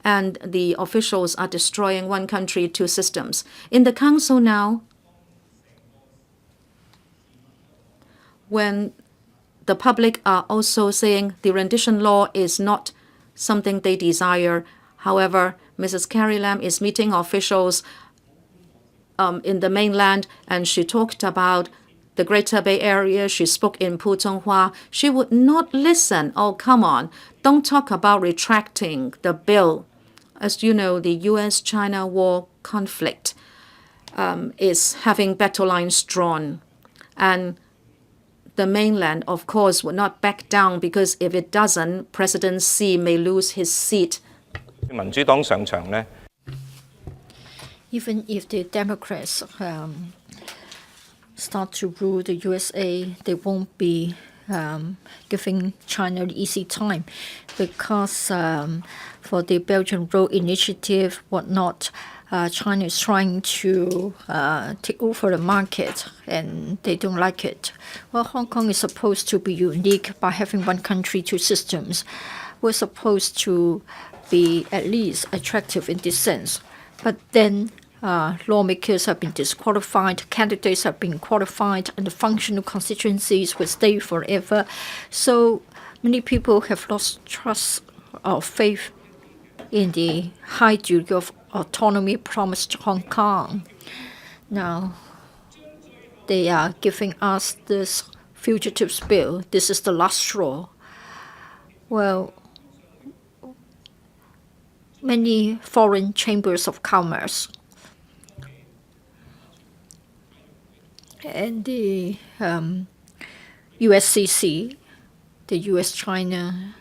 and the officials are destroying one country, 2 systems. In the council now, when the public are also saying the rendition law is not something they desire. However, Mrs. Carrie Lam is meeting officials in the mainland, and she talked about the Greater Bay Area. She spoke in Putonghua. She would not listen. Oh, come on. Don't talk about retracting the bill. As you know, the US-China war conflict is having battle lines drawn. And the mainland, of course, will not back down, because if it doesn't, President Xi may lose his seat. 民主黨上場呢 Even if the Democrats start to rule the USA, they won't be giving China easy time, because for the Belt and Road Initiative, whatnot, China is trying to take over the market, and they don't like it. Well, Hong Kong is supposed to be unique by having one country, 2 systems. We're supposed to be at least attractive in this sense. But then lawmakers have been disqualified, candidates have been qualified, and the functional constituencies will stay forever. So many people have lost trust or faith in the high degree of autonomy promised to Hong Kong. Now, they are giving us this fugitives bill. This is the last straw. Well, many foreign chambers of commerce and the USCC, the US-China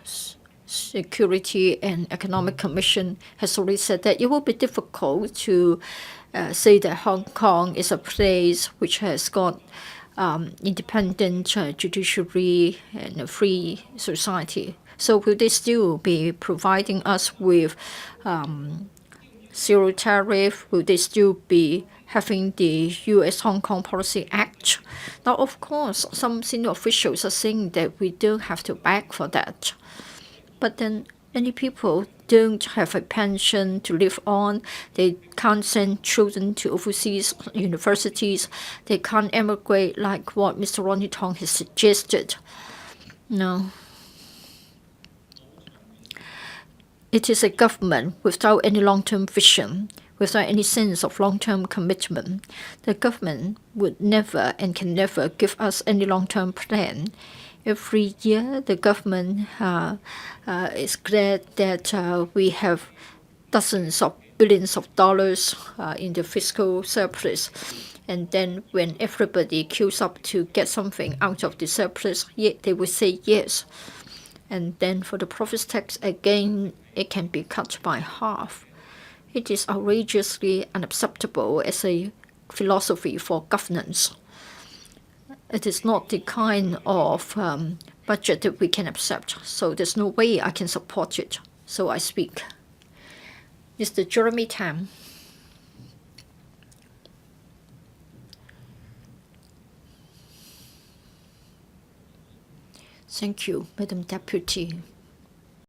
Security and Economic Commission, has already said that it will be difficult to say that Hong Kong is a place which has got independent judiciary and a free society. So will they still be providing us with zero tariff? Will they still be having the U.S.-Hong Kong Policy Act. Now, of course, some senior officials are saying that we don't have to beg for that. But then many people don't have a pension to live on. They can't send children to overseas universities. They can't emigrate like what Mr. Ronnie Tong has suggested. No. It is a government without any long-term vision, without any sense of long-term commitment. The government would never and can never give us any long-term plan. Every year, the government is glad that we have dozens of billions of dollars in the fiscal surplus. And then when everybody queues up to get something out of the surplus, they will say yes. And then for the profits tax, again, it can be cut by half. It is outrageously unacceptable as a philosophy for governance. It is not the kind of budget that we can accept, so there's no way I can support it. So I speak. Mr. Jeremy Tam. Thank you, Madam Deputy.